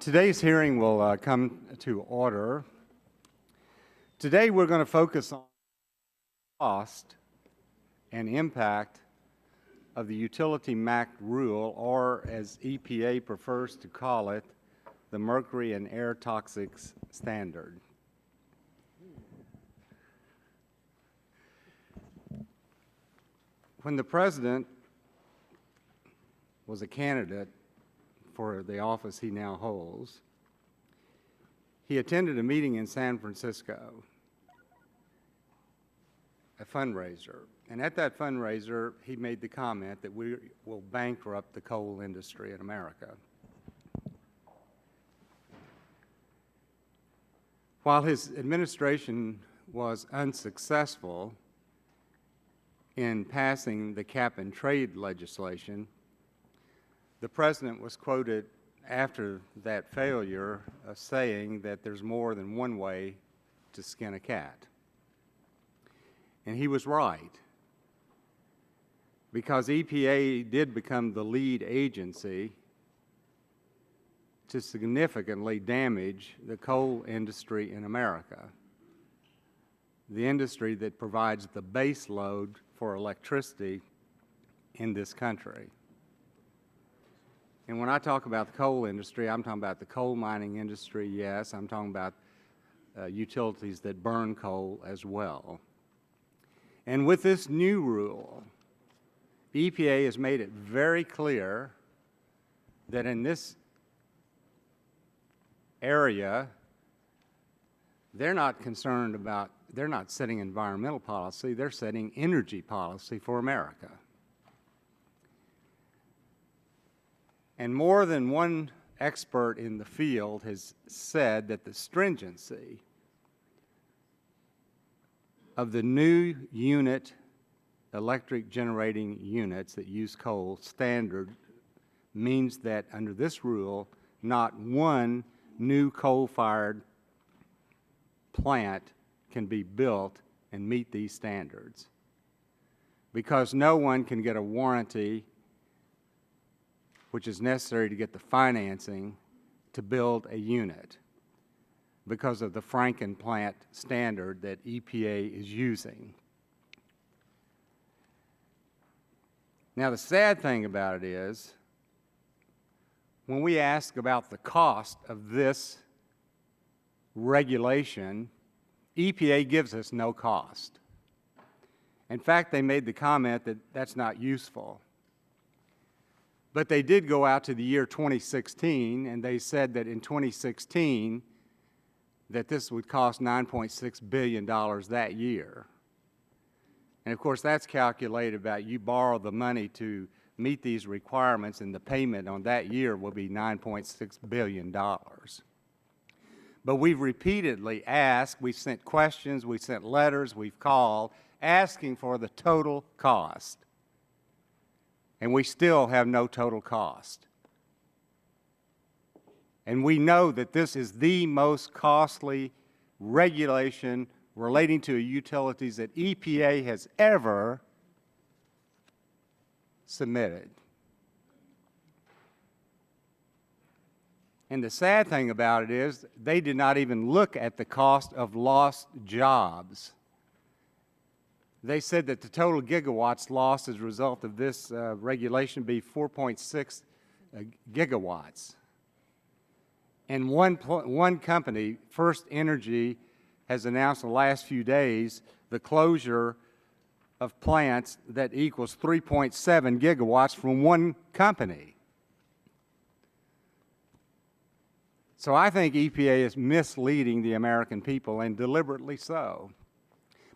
Today's hearing will come to order. Today we're going to focus on cost and impact of the utility MACT rule, or as EPA prefers to call it, the Mercury and Air Toxics Standard. When the President was a candidate for the office he now holds, he attended a meeting in San Francisco, a fundraiser. And at that fundraiser, he made the comment that we will bankrupt the coal industry in America. While his administration was unsuccessful in passing the cap and trade legislation, the President was quoted after that failure saying that there's more than one way to skin a cat. And he was right, because EPA did become the lead agency to significantly damage the coal industry in America, the industry that provides the base load for electricity in this country. And when I talk about the coal industry, I'm talking about the coal mining industry, yes. I'm talking about utilities that burn coal as well. And with this new rule, EPA has made it very clear that in this area, they're not concerned about, they're not setting environmental policy, they're setting energy policy for America. And more than one expert in the field has said that the stringency of the new unit electric generating units that use coal standard means that under this rule, not one new coal-fired plant can be built and meet these standards, because no one can get a warranty which is necessary to get the financing to build a unit because of the Franken plant standard that EPA is using. Now, the sad thing about it is, when we ask about the cost of this regulation, EPA gives us no cost. In fact, they made the comment that that's not useful. But they did go out to the year 2016, and they said that in 2016, that this would cost $9.6 billion that year. And of course, that's calculated about you borrow the money to meet these requirements, and the payment on that year will be $9.6 billion. But we've repeatedly asked, we've sent questions, we've sent letters, we've called, asking for the total cost. And we still have no total cost. And we know that this is the most costly regulation relating to utilities that EPA has ever submitted. And the sad thing about it is they did not even look at the cost of lost jobs. They said that the total gigawatts lost as a result of this regulation be 4.6 gigawatts. And one company, First Energy, has announced in the last few days the closure of plants that equals 3.7 gigawatts from one company. So I think EPA is misleading the American people, and deliberately so.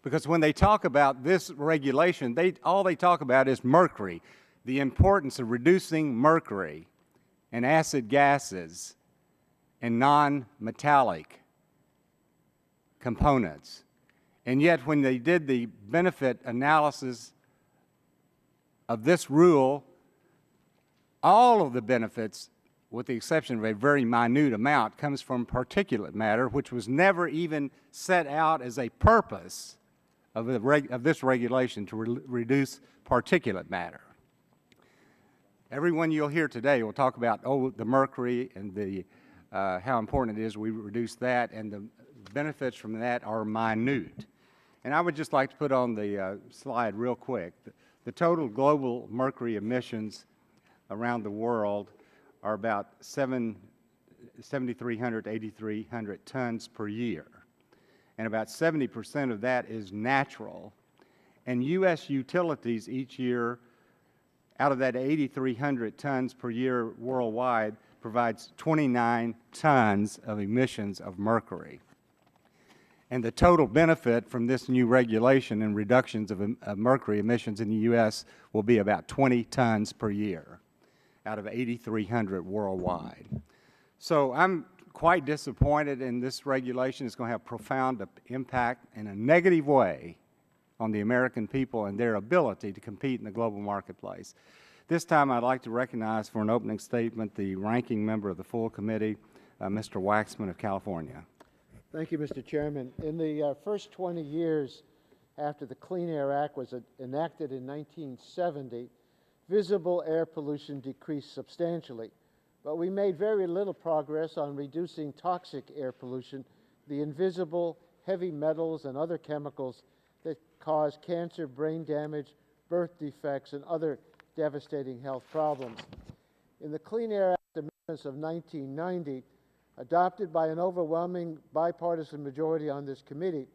Because when they talk about this regulation, all they talk about is mercury, the importance of reducing mercury and acid gases and non-metallic components. And yet when they did the benefit analysis of this rule, all of the benefits, with the exception of a very minute amount, comes from particulate matter, which was never even set out as a purpose of this regulation, to reduce particulate matter. Everyone you'll hear today will talk about, oh, the mercury and the, how important it is we reduce that, and the benefits from that are minute. And I would just like to put on the slide real quick. The total global mercury emissions around the world are about 7,300 to 8,300 tons per year. And about 70% of that is natural. And U.S. utilities each year, out of that 8,300 tons per year worldwide, provides 29 tons of emissions of mercury. And the total benefit from this new regulation and reductions of mercury emissions in the U.S. will be about 20 tons per year out of 8,300 worldwide. So I'm quite disappointed in this regulation. It's going to have profound impact in a negative way on the American people and their ability to compete in the global marketplace. This time I'd like to recognize for an opening statement the ranking member of the full committee, Mr. Waxman of California. Thank you, Mr. Chairman. In the first 20 years after the Clean Air Act was enacted in 1970, visible air pollution decreased substantially, but we made very little progress on reducing toxic air pollution, the invisible heavy metals and other chemicals that cause cancer, brain damage, birth defects, and other devastating health problems. In the Clean Air Act amendments of 1990, adopted by an overwhelming bipartisan majority on this committee,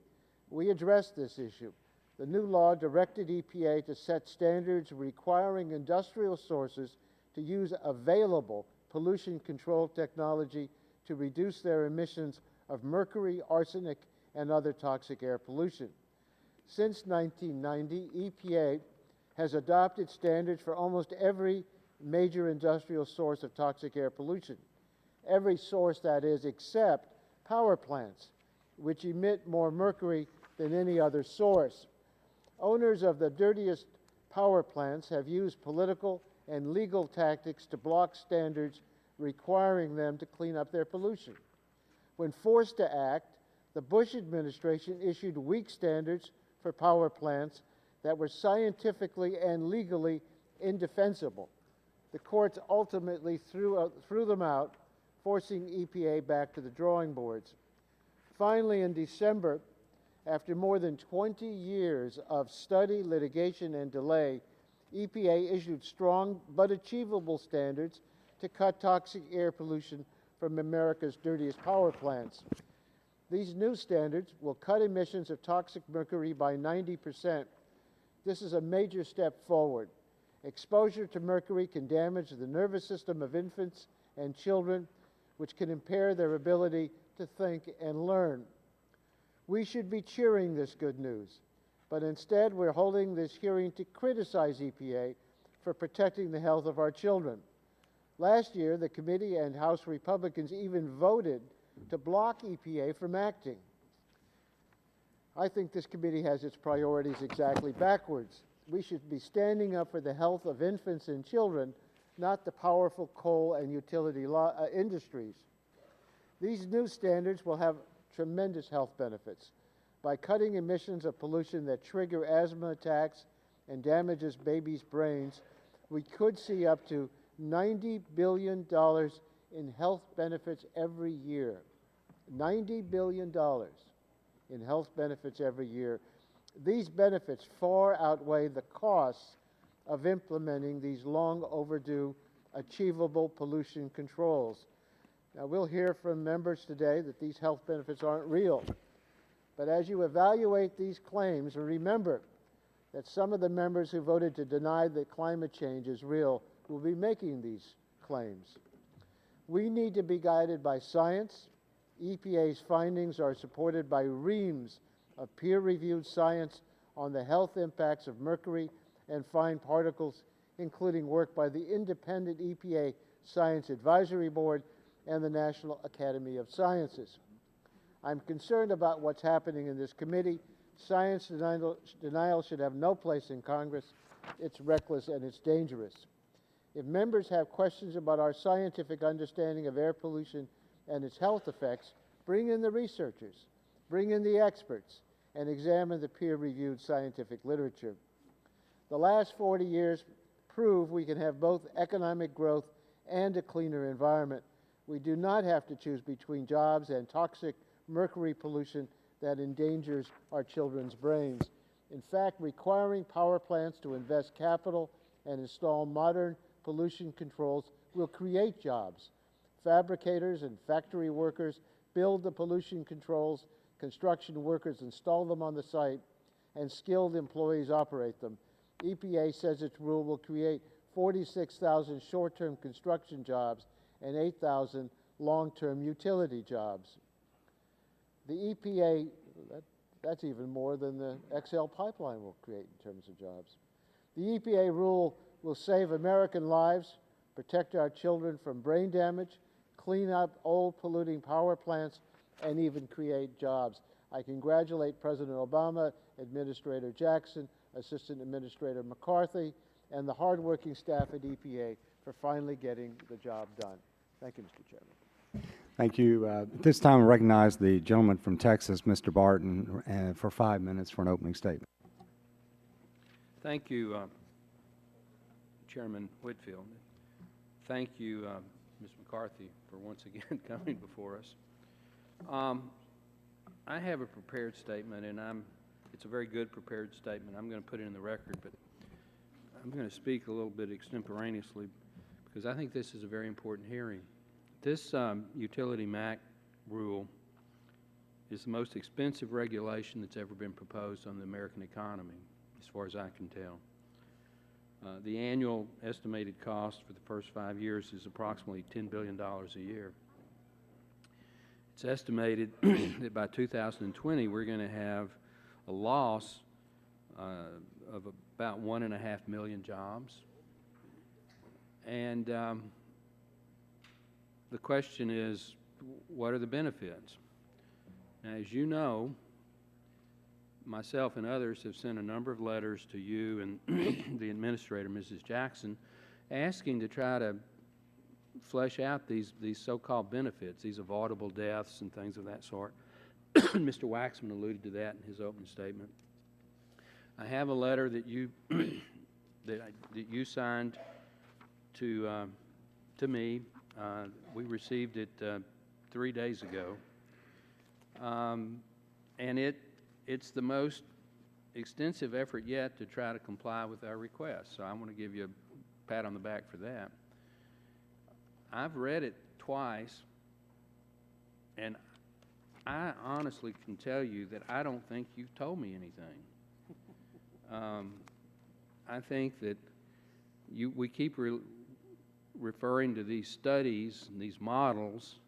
we addressed this issue. The new law directed EPA to set standards requiring industrial sources to use available pollution control technology to reduce their emissions of mercury, arsenic, and other toxic air pollution. Since 1990, EPA has adopted standards for almost every major industrial source of toxic air pollution. Every source, that is, except power plants, which emit more mercury than any other source. Owners of the dirtiest power plants have used political and legal tactics to block standards requiring them to clean up their pollution. When forced to act, the Bush administration issued weak standards for power plants that were scientifically and legally indefensible. The courts ultimately threw them out, forcing EPA back to the drawing boards. Finally, in December, after more than 20 years of study, litigation, and delay, EPA issued strong but achievable standards to cut toxic air pollution from America's dirtiest power plants. These new standards will cut emissions of toxic mercury by 90%. This is a major step forward. Exposure to mercury can damage the nervous system of infants and children, which can impair their ability to think and learn. We should be cheering this good news, but instead we're holding this hearing to criticize EPA for protecting the health of our children. Last year, the committee and House Republicans even voted to block EPA from acting. I think this committee has its priorities exactly backwards. We should be standing up for the health of infants and children, not the powerful coal and utility industries. These new standards will have tremendous health benefits. By cutting emissions of pollution that trigger asthma attacks and damages babies' brains, we could see up to $90 billion in health benefits every year. $90 billion in health benefits every year. These benefits far outweigh the costs of implementing these long overdue achievable pollution controls. Now, we'll hear from members today that these health benefits aren't real. But as you evaluate these claims, remember that some of the members who voted to deny that climate change is real will be making these claims. We need to be guided by science. EPA's findings are supported by reams of peer-reviewed science on the health impacts of mercury and fine particles, including work by the independent EPA Science Advisory Board and the National Academy of Sciences. I'm concerned about what's happening in this committee. Science denial should have no place in Congress. It's reckless and it's dangerous. If members have questions about our scientific understanding of air pollution and its health effects, bring in the researchers, bring in the experts, and examine the peer-reviewed scientific literature. The last 40 years prove we can have both economic growth and a cleaner environment. We do not have to choose between jobs and toxic mercury pollution that endangers our children's brains. In fact, requiring power plants to invest capital and install modern pollution controls will create jobs. Fabricators and factory workers build the pollution controls, construction workers install them on the site, and skilled employees operate them. EPA says its rule will create 46,000 short-term construction jobs and 8,000 long-term utility jobs. The EPA, that's even more than the XL pipeline will create in terms of jobs. The EPA rule will save American lives, protect our children from brain damage, clean up old polluting power plants, and even create jobs. I congratulate President Obama, Administrator Jackson, Assistant Administrator McCarthy, and the hardworking staff at EPA for finally getting the job done. Thank you, Mr. Chairman. Thank you. At this time, I recognize the gentleman from Texas, Mr. Barton, for 5 minutes for an opening statement. Thank you, Chairman Whitfield. Thank you, Ms. McCarthy, for once again coming before us. I have a prepared statement, and it's a very good prepared statement. I'm going to put it in the record, but I'm going to speak a little bit extemporaneously because I think this is a very important hearing. This utility MACT rule is the most expensive regulation that's ever been proposed on the American economy, as far as I can tell. The annual estimated cost for the first 5 years is approximately $10 billion a year. It's estimated that by 2020 we're going to have a loss of about 1.5 million jobs. And the question is, what are the benefits? Now, as you know, myself and others have sent a number of letters to you and the administrator, Mrs. Jackson, asking to try to flesh out these so-called benefits, these avoidable deaths and things of that sort. Mr. Waxman alluded to that in his opening statement. I have a letter that you that you signed to me. We received it 3 days ago, and it's the most extensive effort yet to try to comply with our request. So I want to give you a pat on the back for that. I've read it twice, and I honestly can tell you that I don't think you've told me anything. I think that we keep referring to these studies and these models.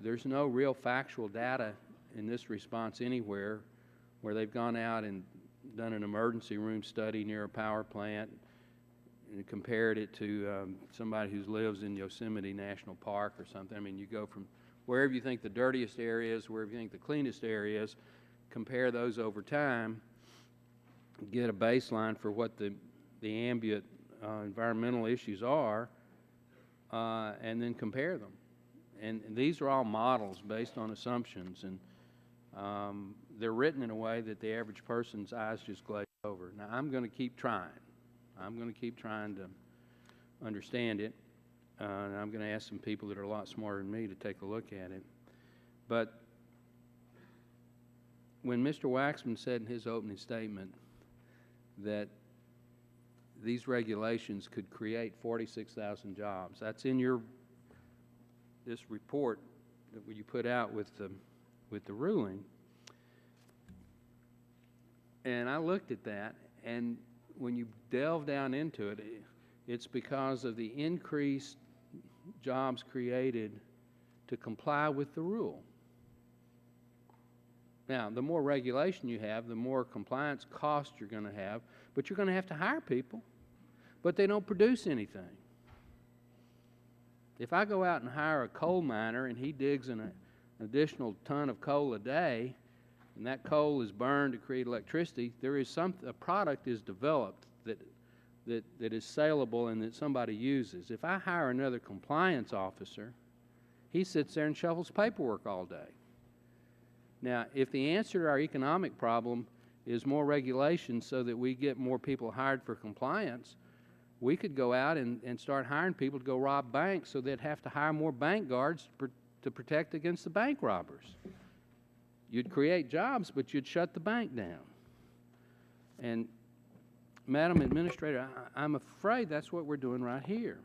There's no real factual data in this response anywhere where they've gone out and done an emergency room study near a power plant and compared it to somebody who lives in Yosemite National Park or something. I mean, you go from wherever you think the dirtiest area is, wherever you think the cleanest area is, compare those over time, get a baseline for what the ambient environmental issues are, and then compare them. And these are all models based on assumptions, and they're written in a way that the average person's eyes just glaze over. Now, I'm going to keep trying. I'm going to keep trying to understand it, and I'm going to ask some people that are a lot smarter than me to take a look at it. But when Mr. Waxman said in his opening statement that these regulations could create 46,000 jobs, that's in this report that you put out with the ruling. And I looked at that, and when you delve down into it, it's because of the increased jobs created to comply with the rule. Now, the more regulation you have, the more compliance costs you're going to have, but you're going to have to hire people, but they don't produce anything. If I go out and hire a coal miner and he digs an additional ton of coal a day, and that coal is burned to create electricity, a product is developed that is saleable and that somebody uses. If I hire another compliance officer, he sits there and shuffles paperwork all day. Now, if the answer to our economic problem is more regulation so that we get more people hired for compliance, we could go out and start hiring people to go rob banks, so they'd have to hire more bank guards to protect against the bank robbers. You'd create jobs, but you'd shut the bank down. And, Madam Administrator, I'm afraid that's what we're doing right here.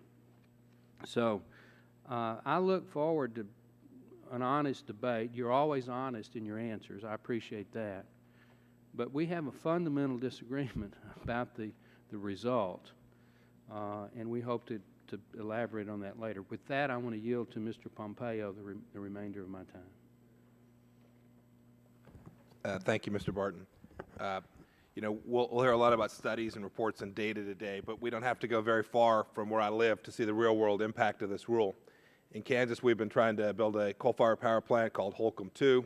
So I look forward to an honest debate. You're always honest in your answers. I appreciate that. But we have a fundamental disagreement about the result, and we hope to elaborate on that later. With that, I want to yield to Mr. Pompeo the remainder of my time. Thank you, Mr. Barton. You know, we'll hear a lot about studies and reports and data today, but we don't have to go very far from where I live to see the real-world impact of this rule. In Kansas, we've been trying to build a coal-fired power plant called Holcomb 2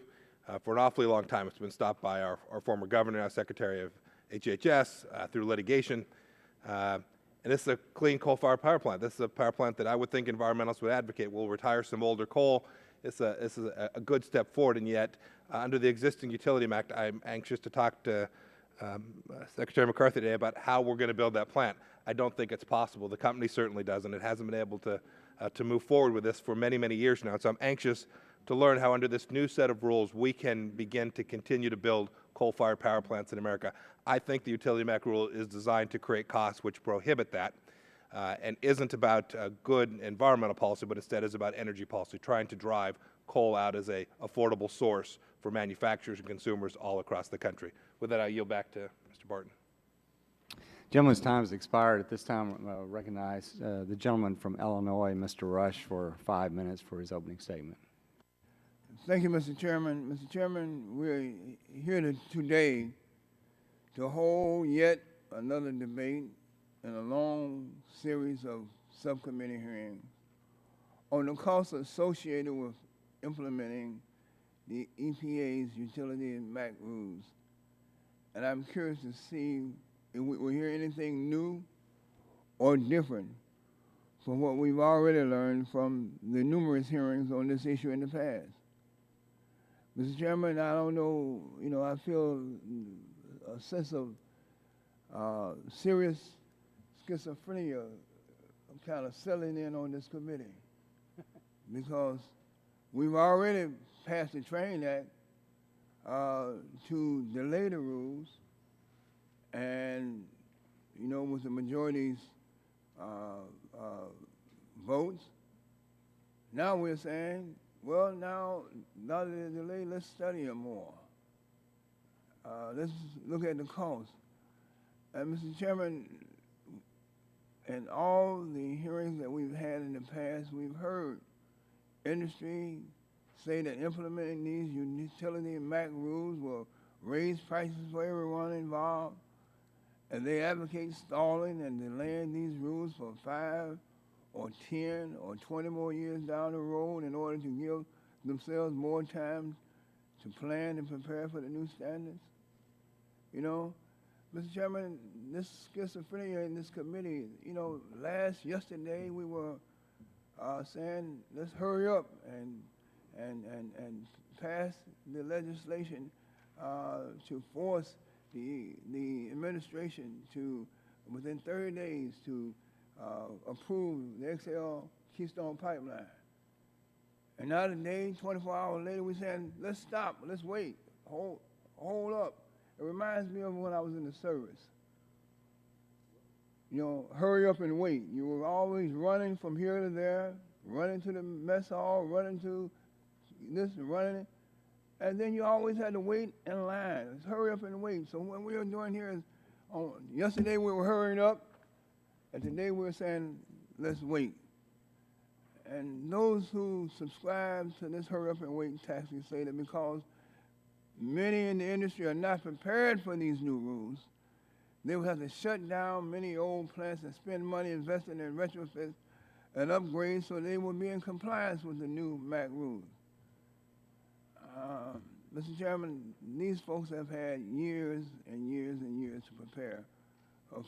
for an awfully long time. It's been stopped by our former governor, our Secretary of HHS, through litigation. And this is a clean coal-fired power plant. This is a power plant that I would think environmentalists would advocate. We'll retire some older coal. This is a good step forward, and yet under the existing Utility MACT, I'm anxious to talk to Secretary McCarthy today about how we're going to build that plant. I don't think it's possible. The company certainly doesn't. It hasn't been able to move forward with this for many, many years now. So I'm anxious to learn how under this new set of rules we can begin to continue to build coal-fired power plants in America. I think the Utility MACT rule is designed to create costs which prohibit that and isn't about good environmental policy, but instead is about energy policy, trying to drive coal out as a affordable source for manufacturers and consumers all across the country. With that, I yield back to Mr. Barton. Gentleman's time has expired. At this time, recognize the gentleman from Illinois, Mr. Rush, for 5 minutes for his opening statement. Thank you, Mr. Chairman. Mr. Chairman, we're here today to hold yet another debate in a long series of subcommittee hearings on the costs associated with implementing the EPA's Utility MACT rules. And I'm curious to see if we will hear anything new or different from what we've already learned from the numerous hearings on this issue in the past. Mr. Chairman, I don't know, I feel a sense of serious schizophrenia kind of settling in on this committee because we've already passed the Train Act to delay the rules, and with the majority's votes, now we're saying, well, now that they're delayed, let's study it more. Let's look at the cost. And Mr. Chairman, in all the hearings that we've had in the past, we've heard industry say that implementing these Utility MACT rules will raise prices for everyone involved, and they advocate stalling and delaying these rules for 5 or 10 or 20 more years down the road in order to give themselves more time to plan and prepare for the new standards. Mr. Chairman, this schizophrenia in this committee, yesterday we were saying let's hurry up and pass the legislation to force the administration to, within 30 days, to approve the XL Keystone Pipeline. And now today, 24 hours later, we're saying, let's stop, let's wait, hold up. It reminds me of when I was in the service. Hurry up and wait. You were always running from here to there, running to the mess hall, running to this, running, and then you always had to wait in line. Let's hurry up and wait. So what we are doing here is, yesterday we were hurrying up, and today we're saying, let's wait. And those who subscribe to this hurry up and wait tactic say that because many in the industry are not prepared for these new rules, they will have to shut down many old plants and spend money investing in retrofits and upgrades so they will be in compliance with the new MACT rules. Mr. Chairman, these folks have had years and years and years to prepare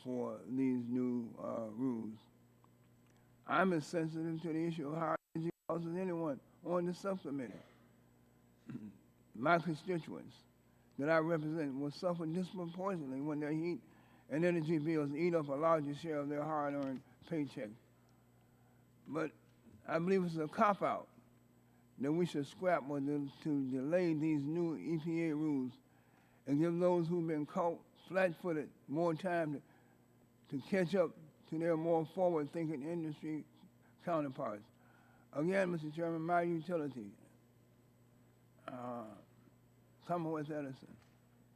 for these new rules. I'm as sensitive to the issue of higher energy costs as anyone on the subcommittee. My constituents that I represent will suffer disproportionately when their heat and energy bills eat up a larger share of their hard-earned paycheck. But I believe it's a cop-out that we should scrap or to delay these new EPA rules and give those who've been caught flat-footed more time to catch up to their more forward-thinking industry counterparts. Again, Mr. Chairman, my utility, Commonwealth Edison,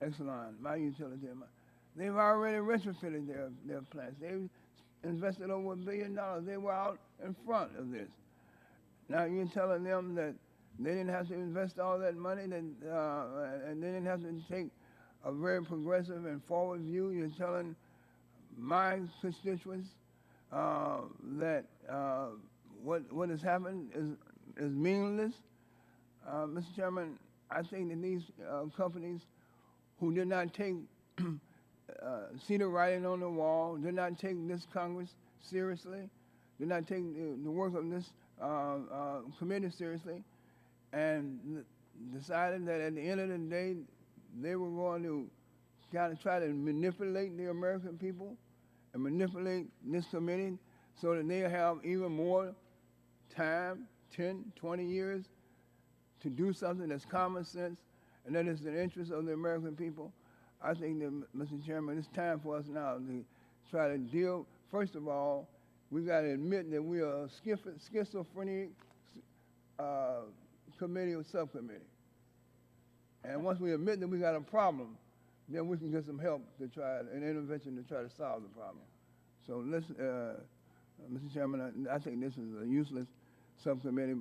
Exelon, my utility, they've already retrofitted their plants. They've invested over $1 billion. They were out in front of this. Now you're telling them that they didn't have to invest all that money and they didn't have to take a very progressive and forward view. You're telling my constituents that what has happened is meaningless. Mr. Chairman, I think that these companies who did not take see the writing on the wall, did not take this Congress seriously, did not take the work of this committee seriously, and decided that at the end of the day, they were going to kind of try to manipulate the American people and manipulate this committee so that they have even more time, 10, 20 years, to do something that's common sense and that is in the interest of the American people. I think that, Mr. Chairman, it's time for us now to try to deal. First of all, we've got to admit that we are a schizophrenic committee or subcommittee. And once we admit that we got a problem, then we can get some help to try, an intervention to try to solve the problem. So let's, Mr. Chairman, I think this is a useless subcommittee,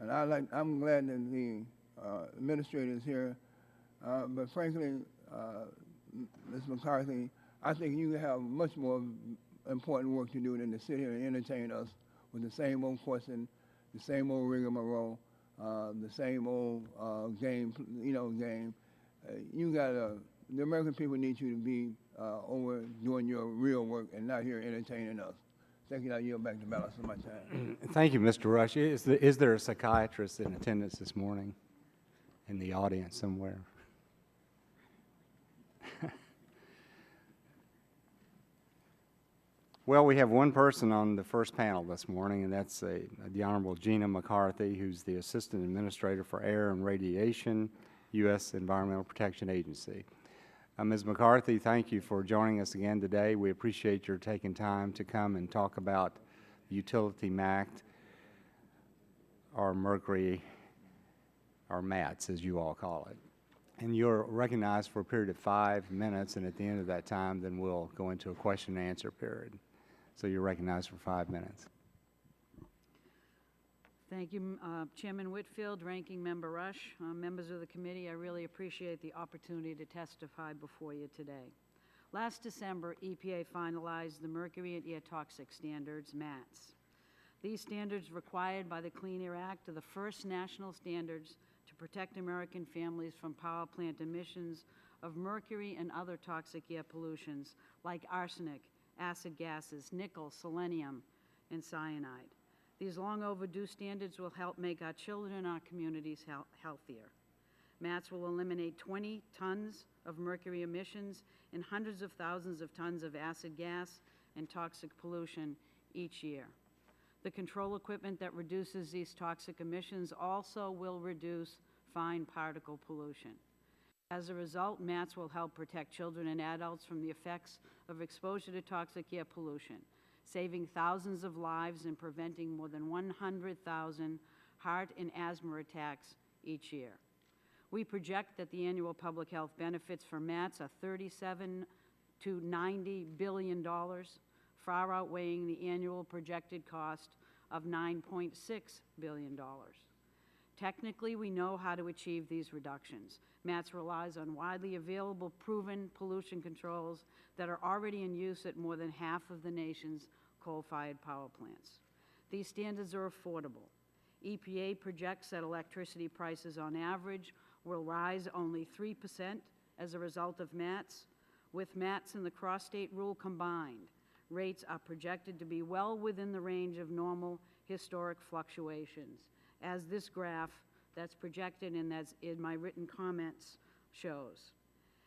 and I'm glad that the administrator is here, but frankly, Ms. McCarthy, I think you have much more important work to do than to sit here and entertain us with the same old question, the same old rigmarole, the same old game, game. You got the American people need you to be over doing your real work and not here entertaining us. Thank you. I yield back the balance of my time. Thank you, Mr. Rush. Is there a psychiatrist in attendance this morning in the audience somewhere? Well, we have one person on the first panel this morning, and that's the Honorable Gina McCarthy, who's the Assistant Administrator for Air and Radiation, U.S. Environmental Protection Agency. Ms. McCarthy, thank you for joining us again today. We appreciate your taking time to come and talk about the utility MACT, or mercury, or MATS, as you all call it. And you're recognized for a period of 5 minutes, and at the end of that time, then we'll go into a question and answer period. So you're recognized for 5 minutes. Thank you, Chairman Whitfield, Ranking Member Rush, members of the committee. I really appreciate the opportunity to testify before you today. Last December, EPA finalized the Mercury and Air Toxic Standards, MATS. These standards, required by the Clean Air Act, are the first national standards to protect American families from power plant emissions of mercury and other toxic air pollutions like arsenic, acid gases, nickel, selenium, and cyanide. These long overdue standards will help make our children and our communities healthier. MATS will eliminate 20 tons of mercury emissions and hundreds of thousands of tons of acid gas and toxic pollution each year. The control equipment that reduces these toxic emissions also will reduce fine particle pollution. As a result, MATS will help protect children and adults from the effects of exposure to toxic air pollution, saving thousands of lives and preventing more than 100,000 heart and asthma attacks each year. We project that the annual public health benefits for MATS are $37 to $90 billion, far outweighing the annual projected cost of $9.6 billion. Technically, we know how to achieve these reductions. MATS relies on widely available, proven pollution controls that are already in use at more than half of the nation's coal-fired power plants. These standards are affordable. EPA projects that electricity prices on average will rise only 3% as a result of MATS. With MATS and the cross-state rule combined, rates are projected to be well within the range of normal historic fluctuations, as this graph that's projected and that's in my written comments shows.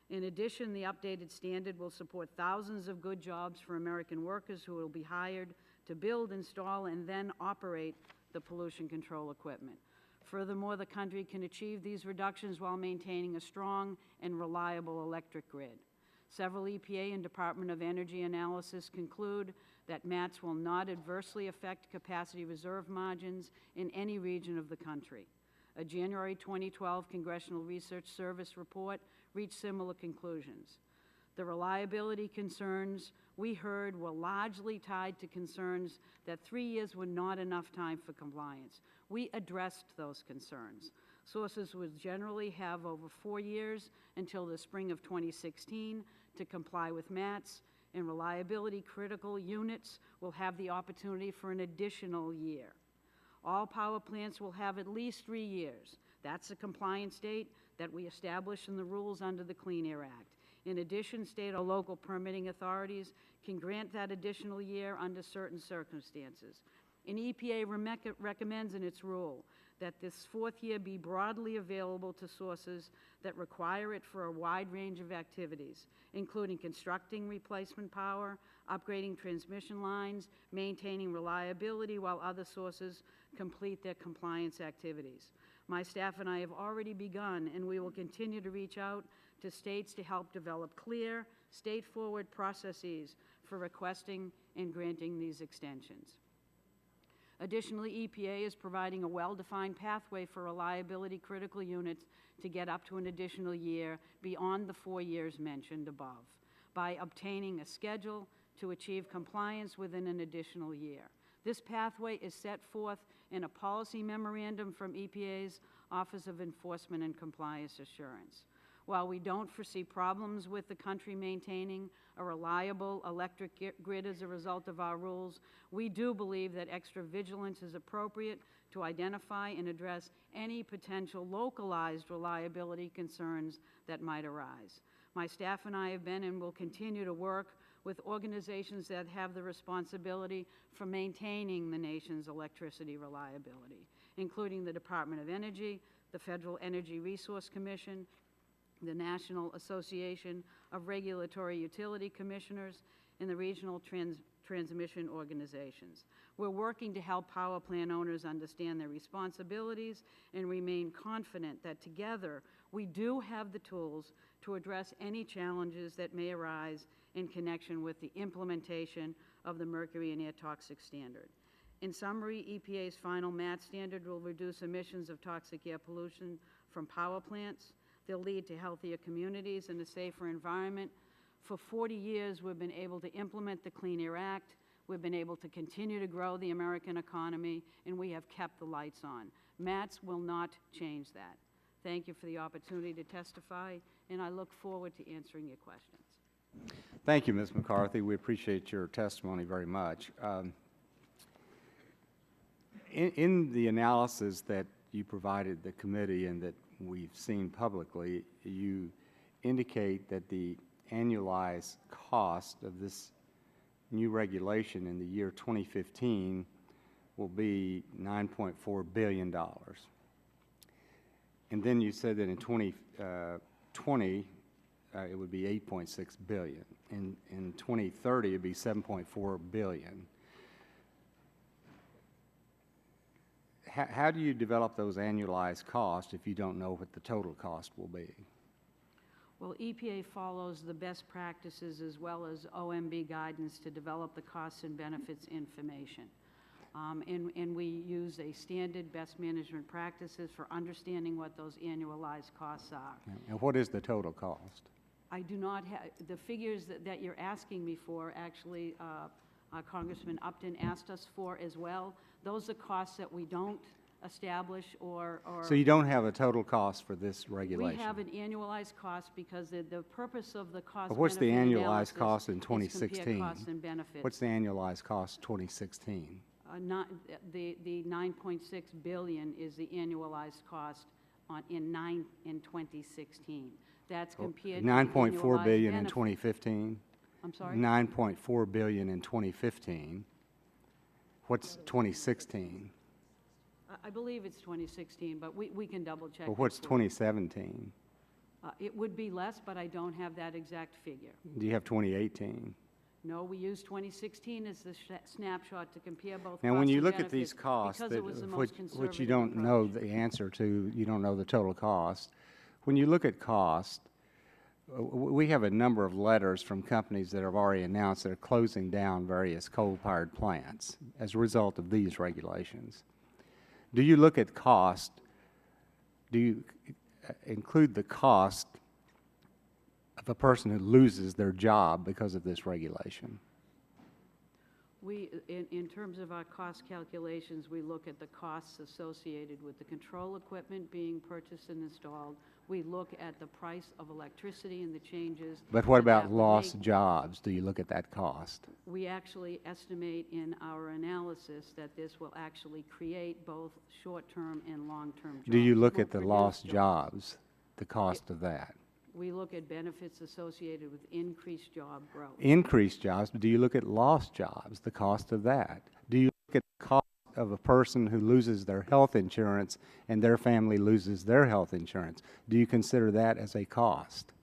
In addition, the updated standard will support thousands of good jobs for American workers who will be hired to build, install, and then operate the pollution control equipment. Furthermore, the country can achieve these reductions while maintaining a strong and reliable electric grid. Several EPA and Department of Energy analysis conclude that MATs will not adversely affect capacity reserve margins in any region of the country. A January 2012 Congressional Research Service report reached similar conclusions. The reliability concerns we heard were largely tied to concerns that 3 years were not enough time for compliance. We addressed those concerns. Sources would generally have over 4 years until the spring of 2016 to comply with MATs, and reliability critical units will have the opportunity for an additional year. All power plants will have at least 3 years. That's the compliance date that we establish in the rules under the Clean Air Act. In addition, state or local permitting authorities can grant that additional year under certain circumstances. And EPA recommends in its rule that this fourth year be broadly available to sources that require it for a wide range of activities, including constructing replacement power, upgrading transmission lines, maintaining reliability while other sources complete their compliance activities. My staff and I have already begun, and we will continue to reach out to states to help develop clear, state-forward processes for requesting and granting these extensions. Additionally, EPA is providing a well-defined pathway for reliability critical units to get up to an additional year beyond the 4 years mentioned above by obtaining a schedule to achieve compliance within an additional year. This pathway is set forth in a policy memorandum from EPA's Office of Enforcement and Compliance Assurance. While we don't foresee problems with the country maintaining a reliable electric grid as a result of our rules, we do believe that extra vigilance is appropriate to identify and address any potential localized reliability concerns that might arise. My staff and I have been and will continue to work with organizations that have the responsibility for maintaining the nation's electricity reliability, including the Department of Energy, the Federal Energy Resource Commission, the National Association of Regulatory Utility Commissioners, and the regional transmission organizations. We're working to help power plant owners understand their responsibilities and remain confident that together we do have the tools to address any challenges that may arise in connection with the implementation of the mercury and air toxic standard. In summary, EPA's final MAT standard will reduce emissions of toxic air pollution from power plants. They'll lead to healthier communities and a safer environment. For 40 years, we've been able to implement the Clean Air Act. We've been able to continue to grow the American economy, and we have kept the lights on. MATs will not change that. Thank you for the opportunity to testify, and I look forward to answering your questions. Thank you, Ms. McCarthy. We appreciate your testimony very much. In the analysis that you provided the committee and that we've seen publicly, you indicate that the annualized cost of this new regulation in the year 2015 will be $9.4 billion. And then you said that in 2020, it would be $8.6 billion. In 2030, it would be $7.4 billion. How do you develop those annualized costs if you don't know what the total cost will be? Well, EPA follows the best practices as well as OMB guidance to develop the costs and benefits information. And we use a standard best management practices for understanding what those annualized costs are. And what is the total cost? I do not have, the figures that you're asking me for, actually, Congressman Upton asked us for as well. Those are costs that we don't establish or So you don't have a total cost for this regulation? We have an annualized cost because the purpose of the cost But what's the benefit annualized cost in analysis is compare 2016? costs and benefits. What's the annualized cost 2016? Not, the $9.6 billion is the annualized cost in 2016. That's compared to the $9.4 annualized billion in benefit. 2015? I'm sorry? $9.4 billion in 2015. What's 2016? I believe it's 2016, but we can double check. Well, what's 2017? It would be less, but I don't have that exact figure. Do you have 2018? No, we used 2016 as the snapshot to compare both Now, costs when you and look at these benefits, costs, because that, it was the most which conservative you don't know approach. the answer to, you don't know the total cost. When you look at cost, we have a number of letters from companies that have already announced they're closing down various coal-fired plants as a result of these regulations. Do you look at cost? Do you include the cost of a person who loses their job because of this regulation? We, in terms of our cost calculations, we look at the costs associated with the control equipment being purchased and installed. We look at the price of electricity and the changes. But what that about that would lost make. jobs? Do you look at that cost? We actually estimate in our analysis that this will actually create both short-term and long-term jobs. Do you It look will at the produce lost jobs, the cost of that? We look at benefits associated with increased job growth. Increased jobs, but do you look at lost jobs, the cost of that? Do you look at the cost of a person who loses their health insurance and their family loses their health insurance? Do you consider that as a cost?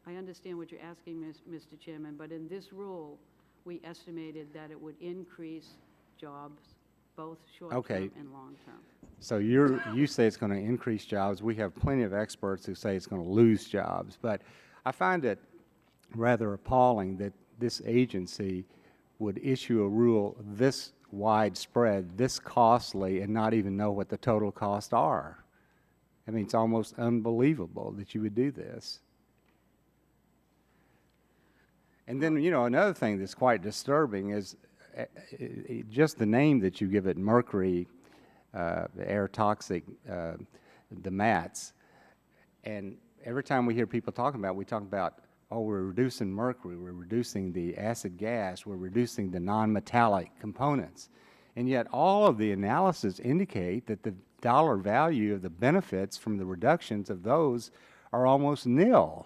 I understand what you're asking, Mr. Chairman, but in this rule, we estimated that it would increase jobs, both short-term Okay. and long-term. So you say it's going to increase jobs. We have plenty of experts who say it's going to lose jobs. But I find it rather appalling that this agency would issue a rule this widespread, this costly, and not even know what the total costs are. I mean, it's almost unbelievable that you would do this. And then, you know, another thing that's quite disturbing is just the name that you give it, mercury, air toxic, the MACTs. And every time we hear people talking about it, we talk about, oh, we're reducing mercury, we're reducing the acid gas, we're reducing the non-metallic components. And yet all of the analysis indicate that the dollar value of the benefits from the reductions of those are almost nil.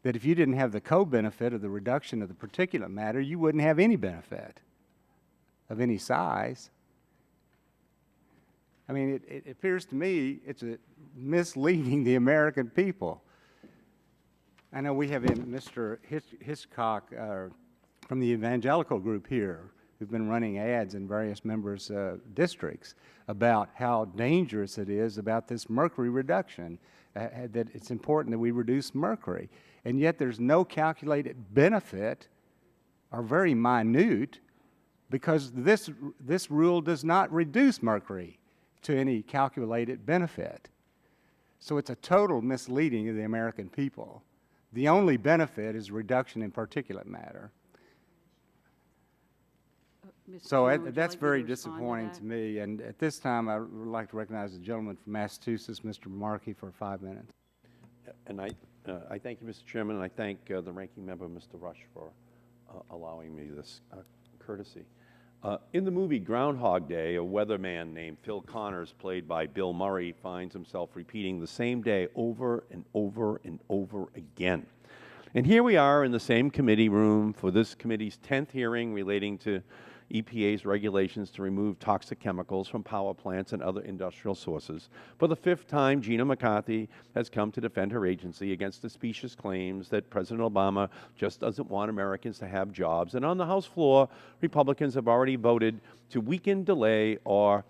That if you didn't have the co-benefit of the reduction of the particulate matter, you wouldn't have any benefit of any size. I mean, it appears to me it's misleading the American people. I know we have Mr. Hitchcock from the evangelical group here who've been running ads in various members' districts about how dangerous it is about this mercury reduction, that it's important that we reduce mercury. And yet there's no calculated benefit, or very minute, because this rule does not reduce mercury to any calculated benefit. So it's a total misleading of the American people. The only benefit is reduction in particulate matter. Mr. So Chairman, would you that's like me very to respond disappointing that? to me. And at this time, I would like to recognize the gentleman from Massachusetts, Mr. Markey, for 5 minutes. And I thank you, Mr. Chairman, and I thank the ranking member, Mr. Rush, for allowing me this courtesy. In the movie Groundhog Day, a weatherman named Phil Connors, played by Bill Murray, finds himself repeating the same day over and over and over again. And here we are in the same committee room for this committee's 10th hearing relating to EPA's regulations to remove toxic chemicals from power plants and other industrial sources. For the 5th time, Gina McCarthy has come to defend her agency against the specious claims that President Obama just doesn't want Americans to have jobs. And on the House floor, Republicans have already voted to weaken, delay, or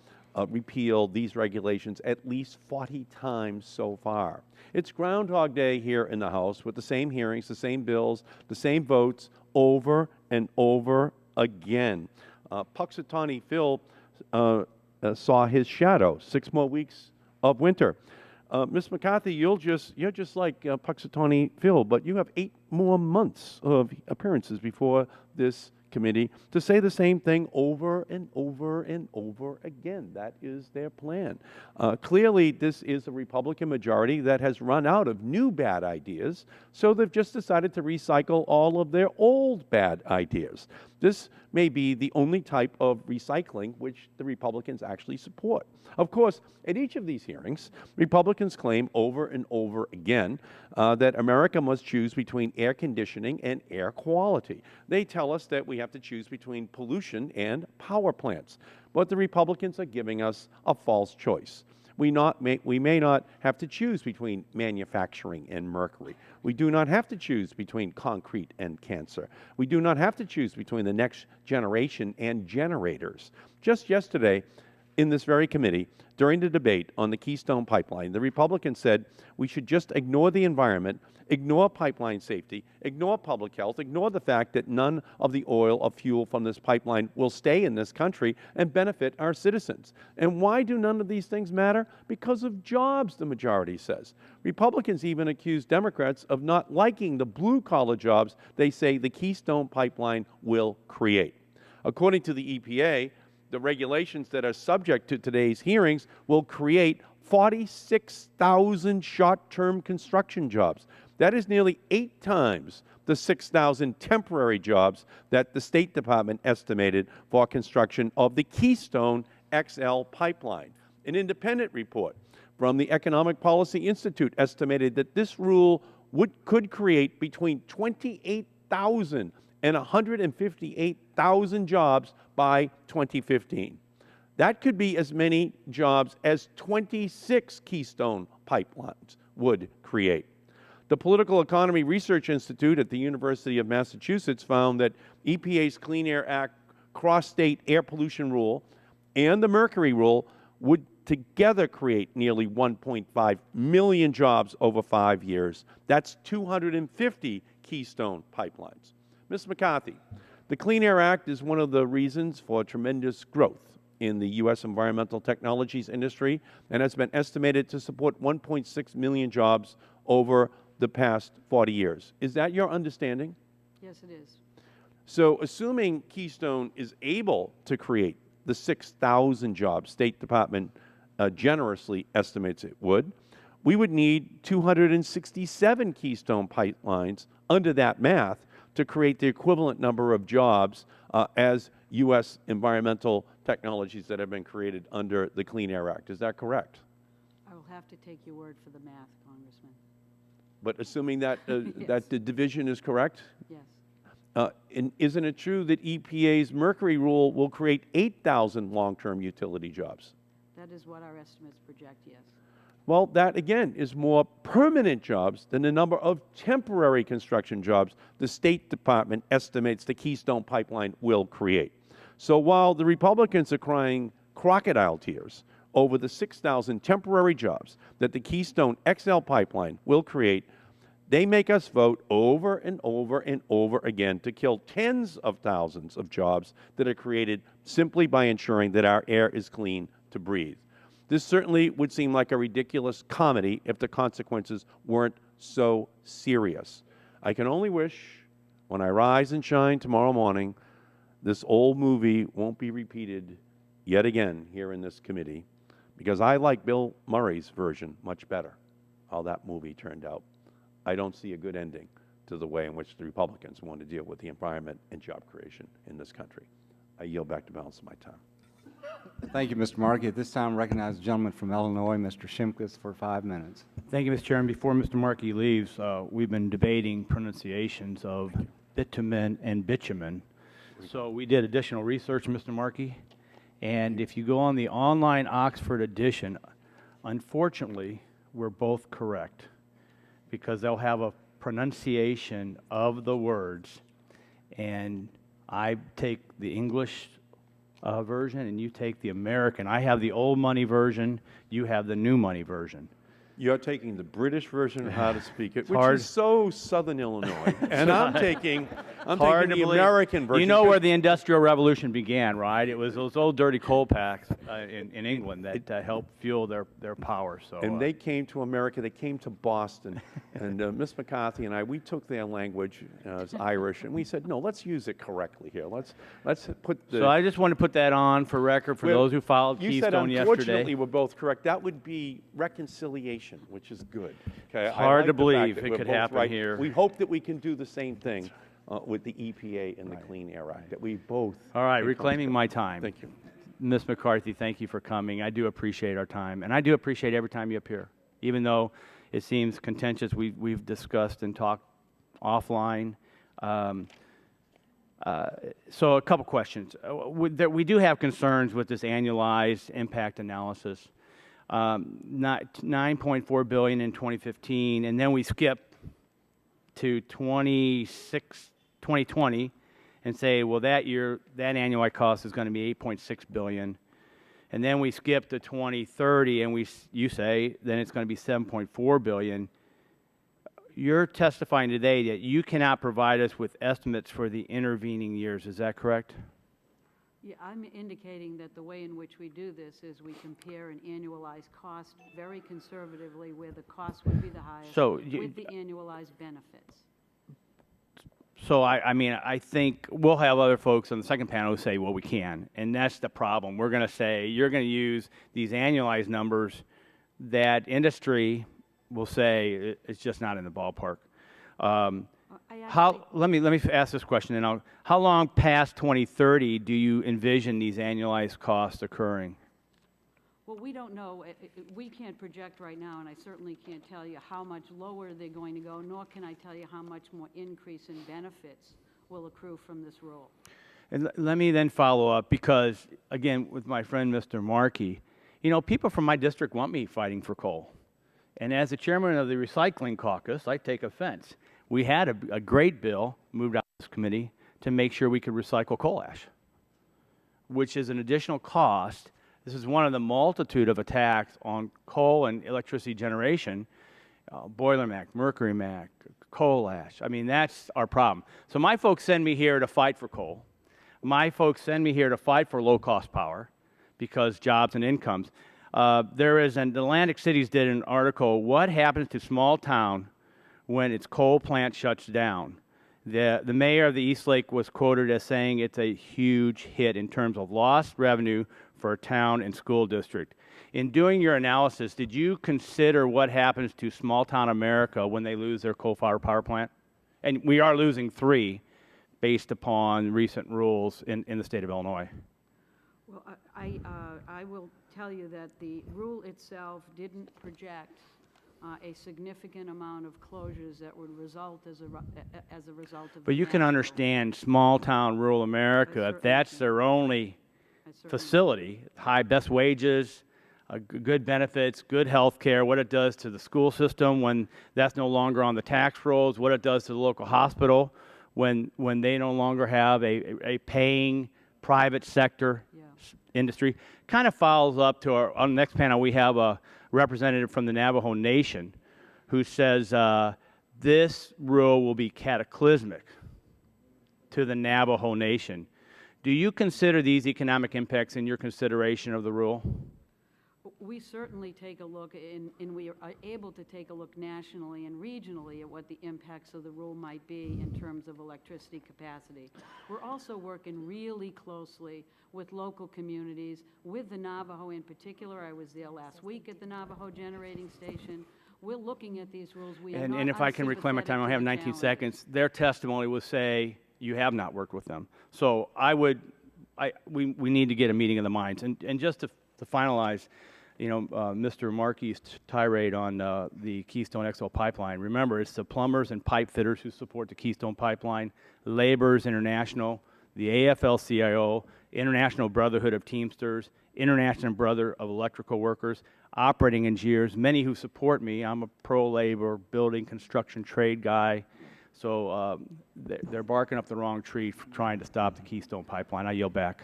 repeal these regulations at least 40 times so far. It's Groundhog Day here in the House with the same hearings, the same bills, the same votes over and over again. Puxatawny Phil saw his shadow, 6 more weeks of winter. Ms. McCarthy, you're just like Puxatawny Phil, but you have 8 more months of appearances before this committee to say the same thing over and over and over again. That is their plan. Clearly, this is a Republican majority that has run out of new bad ideas, so they've just decided to recycle all of their old bad ideas. This may be the only type of recycling which the Republicans actually support. Of course, at each of these hearings, Republicans claim over and over again that America must choose between air conditioning and air quality. They tell us that we have to choose between pollution and power plants. But the Republicans are giving us a false choice. We may not have to choose between manufacturing and mercury. We do not have to choose between concrete and cancer. We do not have to choose between the next generation and generators. Just yesterday, in this very committee, during the debate on the Keystone Pipeline, the Republicans said we should just ignore the environment, ignore pipeline safety, ignore public health, ignore the fact that none of the oil or fuel from this pipeline will stay in this country and benefit our citizens. And why do none of these things matter? Because of jobs, the majority says. Republicans even accuse Democrats of not liking the blue-collar jobs they say the Keystone Pipeline will create. According to the EPA, the regulations that are subject to today's hearings will create 46,000 short-term construction jobs. That is nearly 8 times the 6,000 temporary jobs that the State Department estimated for construction of the Keystone XL pipeline. An independent report from the Economic Policy Institute estimated that this rule could create between 28,000 and 158,000 jobs by 2015. That could be as many jobs as 26 Keystone pipelines would create. The Political Economy Research Institute at the University of Massachusetts found that EPA's Clean Air Act cross-state air pollution rule and the mercury rule would together create nearly 1.5 million jobs over 5 years. That's 250 Keystone pipelines. Ms. McCarthy, the Clean Air Act is one of the reasons for tremendous growth in the U.S. environmental technologies industry and has been estimated to support 1.6 million jobs over the past 40 years. Is that your understanding? Yes, it is. So assuming Keystone is able to create the 6,000 jobs State Department generously estimates it would, we would need 267 Keystone pipelines under that math to create the equivalent number of jobs as U.S. environmental technologies that have been created under the Clean Air Act. Is that correct? I will have to take your word for the math, Congressman. But assuming that, Yes. that the division is correct? Yes. And isn't it true that EPA's mercury rule will create 8,000 long-term utility jobs? That is what our estimates project, yes. Well, that, again, is more permanent jobs than the number of temporary construction jobs the State Department estimates the Keystone Pipeline will create. So while the Republicans are crying crocodile tears over the 6,000 temporary jobs that the Keystone XL pipeline will create, they make us vote over and over and over again to kill tens of thousands of jobs that are created simply by ensuring that our air is clean to breathe. This certainly would seem like a ridiculous comedy if the consequences weren't so serious. I can only wish, when I rise and shine tomorrow morning, this old movie won't be repeated yet again here in this committee, because I like Bill Murray's version much better, how that movie turned out. I don't see a good ending to the way in which the Republicans want to deal with the environment and job creation in this country. I yield back the balance of my time. Thank you, Mr. Markey. At this time, I recognize the gentleman from Illinois, Mr. Shimkus, for 5 minutes. Thank you, Mr. Chairman. Before Mr. Markey leaves, we've been debating pronunciations of bitumen and bitumen. So we did additional research, Mr. Markey, and if you go on the online Oxford edition, unfortunately, we're both correct, because they'll have a pronunciation of the words, and I take the English version and you take the American. I have the old money version, you have the new money version. You're taking the British version of how to speak it, which hard. is so Southern Illinois, and I'm taking the believe. American version. You know where the Industrial Revolution began, right? It was those old dirty coal packs in England that helped fuel their power. So, and they came to America, they came to Boston, and Miss McCarthy and I, we took their language as Irish, and we said, no, let's use it correctly here. Let's put the... So I just want to put that on for record for those who followed Keystone yesterday. You said, unfortunately, yesterday. we're both correct. That would be reconciliation, which is good. Okay? It's hard I like to the believe fact that it we're could both happen right. here. We hope that we can do the same thing with the EPA and the Clean Air Act, that we both... All right, reclaiming my time. Thank you. Ms. McCarthy, thank you for coming. I do appreciate our time, and I do appreciate every time you appear, even though it seems contentious. We've discussed and talked offline. So a couple questions. We do have concerns with this annualized impact analysis. not 9.4 billion in 2015, and then we skip to 2020 and say, well, that year, that annualized cost is going to be 8.6 billion. And then we skip to 2030 and you say, then it's going to be 7.4 billion. You're testifying today that you cannot provide us with estimates for the intervening years. Is that correct? Yeah, I'm indicating that the way in which we do this is we compare an annualized cost very conservatively where the cost would be the highest with the annualized benefits. So, I mean, I think we'll have other folks on the second panel who say, well, we can. And that's the problem. We're going to say, you're going to use these annualized numbers that industry will say it's just not in the ballpark. Let me ask this question, and how long past 2030 do you envision these annualized costs occurring? Well, we don't know. We can't project right now, and I certainly can't tell you how much lower they're going to go, nor can I tell you how much more increase in benefits will accrue from this rule. And let me then follow up, because, again, with my friend Mr. Markey, you know, people from my district want me fighting for coal. And as the chairman of the recycling caucus, I take offense. We had a great bill moved out of this committee to make sure we could recycle coal ash, which is an additional cost. This is one of the multitude of attacks on coal and electricity generation, boiler MACT, mercury MACT, coal ash. I mean, that's our problem. So my folks send me here to fight for coal. My folks send me here to fight for low-cost power because jobs and incomes. Atlantic Cities did an article, what happens to small town when its coal plant shuts down? The mayor of the East Lake was quoted as saying it's a huge hit in terms of lost revenue for a town and school district. In doing your analysis, did you consider what happens to small town America when they lose their coal-fired power plant? And we are losing 3 based upon recent rules in the state of Illinois. Well, I will tell you that the rule itself didn't project a significant amount of closures that would result as a result of. But you can understand small town rural America, if that's their only facility, best wages, good benefits, good health care, what it does to the school system when that's no longer on the tax rolls, what it does to the local hospital when they no longer have a paying private sector industry. Kind of follows up to on the next panel, we have a representative from the Navajo Nation who says this rule will be cataclysmic to the Navajo Nation. Do you consider these economic impacts in your consideration of the rule? We certainly take a look, and we are able to take a look nationally and regionally at what the impacts of the rule might be in terms of electricity capacity. We're also working really closely with local communities, with the Navajo in particular. I was there last week at the Navajo generating station. We're looking at these rules. And if I can reclaim my time, I have 19 seconds. Their testimony will say you have not worked with them. So we need to get a meeting of the minds. And just to finalize, you know, Mr. Markey's tirade on the Keystone XL pipeline. Remember, it's the plumbers and pipe fitters who support the Keystone Pipeline, Laborers International, the AFL-CIO, International Brotherhood of Teamsters, International Brother of Electrical Workers, operating engineers, many who support me. I'm a pro-labor, building, construction, trade guy. So they're barking up the wrong tree for trying to stop the Keystone Pipeline. I yield back.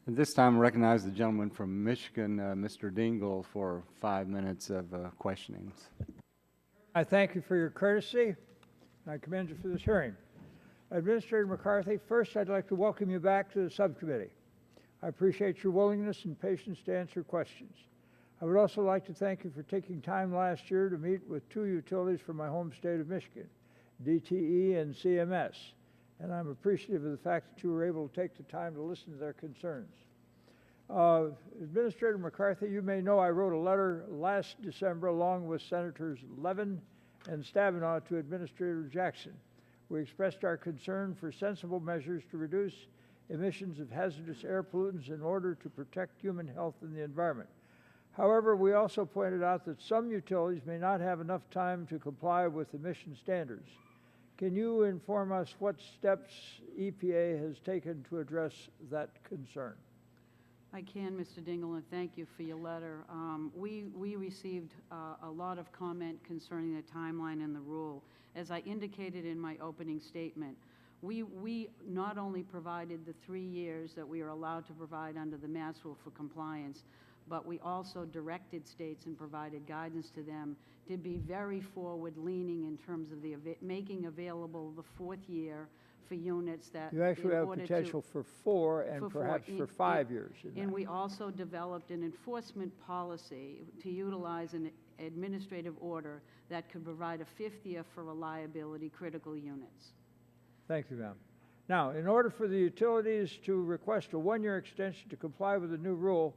At this time, I recognize the gentleman from Michigan, Mr. Dingell, for 5 minutes of questionings. I thank you for your courtesy, and I commend you for this hearing. Administrator McCarthy, first I'd like to welcome you back to the subcommittee. I appreciate your willingness and patience to answer questions. I would also like to thank you for taking time last year to meet with 2 utilities from my home state of Michigan, DTE and CMS. And I'm appreciative of the fact that you were able to take the time to listen to their concerns. Administrator McCarthy, you may know I wrote a letter last December along with Senators Levin and Stabenow to Administrator Jackson. We expressed our concern for sensible measures to reduce emissions of hazardous air pollutants in order to protect human health and the environment. However, we also pointed out that some utilities may not have enough time to comply with emission standards. Can you inform us what steps EPA has taken to address that concern? I can, Mr. Dingle, and thank you for your letter. We received a lot of comment concerning the timeline and the rule. As I indicated in my opening statement, we not only provided the 3 years that we are allowed to provide under the Mass Rule for compliance, but we also directed states and provided guidance to them to be very forward-leaning in terms of making available the 4th year for units that You actually in have order to- potential for 4 and for perhaps four. for 5 years. in And that. we also developed an enforcement policy to utilize an administrative order that could provide a 5th year for reliability critical units. Thank you, ma'am. Now, in order for the utilities to request a 1-year extension to comply with the new rule,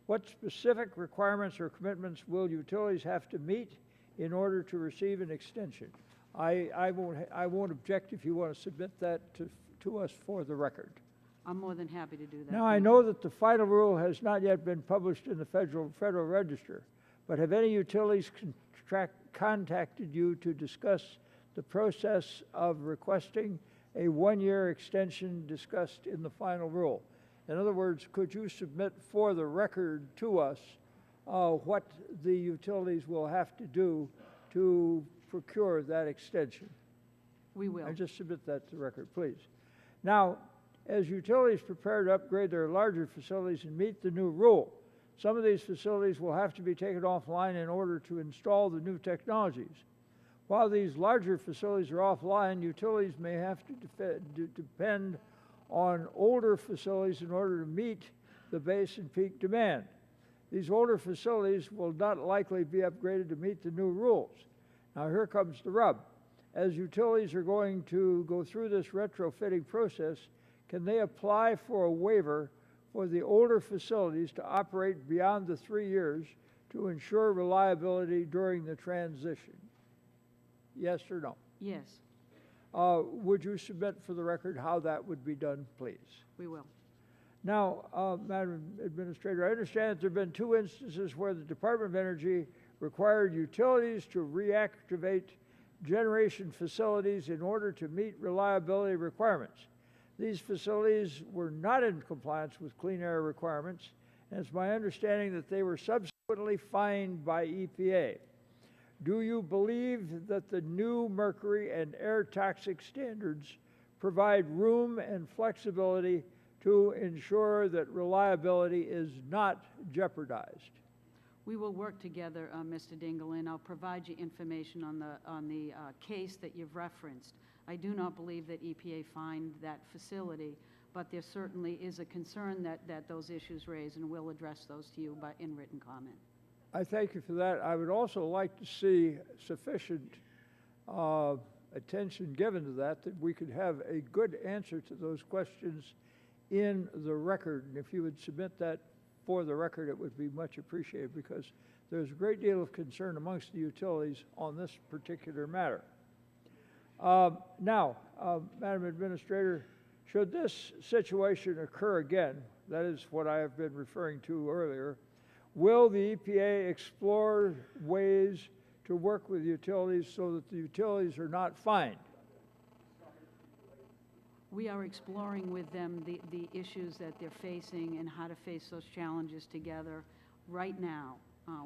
what specific requirements or commitments will utilities have to meet in order to receive an extension? I won't object if you want to submit that to us for the record. I'm more than happy to do that. Now, I Thank know you. that the final rule has not yet been published in the Federal Register, but have any utilities contacted you to discuss the process of requesting a 1-year extension discussed in the final rule? In other words, could you submit for the record to us what the utilities will have to do to procure that extension? We will. I just submit that to the record, please. Now, as utilities prepare to upgrade their larger facilities and meet the new rule, some of these facilities will have to be taken offline in order to install the new technologies. While these larger facilities are offline, utilities may have to depend on older facilities in order to meet the base and peak demand. These older facilities will not likely be upgraded to meet the new rules. Now here comes the rub. As utilities are going to go through this retrofitting process, can they apply for a waiver for the older facilities to operate beyond the 3 years to ensure reliability during the transition? Yes or no? Yes, Would you submit for the record how that would be done, please? we will. Now, Madam Administrator, I understand that there have been 2 instances where the Department of Energy required utilities to reactivate generation facilities in order to meet reliability requirements. These facilities were not in compliance with clean air requirements, and it's my understanding that they were subsequently fined by EPA. Do you believe that the new mercury and air toxic standards provide room and flexibility to ensure that reliability is not jeopardized? We will work together, Mr. Dingle, and I'll provide you information on the case that you've referenced. I do not believe that EPA fined that facility, but there certainly is a concern that those issues raise, and we'll address those to you in written comment. I thank you for that. I would also like to see sufficient attention given to that we could have a good answer to those questions in the record. And if you would submit that for the record, it would be much appreciated, because there's a great deal of concern amongst the utilities on this particular matter. Now, Madam Administrator, should this situation occur again, that is what I have been referring to earlier, will the EPA explore ways to work with utilities so that the utilities are not fined? We are exploring with them the issues that they're facing and how to face those challenges together right now.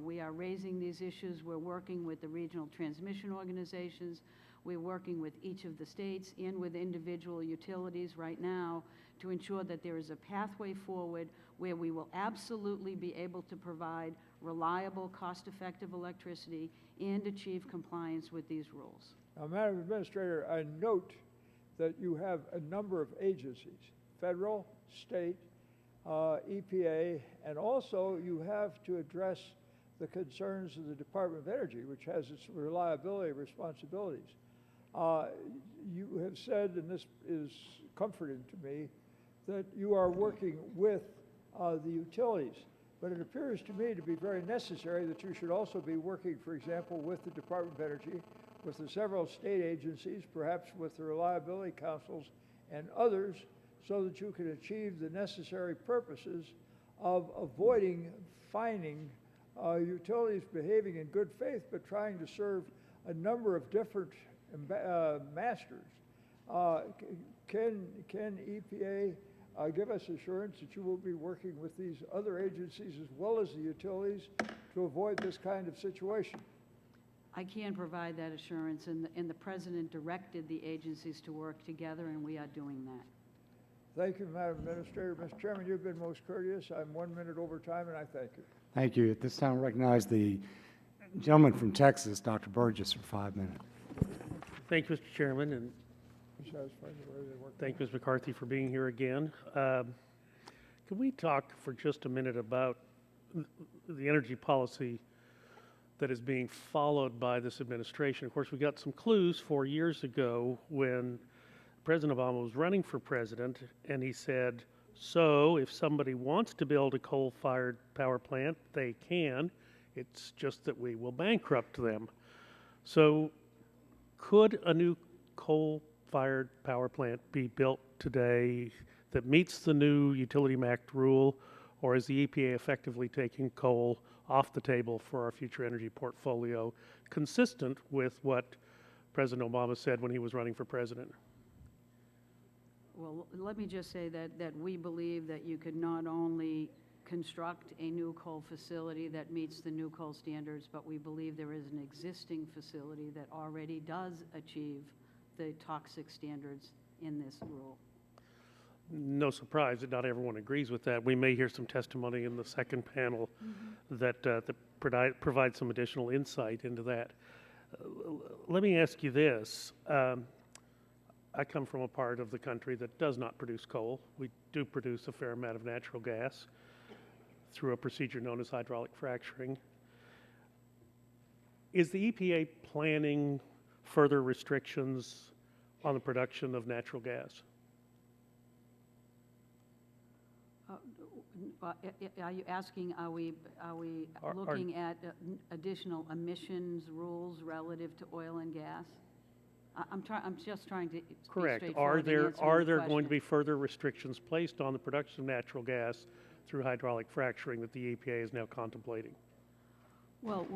We are raising these issues. We're working with the regional transmission organizations. We're working with each of the states and with individual utilities right now to ensure that there is a pathway forward where we will absolutely be able to provide reliable, cost-effective electricity and achieve compliance with these rules. Now, Madam Administrator, I note that you have a number of agencies, federal, state, EPA, and also you have to address the concerns of the Department of Energy, which has its reliability responsibilities. You have said, and this is comforting to me, that you are working with the utilities. But it appears to me to be very necessary that you should also be working, for example, with the Department of Energy, with the several state agencies, perhaps with the reliability councils and others, so that you can achieve the necessary purposes of avoiding fining utilities behaving in good faith but trying to serve a number of different masters. Can EPA give us assurance that you will be working with these other agencies as well as the utilities to avoid this kind of situation. I can provide that assurance, and the President directed the agencies to work together, and we are doing that. Thank you, Madam Administrator. Mr. Chairman, you've been most courteous. I'm 1 minute over time, and I thank you. Thank you. At this time, I recognize the gentleman from Texas, Dr. Burgess, for 5 minutes. Thank you, Mr. Chairman, and You satisfied with the way they work? thank Ms. McCarthy for being here again. Can we talk for just a minute about the energy policy that is being followed by this administration? Of course, we got some clues 4 years ago when President Obama was running for president, and he said, so if somebody wants to build a coal-fired power plant, they can. It's just that we will bankrupt them. So could a new coal-fired power plant be built today that meets the new utility MACT rule, or is the EPA effectively taking coal off the table for our future energy portfolio, consistent with what President Obama said when he was running for president? Well, let me just say that we believe that you could not only construct a new coal facility that meets the new coal standards, but we believe there is an existing facility that already does achieve the toxic standards in this rule. No surprise that not everyone agrees with that. We may hear some testimony in the second panel that provides some additional insight into that. Let me ask you this. I come from a part of the country that does not produce coal. We do produce a fair amount of natural gas through a procedure known as hydraulic fracturing. Is the EPA planning further restrictions on the production of natural gas? Are you asking, are we looking at additional emissions rules relative to oil and gas? I'm just trying to be Correct. straightforward in answering Are the there going to question. be further restrictions placed on the production of natural gas through hydraulic fracturing that the EPA is now contemplating? Well,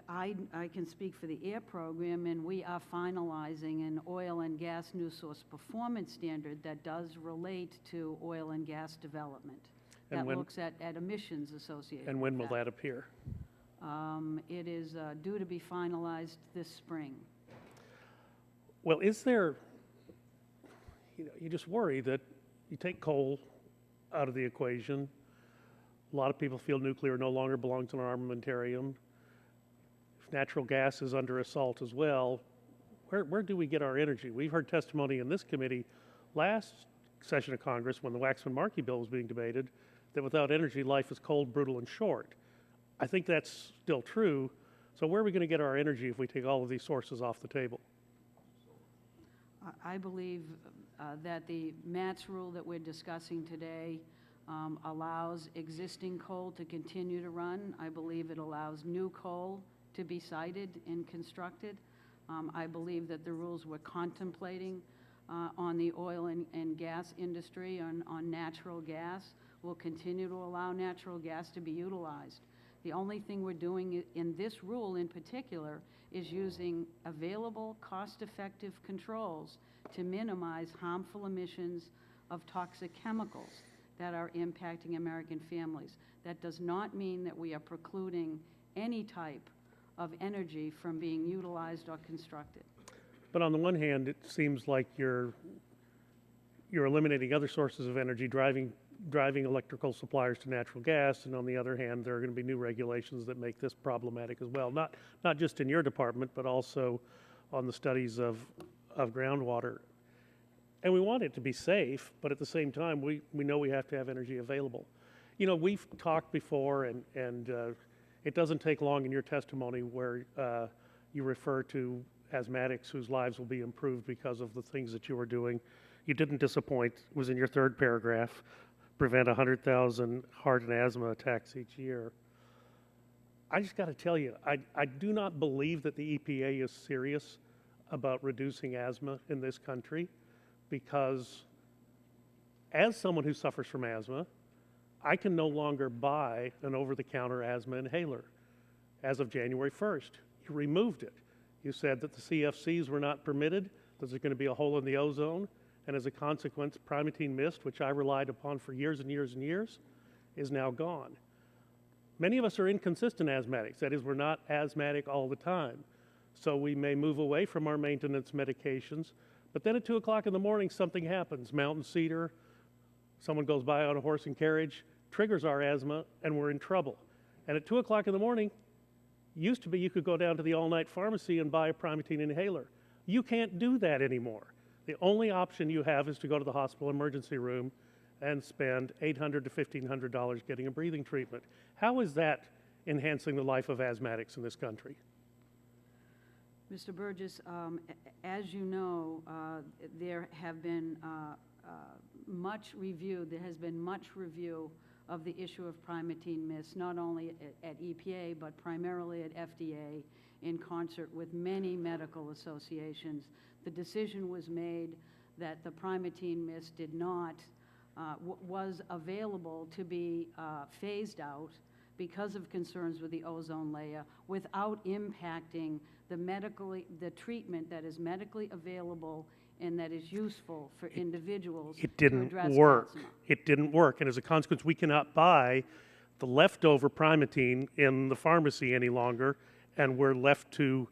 I can speak for the AIR program, and we are finalizing an oil and gas new source performance standard that does relate to oil and gas development. And That looks at emissions associated And when with will that appear? It is due to be finalized this spring. Well, is there, you just worry that you take coal out of the equation. A lot of people feel nuclear no longer belongs in our armamentarium. If natural gas is under assault as well, where do we get our energy? We've heard testimony in this committee last session of Congress when the Waxman-Markey bill was being debated that without energy, life is cold, brutal, and short. I think that's still true. So where are we going to get our energy if we take all of these sources off the table? I believe that the MATS rule that we're discussing today allows existing coal to continue to run. I believe it allows new coal to be sited and constructed. I believe that the rules we're contemplating on the oil and gas industry, on natural gas, will continue to allow natural gas to be utilized. The only thing we're doing in this rule in particular is using available cost-effective controls to minimize harmful emissions of toxic chemicals that are impacting American families. That does not mean that we are precluding any type of energy from being utilized or constructed. But on the one hand, it seems like you're eliminating other sources of energy, driving electrical suppliers to natural gas, and on the other hand, there are going to be new regulations that make this problematic as well. Not just in your department, but also on the studies of groundwater. And we want it to be safe, but at the same time, we know we have to have energy available. You know, we've talked before, and it doesn't take long in your testimony where you refer to asthmatics whose lives will be improved because of the things that you are doing. You didn't disappoint. It was in your third paragraph. Prevent 100,000 heart and asthma attacks each year. I just got to tell you, I do not believe that the EPA is serious about reducing asthma in this country, because as someone who suffers from asthma, I can no longer buy an over-the-counter asthma inhaler. As of January 1st, you removed it. You said that the CFCs were not permitted, that there's going to be a hole in the ozone, And as a consequence, Primatene Mist, which I relied upon for years and years and years, is now gone. Many of us are inconsistent asthmatics. That is, we're not asthmatic all the time. So we may move away from our maintenance medications, but then at 2 o'clock in the morning, something happens. Mountain cedar, someone goes by on a horse and carriage, triggers our asthma, and we're in trouble. And at 2 o'clock in the morning, used to be you could go down to the all-night pharmacy and buy a Primatene inhaler. You can't do that anymore. The only option you have is to go to the hospital emergency room and spend $800 to $1,500 getting a breathing treatment. How is that enhancing the life of asthmatics in this country? Mr. Burgess, as you know, there have been much review of the issue of Primatene Mist, not only at EPA, but primarily at FDA, in concert with many medical associations. The decision was made that the Primatene Mist did not, was available to be phased out because of concerns with the ozone layer without impacting the treatment that is medically available and that is useful for individuals It to didn't address work. asthma. It didn't work. And as a consequence, we cannot buy the leftover Primatene in the pharmacy any longer, and we're left to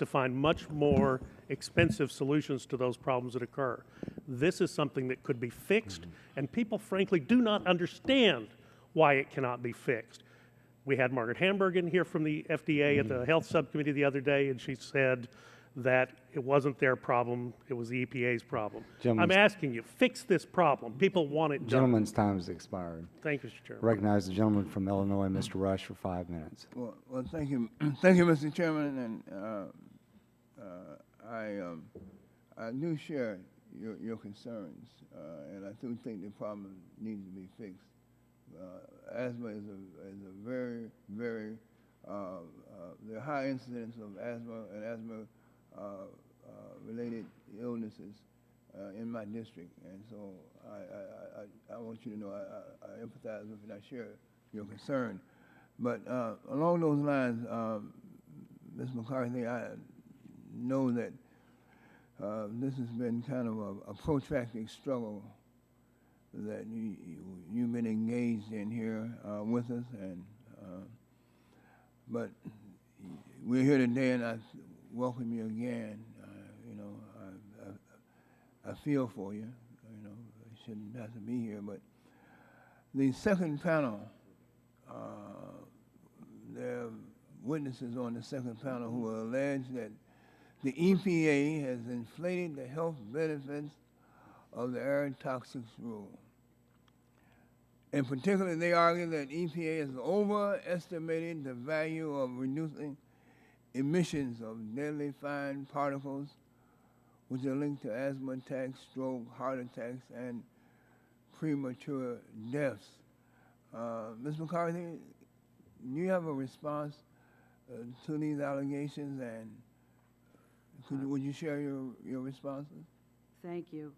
find much more expensive solutions to those problems that occur. This is something that could be fixed, and people frankly do not understand why it cannot be fixed. We had Margaret Hamburg in here from the FDA at the Health Subcommittee the other day, and she said that it wasn't their problem, it was the EPA's problem. I'm asking you, fix this problem. People want it done. Gentleman's time has expired. Thank you, Mr. Chairman. Recognize the gentleman from Illinois, Mr. Rush, for 5 minutes. Well, thank you, thank you, Mr. Chairman, and I do share your concerns, and I do think the problem needs to be fixed. Asthma is a very, very there are high incidence of asthma and asthma related illnesses in my district, and so I want you to know I empathize with and I share your concern. But along those lines, Ms. McCarthy, I know that this has been kind of a protracted struggle that you've been engaged in here with us, and but we're here today, and I welcome you again. You know, I feel for you. You know, you shouldn't have to be here, but the second panel, there are witnesses on the second panel who allege that the EPA has inflated the health benefits of the air toxics rule. In particular, they argue that EPA has overestimated the value of reducing emissions of deadly fine particles, which are linked to asthma attacks, stroke, heart attacks, and premature deaths. Ms. McCarthy, do you have a response to these allegations, and would you share your responses? Thank you.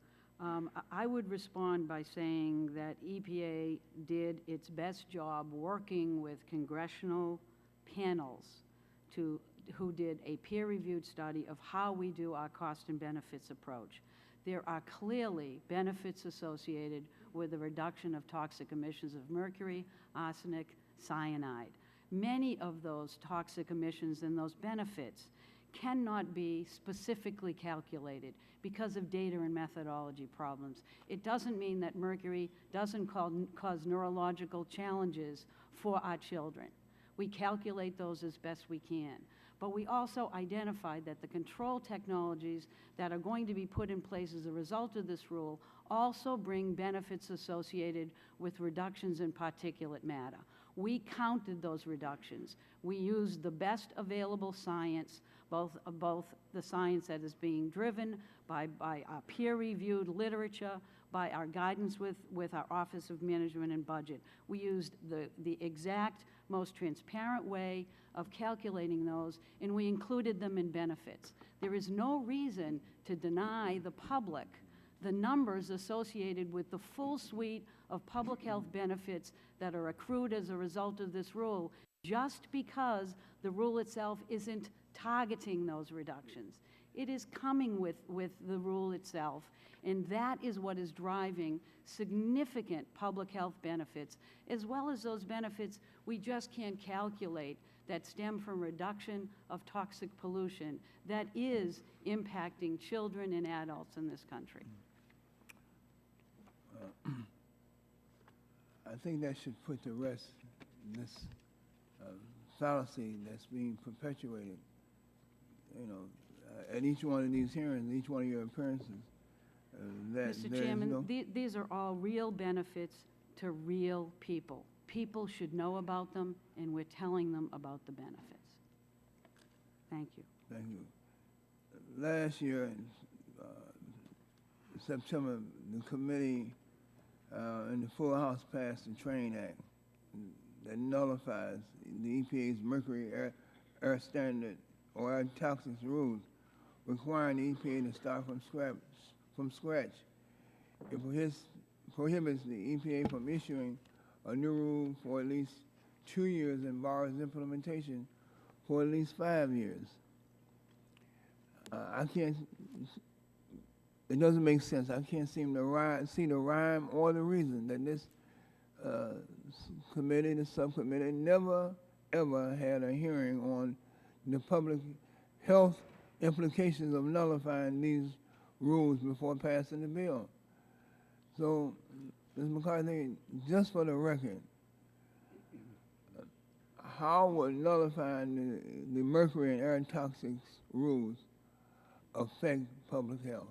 I would respond by saying that EPA did its best job working with congressional panels who did a peer-reviewed study of how we do our cost and benefits approach. There are clearly benefits associated with the reduction of toxic emissions of mercury, arsenic, cyanide. Many of those toxic emissions and those benefits cannot be specifically calculated because of data and methodology problems. It doesn't mean that mercury doesn't cause neurological challenges for our children. We calculate those as best we can. But we also identified that the control technologies that are going to be put in place as a result of this rule also bring benefits associated with reductions in particulate matter. We counted those reductions. We used the best available science, both the science that is being driven by our peer-reviewed literature, by our guidance with our Office of Management and Budget. We used the exact, most transparent way of calculating those, and we included them in benefits. There is no reason to deny the public the numbers associated with the full suite of public health benefits that are accrued as a result of this rule, just because the rule itself isn't targeting those reductions. It is coming with the rule itself, and that is what is driving significant public health benefits, as well as those benefits we just can't calculate that stem from reduction of toxic pollution that is impacting children and adults in this country. I think that should put to rest this fallacy that's being perpetuated, you know, at each one of these hearings, each one of your appearances. Mr. Chairman, these are all real benefits to real people. People should know about them, and we're telling them about the benefits. Thank you. Thank you. Last year, in September, the committee in the full House passed the Train Act that nullifies the EPA's mercury air standard or air toxics rules, requiring the EPA to start from scratch. It prohibits the EPA from issuing a new rule for at least 2 years and bars implementation for at least 5 years. I can't, it doesn't make sense. I can't seem to see the rhyme or the reason that this committee, the subcommittee, never, ever had a hearing on the public health implications of nullifying these rules before passing the bill. So, Ms. McCarthy, just for the record, how would nullifying the mercury and air toxics rules affect public health?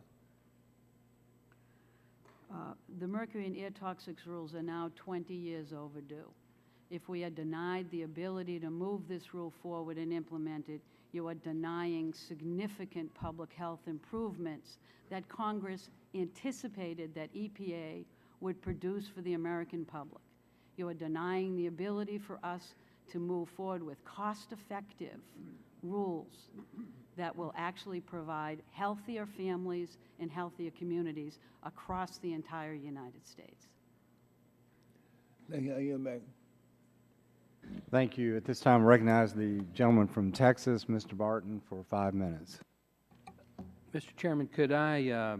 The mercury and air toxics rules are now 20 years overdue. If we are denied the ability to move this rule forward and implement it, you are denying significant public health improvements that Congress anticipated that EPA would produce for the American public. You are denying the ability for us to move forward with cost-effective rules that will actually provide healthier families and healthier communities across the entire United States. Thank you. I yield back. Thank you. At this time, I recognize the gentleman from Texas, Mr. Barton, for 5 minutes. Mr. Chairman, could I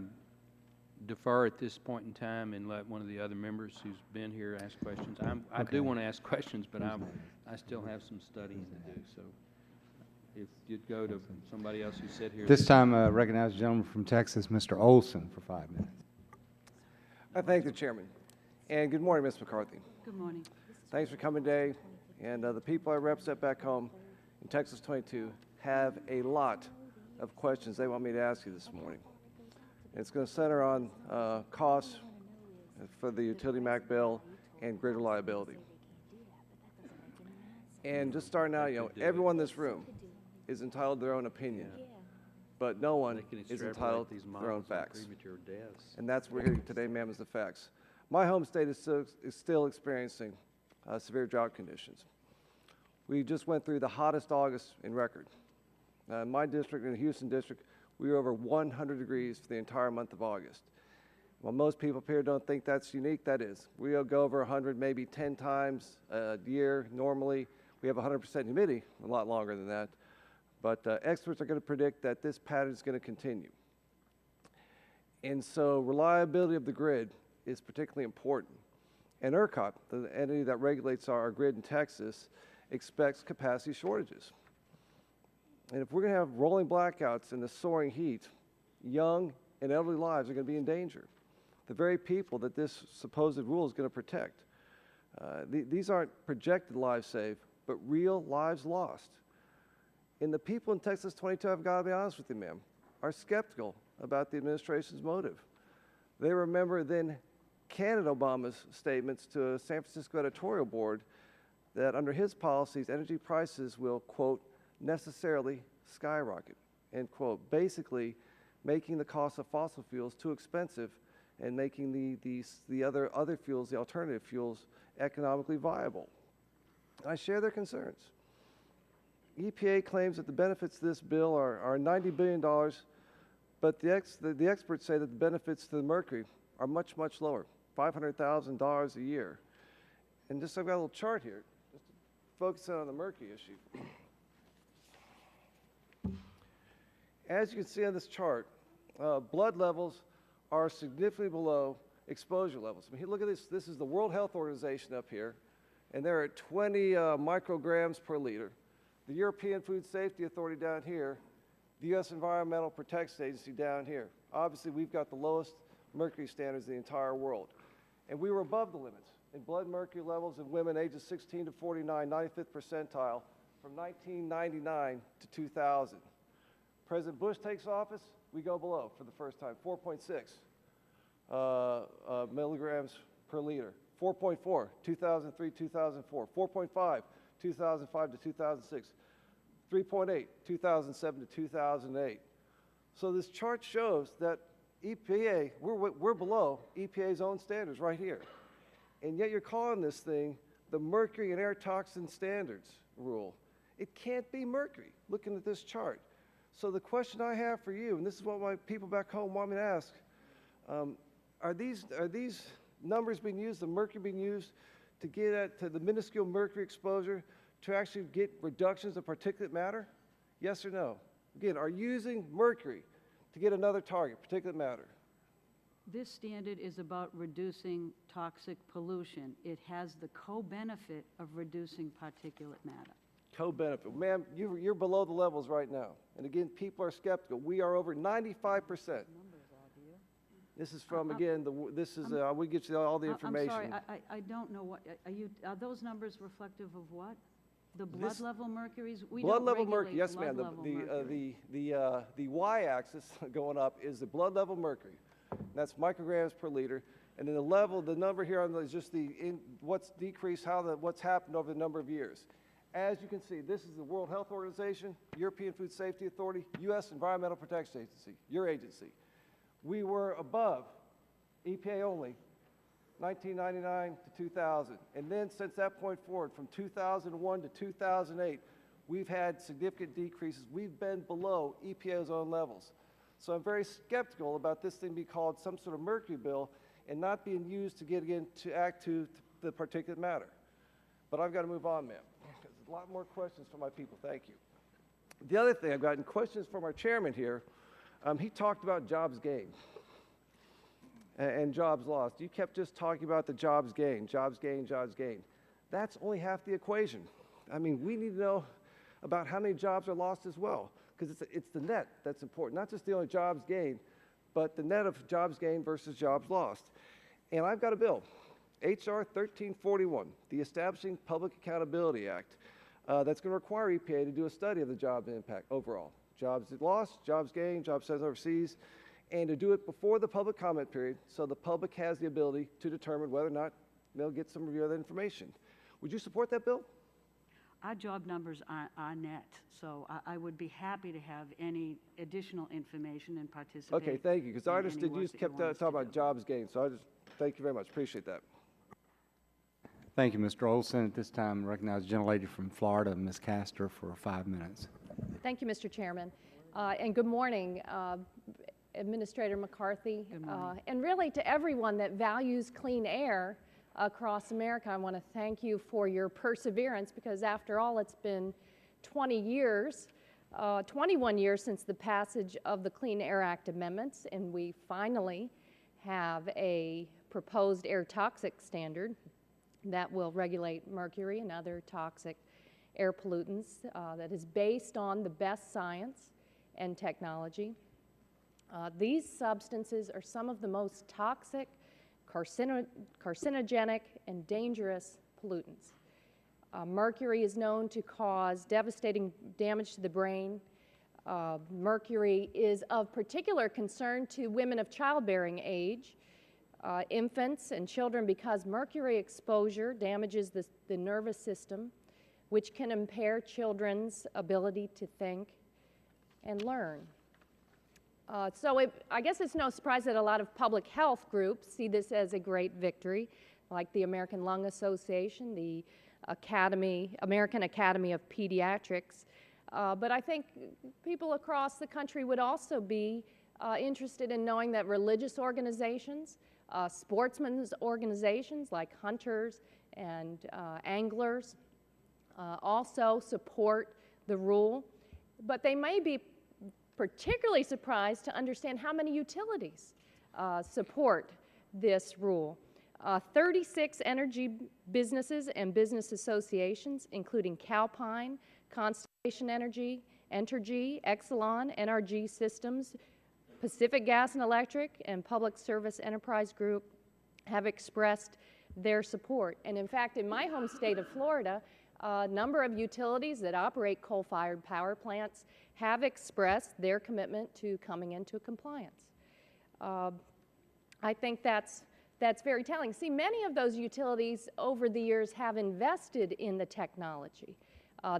defer at this point in time and let one of the other members who's been here ask questions? I do want to ask questions, but I still have some studying to do. So if you'd go to somebody else who sit here. This time, I recognize the gentleman from Texas, Mr. Olson, for 5 minutes. I thank the chairman. And good morning, Ms. McCarthy. Good morning. Thanks for coming today. And the people I represent back home in Texas 22 have a lot of questions they want me to ask you this morning. It's going to center on costs for the utility MACT bill and grid reliability. And just starting out, you know, everyone in this room is entitled to their own opinion, but no one is entitled to their own facts. And that's what we're hearing today, ma'am, is the facts. My home state is still experiencing severe drought conditions. We just went through the hottest August in record. In my district, in the Houston district, we were over 100 degrees for the entire month of August. While most people up here don't think that's unique, that is. We'll go over 100 maybe 10 times a year normally. We have 100% humidity a lot longer than that. But experts are going to predict that this pattern is going to continue. And so reliability of the grid is particularly important. And ERCOT, the entity that regulates our grid in Texas, expects capacity shortages. And if we're going to have rolling blackouts in the soaring heat, young and elderly lives are going to be in danger. The very people that this supposed rule is going to protect. These aren't projected lives saved, but real lives lost. And the people in Texas 22, I've got to be honest with you, ma'am, are skeptical about the administration's motive. They remember then Candidate Obama's statements to a San Francisco editorial board that under his policies, energy prices will, quote, necessarily skyrocket, end quote, basically making the cost of fossil fuels too expensive and making the other fuels, the alternative fuels, economically viable. I share their concerns. EPA claims that the benefits of this bill are $90 billion, but the experts say that the benefits to the mercury are much, much lower, $500,000 a year. And just I've got a little chart here, just focusing on the mercury issue. As you can see on this chart, blood levels are significantly below exposure levels. I mean, look at this. This is the World Health Organization up here, and they're at 20 micrograms per liter. The European Food Safety Authority down here, the U.S. Environmental Protection Agency down here. Obviously, we've got the lowest mercury standards in the entire world. And we were above the limits in blood mercury levels in women ages 16 to 49, 95th percentile, from 1999 to 2000. President Bush takes office, we go below for the first time, 4.6 milligrams per liter. 4.4, 2003, 2004. 4.5, 2005 to 2006. 3.8, 2007 to 2008. So this chart shows that EPA, we're below EPA's own standards right here. And yet you're calling this thing the Mercury and Air Toxin Standards Rule. It can't be mercury, looking at this chart. So the question I have for you, and this is what my people back home want me to ask, are these numbers being used, the mercury being used to get at to the minuscule mercury exposure to actually get reductions of particulate matter? Yes or no? Again, are you using mercury to get another target, particulate matter? This standard is about reducing toxic pollution. It has the co-benefit of reducing particulate matter. Co-benefit. Ma'am, you're below the levels right now. And again, people are skeptical. We are over 95%. This is from, again, we get you all the information. I'm sorry, I don't know what, are those numbers reflective of what? The blood level mercuries? We blood don't level regulate mercury, yes blood ma'am. level mercury. The y-axis going up is the blood level mercury. That's micrograms per liter. And then the number here on is just what's decreased, what's happened over the number of years. As you can see, this is the World Health Organization, European Food Safety Authority, U.S. Environmental Protection Agency, your agency. We were above EPA only, 1999 to 2000. And then since that point forward, from 2001 to 2008, we've had significant decreases. We've been below EPA's own levels. So I'm very skeptical about this thing being called some sort of mercury bill and not being used to get again to act to the particulate matter. But I've got to move on, ma'am. There's a lot more questions from my people. Thank you. The other thing, I've gotten questions from our chairman here. He talked about jobs gained and jobs lost. You kept just talking about the jobs gained, jobs gained, jobs gained. That's only half the equation. I mean, we need to know about how many jobs are lost as well, because it's the net that's important, not just the only jobs gained, but the net of jobs gained versus jobs lost. And I've got a bill, H.R. 1341, the Establishing Public Accountability Act, that's going to require EPA to do a study of the job impact overall. Jobs lost, jobs gained, jobs sent overseas, and to do it before the public comment period so the public has the ability to determine whether or not they'll get some review of that information. Would you support that bill? Our job numbers are net, so I would be happy to have any additional information and participate. Okay, thank you, because I understood you just kept talking about jobs gained, so I just thank you very much. Appreciate that. Thank you, Mr. Olson. At this time, I recognize the gentlelady from Florida, Ms. Castor, for 5 minutes. Thank you, Mr. Chairman. And good morning, Administrator McCarthy. Good morning. And really to everyone that values clean air across America, I want to thank you for your perseverance, because after all, it's been 20 years, 21 years since the passage of the Clean Air Act amendments, and we finally have a proposed air toxic standard that will regulate mercury and other toxic air pollutants that is based on the best science and technology. These substances are some of the most toxic, carcinogenic, and dangerous pollutants. Mercury is known to cause devastating damage to the brain. Mercury is of particular concern to women of childbearing age, infants and children, because mercury exposure damages the nervous system, which can impair children's ability to think and learn. I guess it's no surprise that a lot of public health groups see this as a great victory, like the American Lung Association, the American Academy of Pediatrics. But I think people across the country would also be interested in knowing that religious organizations, sportsmen's organizations like hunters and anglers also support the rule, but they may be particularly surprised to understand how many utilities support this rule. 36 energy businesses and business associations, including Calpine, Constellation Energy, Entergy, Exelon, NRG Systems, Pacific Gas and Electric, and Public Service Enterprise Group have expressed their support. And in fact, in my home state of Florida, a number of utilities that operate coal-fired power plants have expressed their commitment to coming into compliance. I think that's very telling. See, many of those utilities over the years have invested in the technology.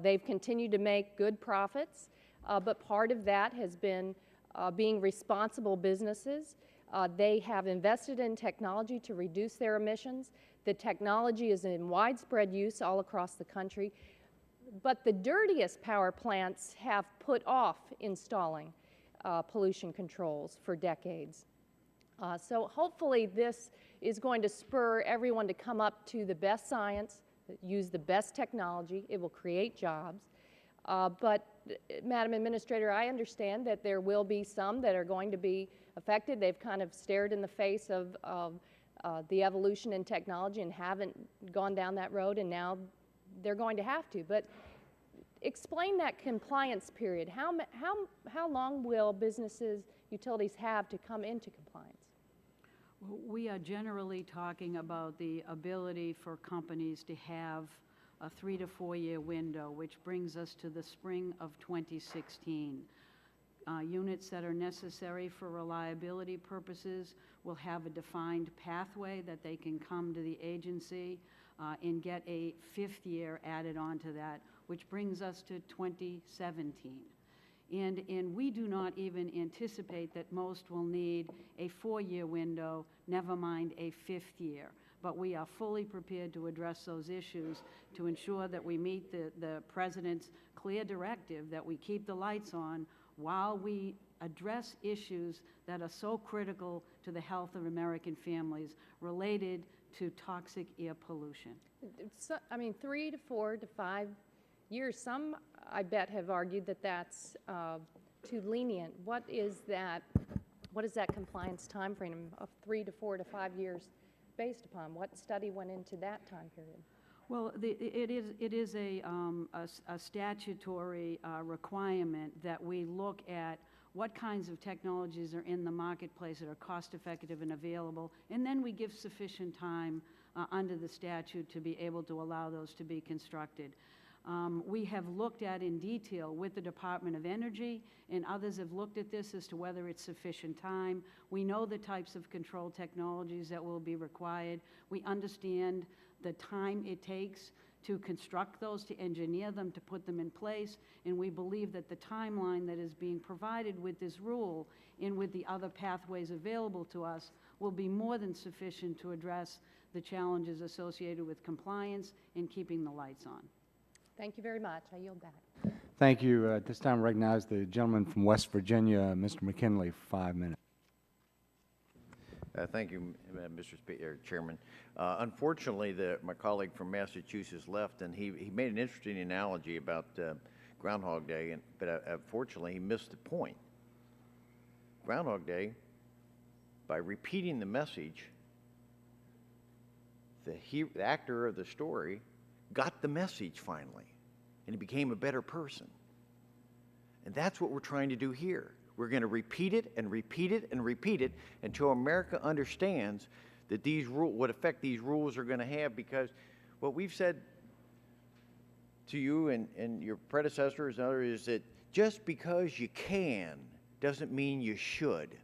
They've continued to make good profits, but part of that has been being responsible businesses. They have invested in technology to reduce their emissions. The technology is in widespread use all across the country, but the dirtiest power plants have put off installing pollution controls for decades. So hopefully this is going to spur everyone to come up to the best science, use the best technology. It will create jobs. But, Madam Administrator, I understand that there will be some that are going to be affected. They've kind of stared in the face of the evolution in technology and haven't gone down that road, and now they're going to have to. But explain that compliance period. How long will businesses, utilities have to come into compliance? We are generally talking about the ability for companies to have a 3 to 4 year window, which brings us to the spring of 2016. Units that are necessary for reliability purposes will have a defined pathway that they can come to the agency and get a 5th year added onto that, which brings us to 2017. And we do not even anticipate that most will need a 4-year window, never mind a 5th year. But we are fully prepared to address those issues to ensure that we meet the President's clear directive that we keep the lights on while we address issues that are so critical to the health of American families related to toxic air pollution. So, I mean, 3 to 4 to 5 years. Some, I bet, have argued that that's too lenient. What is that compliance time frame of 3 to 4 to 5 years based upon? What study went into that time period? Well, it is a statutory requirement that we look at what kinds of technologies are in the marketplace that are cost-effective and available, and then we give sufficient time under the statute to be able to allow those to be constructed. We have looked at in detail with the Department of Energy, and others have looked at this as to whether it's sufficient time. We know the types of control technologies that will be required. We understand the time it takes to construct those, to engineer them, to put them in place, and we believe that the timeline that is being provided with this rule and with the other pathways available to us will be more than sufficient to address the challenges associated with compliance and keeping the lights on. Thank you very much. I yield back. Thank you. At this time, I recognize the gentleman from West Virginia, Mr. McKinley, for 5 minutes. Thank you, Mr. Chairman. Unfortunately, my colleague from Massachusetts left, and he made an interesting analogy about Groundhog Day, but unfortunately, he missed the point. Groundhog Day, by repeating the message, the actor of the story got the message finally, and he became a better person. And that's what we're trying to do here. We're going to repeat it and repeat it and repeat it until America understands that what effect these rules are going to have, because what we've said to you and your predecessors and others is that just because you can doesn't mean you should.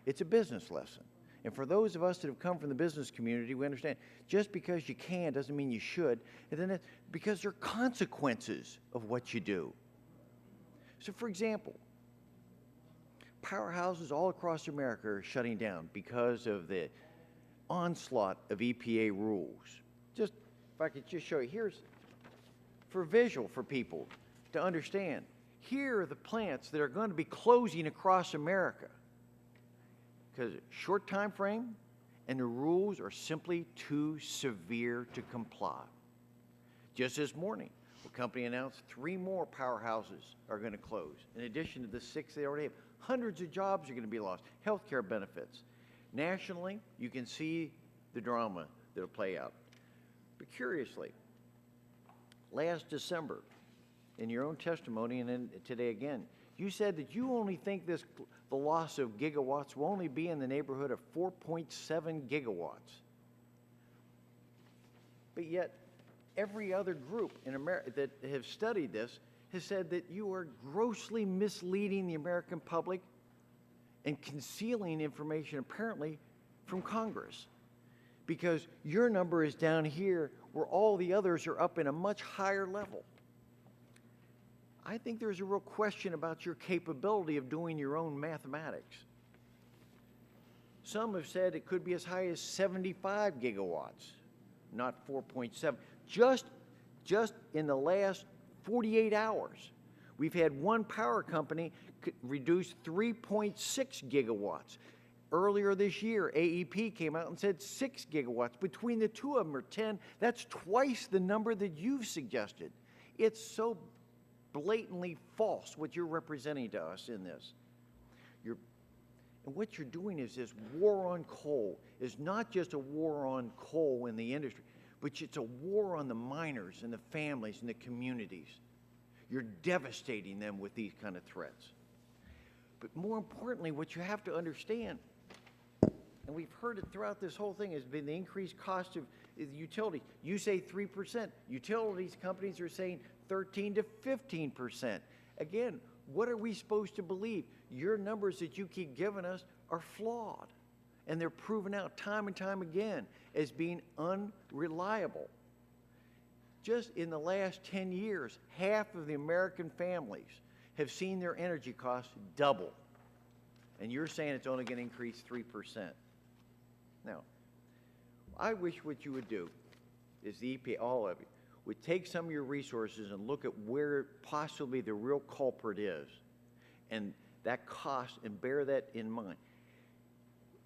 It's a business lesson. And for those of us that have come from the business community, we understand just because you can doesn't mean you should, and then because there are consequences of what you do. So, for example, powerhouses all across America are shutting down because of the onslaught of EPA rules. Just, if I could just show you, here's for visual for people to understand. Here are the plants that are going to be closing across America because short time frame and the rules are simply too severe to comply. Just this morning, The company announced 3 more powerhouses are going to close, in addition to the 6 they already have. Hundreds of jobs are going to be lost, health care benefits. Nationally, you can see the drama that will play out. But curiously, last December, in your own testimony and then today again, you said that you only think the loss of gigawatts will only be in the neighborhood of 4.7 gigawatts. But yet, every other group in America that have studied this has said that you are grossly misleading the American public and concealing information apparently from Congress, because your number is down here where all the others are up in a much higher level. I think there's a real question about your capability of doing your own mathematics. Some have said it could be as high as 75 gigawatts, not 4.7. Just in the last 48 hours, we've had one power company reduce 3.6 gigawatts. Earlier this year, AEP came out and said 6 gigawatts. Between the two of them are 10. That's twice the number that you've suggested. It's so blatantly false what you're representing to us in this. And what you're doing is this war on coal is not just a war on coal in the industry, but it's a war on the miners and the families and the communities. You're devastating them with these kind of threats. But more importantly, what you have to understand, and we've heard it throughout this whole thing, has been the increased cost of utilities. You say 3%. Utilities companies are saying 13 to 15%. Again, what are we supposed to believe? Your numbers that you keep giving us are flawed, and they're proven out time and time again as being unreliable. Just in the last 10 years, half of the American families have seen their energy costs double, and you're saying it's only going to increase 3%. Now, I wish what you would do is the EPA, all of you, would take some of your resources and look at where possibly the real culprit is, and that cost, and bear that in mind.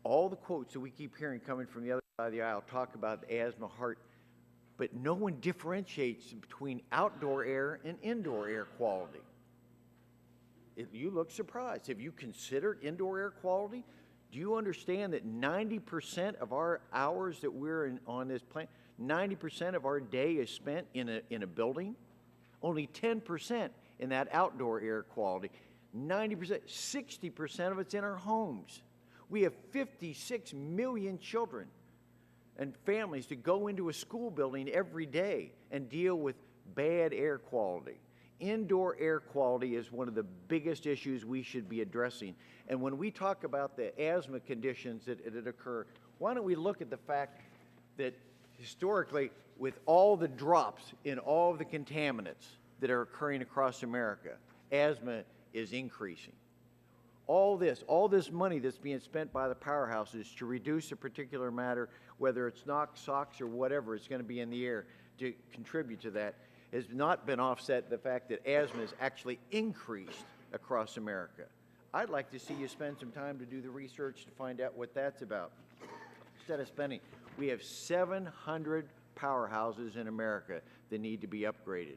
All the quotes that we keep hearing coming from the other side of the aisle talk about asthma, heart, but no one differentiates between outdoor air and indoor air quality. You look surprised. Have you considered indoor air quality? Do you understand that 90% of our hours that we're on this planet, 90% of our day is spent in a building? Only 10% in that outdoor air quality. 90%, 60% of it's in our homes. We have 56 million children and families to go into a school building every day and deal with bad air quality. Indoor air quality is one of the biggest issues we should be addressing. And when we talk about the asthma conditions that occur, why don't we look at the fact that historically, with all the drops in all of the contaminants that are occurring across America, asthma is increasing. All this money that's being spent by the powerhouses to reduce a particular matter, whether it's NOx, SOx, or whatever it's going to be in the air to contribute to that, has not been offset the fact that asthma has actually increased across America. I'd like to see you spend some time to do the research to find out what that's about. Instead of spending, we have 700 powerhouses in America that need to be upgraded.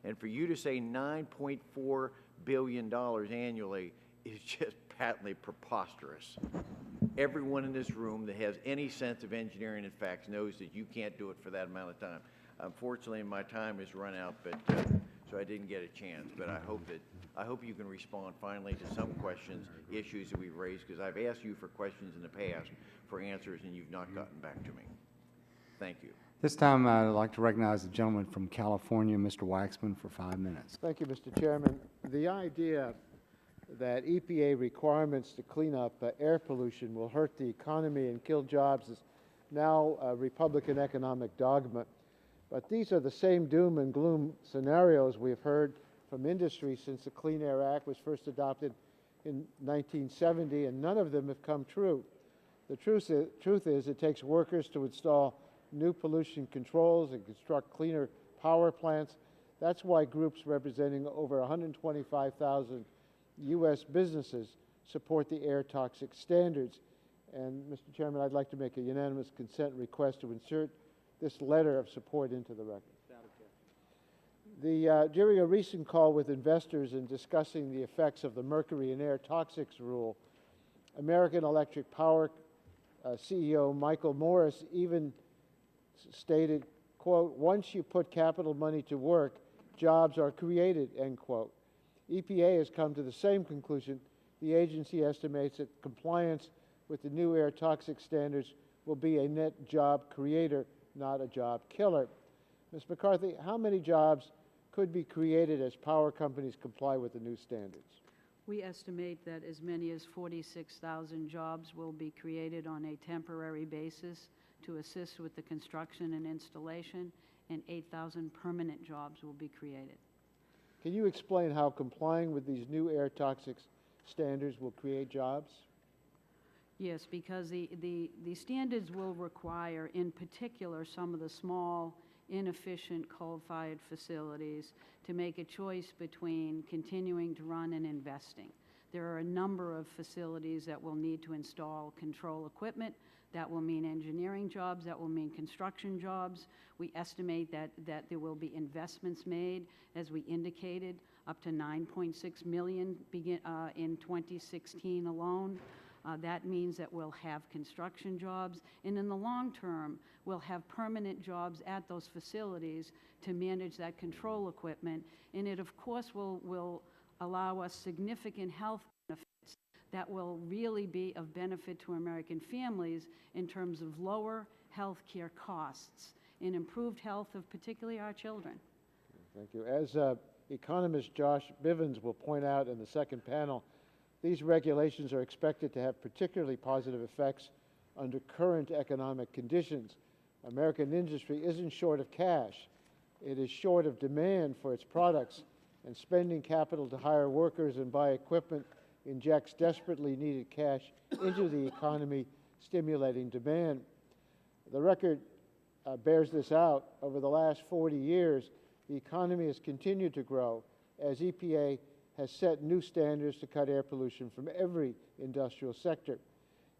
And for you to say $9.4 billion annually is just patently preposterous. Everyone in this room that has any sense of engineering and facts knows that you can't do it for that amount of time. Unfortunately, my time has run out, but so I didn't get a chance. But I hope you can respond finally to some questions, issues that we've raised, because I've asked you for questions in the past for answers, and you've not gotten back to me. Thank you. This time, I'd like to recognize the gentleman from California, Mr. Waxman, for 5 minutes. Thank you, Mr. Chairman. The idea that EPA requirements to clean up air pollution will hurt the economy and kill jobs is now a Republican economic dogma. But these are the same doom and gloom scenarios we have heard from industry since the Clean Air Act was first adopted in 1970, and none of them have come true. The truth is it takes workers to install new pollution controls and construct cleaner power plants. That's why groups representing over 125,000 U.S. businesses support the air toxic standards. And, Mr. Chairman, I'd like to make a unanimous consent request to insert this letter of support into the record. During a recent call with investors in discussing the effects of the mercury and air toxics rule, American Electric Power CEO Michael Morris even stated, quote, "Once you put capital money to work, jobs are created," end quote. EPA has come to the same conclusion. The agency estimates that compliance with the new air toxic standards will be a net job creator, not a job killer. Ms. McCarthy, how many jobs could be created as power companies comply with the new standards? We estimate that as many as 46,000 jobs will be created on a temporary basis to assist with the construction and installation, and 8,000 permanent jobs will be created. Can you explain how complying with these new air toxics standards will create jobs? Yes, because the standards will require, in particular, some of the small, inefficient coal-fired facilities to make a choice between continuing to run and investing. There are a number of facilities that will need to install control equipment. That will mean engineering jobs. That will mean construction jobs. We estimate that there will be investments made, as we indicated, up to $9.6 million in 2016 alone. That means that we'll have construction jobs, and in the long term, we'll have permanent jobs at those facilities to manage that control equipment, and it, of course, will allow us significant health benefits that will really be of benefit to American families in terms of lower health care costs and improved health of particularly our children. Thank you. As economist Josh Bivens will point out in the second panel, these regulations are expected to have particularly positive effects under current economic conditions. American industry isn't short of cash. It is short of demand for its products, and spending capital to hire workers and buy equipment injects desperately needed cash into the economy, stimulating demand. The record bears this out. Over the last 40 years, the economy has continued to grow as EPA has set new standards to cut air pollution from every industrial sector.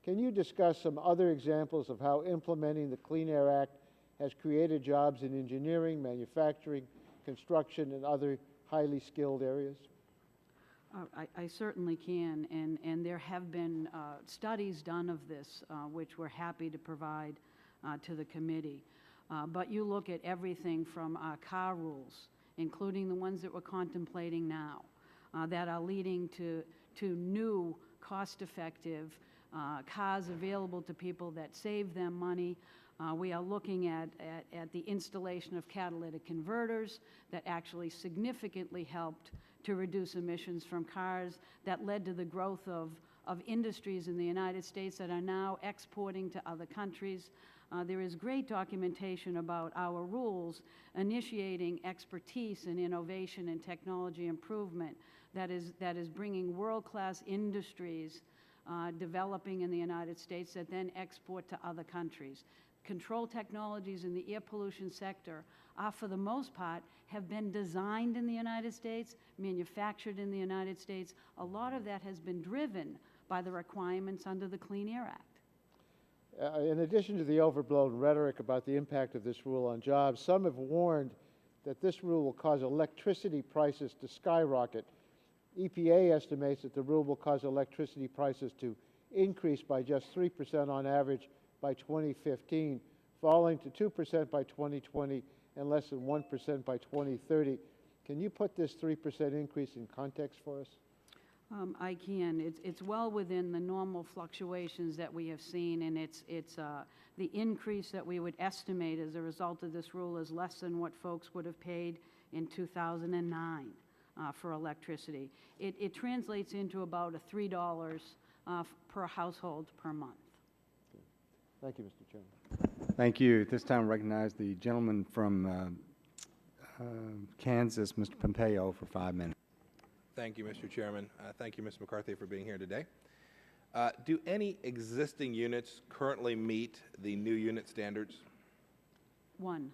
Can you discuss some other examples of how implementing the Clean Air Act has created jobs in engineering, manufacturing, construction, and other highly skilled areas? I certainly can, and there have been studies done of this, which we're happy to provide to the committee. But you look at everything from car rules, including the ones that we're contemplating now, that are leading to new, cost-effective cars available to people that save them money. We are looking at the installation of catalytic converters that actually significantly helped to reduce emissions from cars, that led to the growth of industries in the United States that are now exporting to other countries. There is great documentation about our rules initiating expertise in innovation and technology improvement that is bringing world-class industries developing in the United States that then export to other countries. Control technologies in the air pollution sector are, for the most part, have been designed in the United States, manufactured in the United States. A lot of that has been driven by the requirements under the Clean Air Act. In addition to the overblown rhetoric about the impact of this rule on jobs, some have warned that this rule will cause electricity prices to skyrocket. EPA estimates that the rule will cause electricity prices to increase by just 3% on average by 2015, falling to 2% by 2020 and less than 1% by 2030. Can you put this 3% increase in context for us? I can. It's well within the normal fluctuations that we have seen, and it's the increase that we would estimate as a result of this rule is less than what folks would have paid in 2009 for electricity. It translates into about $3 per household per month. Thank you, Mr. Chairman. Thank you. At this time, I recognize the gentleman from Kansas, Mr. Pompeo, for 5 minutes. Thank you, Mr. Chairman. Thank you, Ms. McCarthy, for being here today. Do any existing units currently meet the new unit standards? One.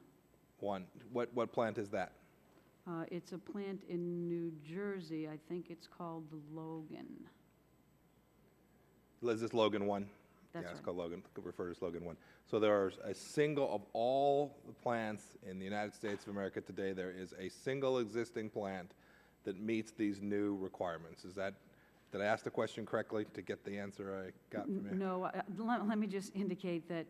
One. What plant is that? It's a plant in New Jersey. I think it's called Logan. Is this Logan 1? That's yeah, it's right. called Logan, refer to as Logan 1. So there's a single, of all the plants in the United States of America today, there is a single existing plant that meets these new requirements. Is that, did I ask the question correctly to get the answer I got from you? No, let me just indicate that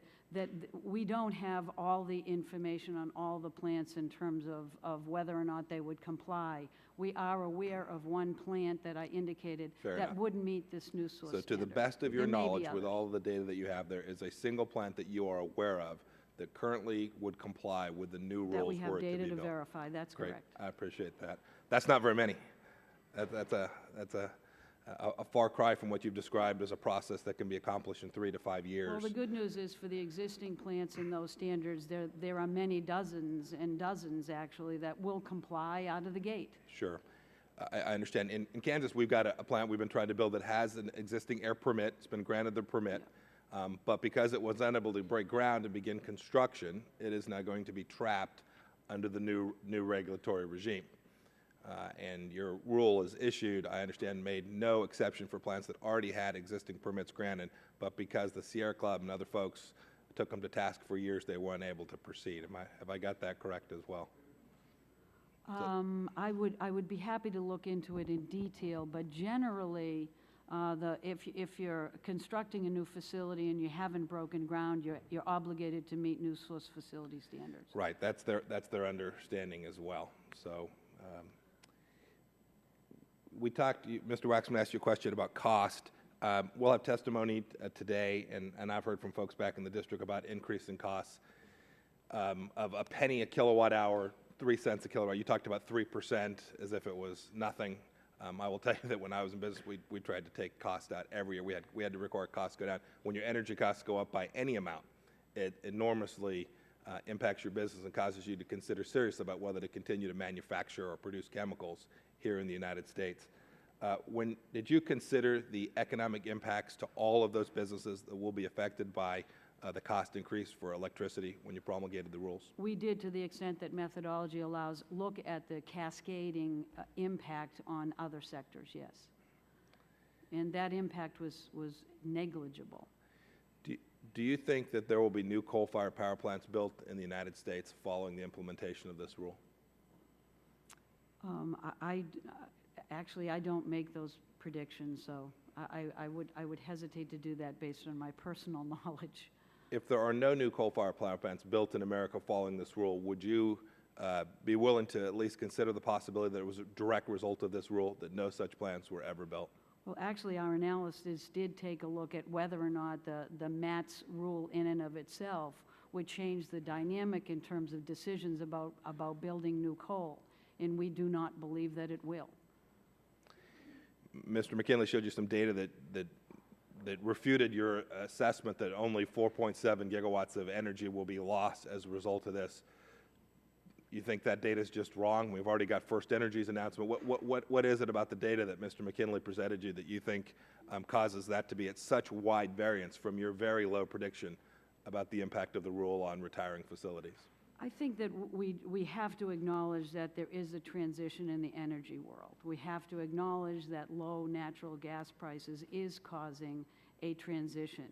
we don't have all the information on all the plants in terms of whether or not they would comply. We are aware of one plant that I indicated Fair that enough. would meet this new source So to the standard. best of your There may be knowledge, with others. all of the data that you have, there is a single plant that you are aware of that currently would comply with the new That rules we have for it to be data built. to verify, that's Great. correct. I appreciate that. That's not very many. That's a far cry from what you've described as a process that can be accomplished in 3 to 5 years. Well, the good news is for the existing plants in those standards, there are many dozens and dozens, actually, that will comply out of the gate. Sure. I understand. In Kansas, we've got a plant we've been trying to build that has an existing air permit. It's been granted the permit. But because it was unable to break ground and begin construction, it is now going to be trapped under the new regulatory regime. And your rule is issued, I understand, made no exception for plants that already had existing permits granted, but because the Sierra Club and other folks took them to task for years, they weren't able to proceed. Have I got that correct as well? I would be happy to look into it in detail, but generally, if you're constructing a new facility and you haven't broken ground, you're obligated to meet new source facility standards. Right, that's their understanding as well. So we talked, Mr. Waxman asked you a question about cost. We'll have testimony today, and I've heard from folks back in the district about increasing costs of a penny a kilowatt hour, 3 cents a kilowatt. You talked about 3% as if it was nothing. I will tell you that when I was in business, we tried to take costs out every year. We had to require costs go down. When your energy costs go up by any amount, it enormously impacts your business and causes you to consider seriously about whether to continue to manufacture or produce chemicals here in the United States. Did you consider the economic impacts to all of those businesses that will be affected by the cost increase for electricity when you promulgated the rules? We did, to the extent that methodology allows, look at the cascading impact on other sectors, yes. And that impact was negligible. Do you think that there will be new coal-fired power plants built in the United States following the implementation of this rule? Actually, I don't make those predictions, so I would hesitate to do that based on my personal knowledge. If there are no new coal-fired power plants built in America following this rule, would you be willing to at least consider the possibility that it was a direct result of this rule that no such plants were ever built? Well, actually, our analysis did take a look at whether or not the MATS rule in and of itself would change the dynamic in terms of decisions about building new coal, and we do not believe that it will. Mr. McKinley showed you some data that refuted your assessment that only 4.7 gigawatts of energy will be lost as a result of this. You think that data is just wrong? We've already got First Energy's announcement. What is it about the data that Mr. McKinley presented you that you think causes that to be at such wide variance from your very low prediction about the impact of the rule on retiring facilities? I think that we have to acknowledge that there is a transition in the energy world. We have to acknowledge that low natural gas prices is causing a transition.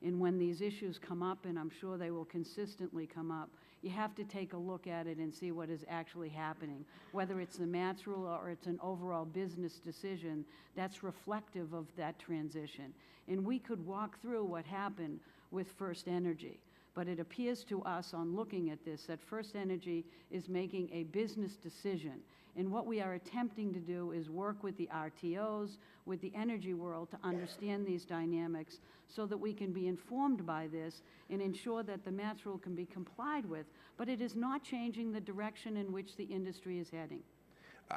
And when these issues come up, and I'm sure they will consistently come up, you have to take a look at it and see what is actually happening. Whether it's the MATS rule or it's an overall business decision that's reflective of that transition. And we could walk through what happened with First Energy. But it appears to us on looking at this that First Energy is making a business decision. And what we are attempting to do is work with the RTOs, with the energy world to understand these dynamics so that we can be informed by this and ensure that the MATS rule can be complied with. But it is not changing the direction in which the industry is heading.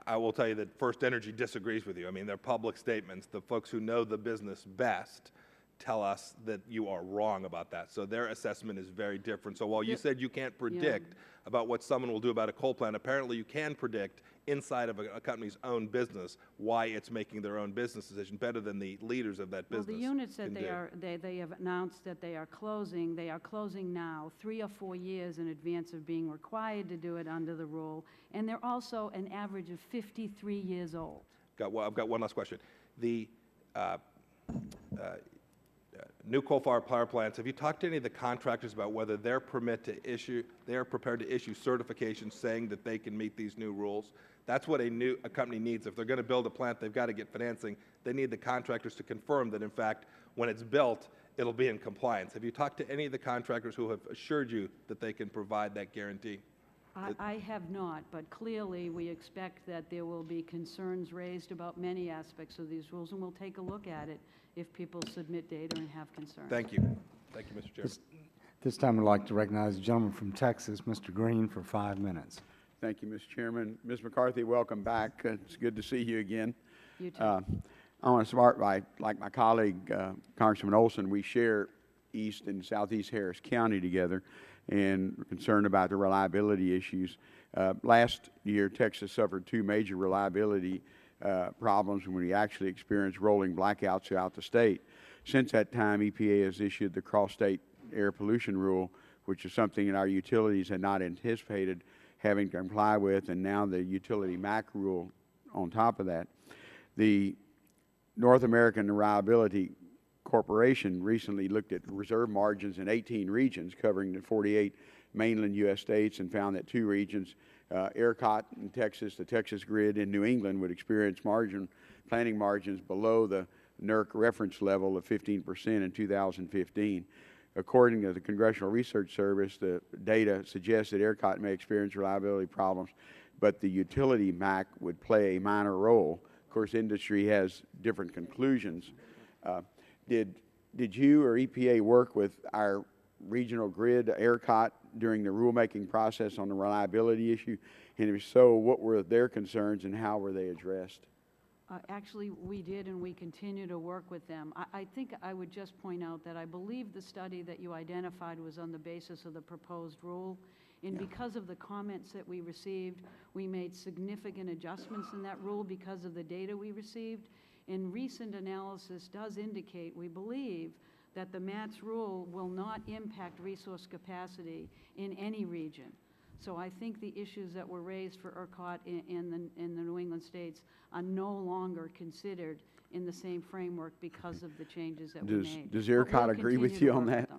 I will tell you that First Energy disagrees with you. I mean, they're public statements. The folks who know the business best tell us that you are wrong about that. So their assessment is very different. So while you said you can't predict about what someone will do about a coal plant, apparently you can predict inside of a company's own business why it's making their own business decision better than the leaders of that business. Well, the units that they have announced that they are closing now 3 or 4 years in advance of being required to do it under the rule, and they're also an average of 53 years old. I've got one last question. new coal-fired power plants, have you talked to any of the contractors about whether they're prepared to issue certifications saying that they can meet these new rules? That's what a company needs. If they're going to build a plant, they've got to get financing. They need the contractors to confirm that, in fact, when it's built, it'll be in compliance. Have you talked to any of the contractors who have assured you that they can provide that guarantee? I have not, but clearly we expect that there will be concerns raised about many aspects of these rules, and we'll take a look at it if people submit data and have concerns. Thank you. Thank you, Mr. Chairman. This time I'd like to recognize the gentleman from Texas, Mr. Green, for 5 minutes. Thank you, Mr. Chairman. Ms. McCarthy, welcome back. It's good to see you again. You too. I want to start by, like my colleague, Congressman Olson, we share East and Southeast Harris County together, and we're concerned about the reliability issues. Last year, Texas suffered 2 major reliability problems when we actually experienced rolling blackouts throughout the state. Since that time, EPA has issued the cross-state air pollution rule, which is something that our utilities had not anticipated having to comply with, and now the utility MACT rule on top of that. The North American Reliability Corporation recently looked at reserve margins in 18 regions covering the 48 mainland U.S. states and found that 2 regions, ERCOT in Texas, the Texas grid in New England, would experience planning margins below the NERC reference level of 15% in 2015. According to the Congressional Research Service, the data suggests that ERCOT may experience reliability problems, but the utility MACT would play a minor role. Of course, industry has different conclusions. Did you or EPA work with our regional grid, ERCOT, during the rulemaking process on the reliability issue? And if so, what were their concerns and how were they addressed? Actually, we did, and we continue to work with them. I think I would just point out that I believe the study that you identified was on the basis of the proposed rule. And because of the comments that we received, we made significant adjustments in that rule because of the data we received. And recent analysis does indicate, we believe, that the MATS rule will not impact resource capacity in any region. So I think the issues that were raised for ERCOT in the New England states are no longer considered in the same framework because of the changes that we made. Does ERCOT agree with you on that?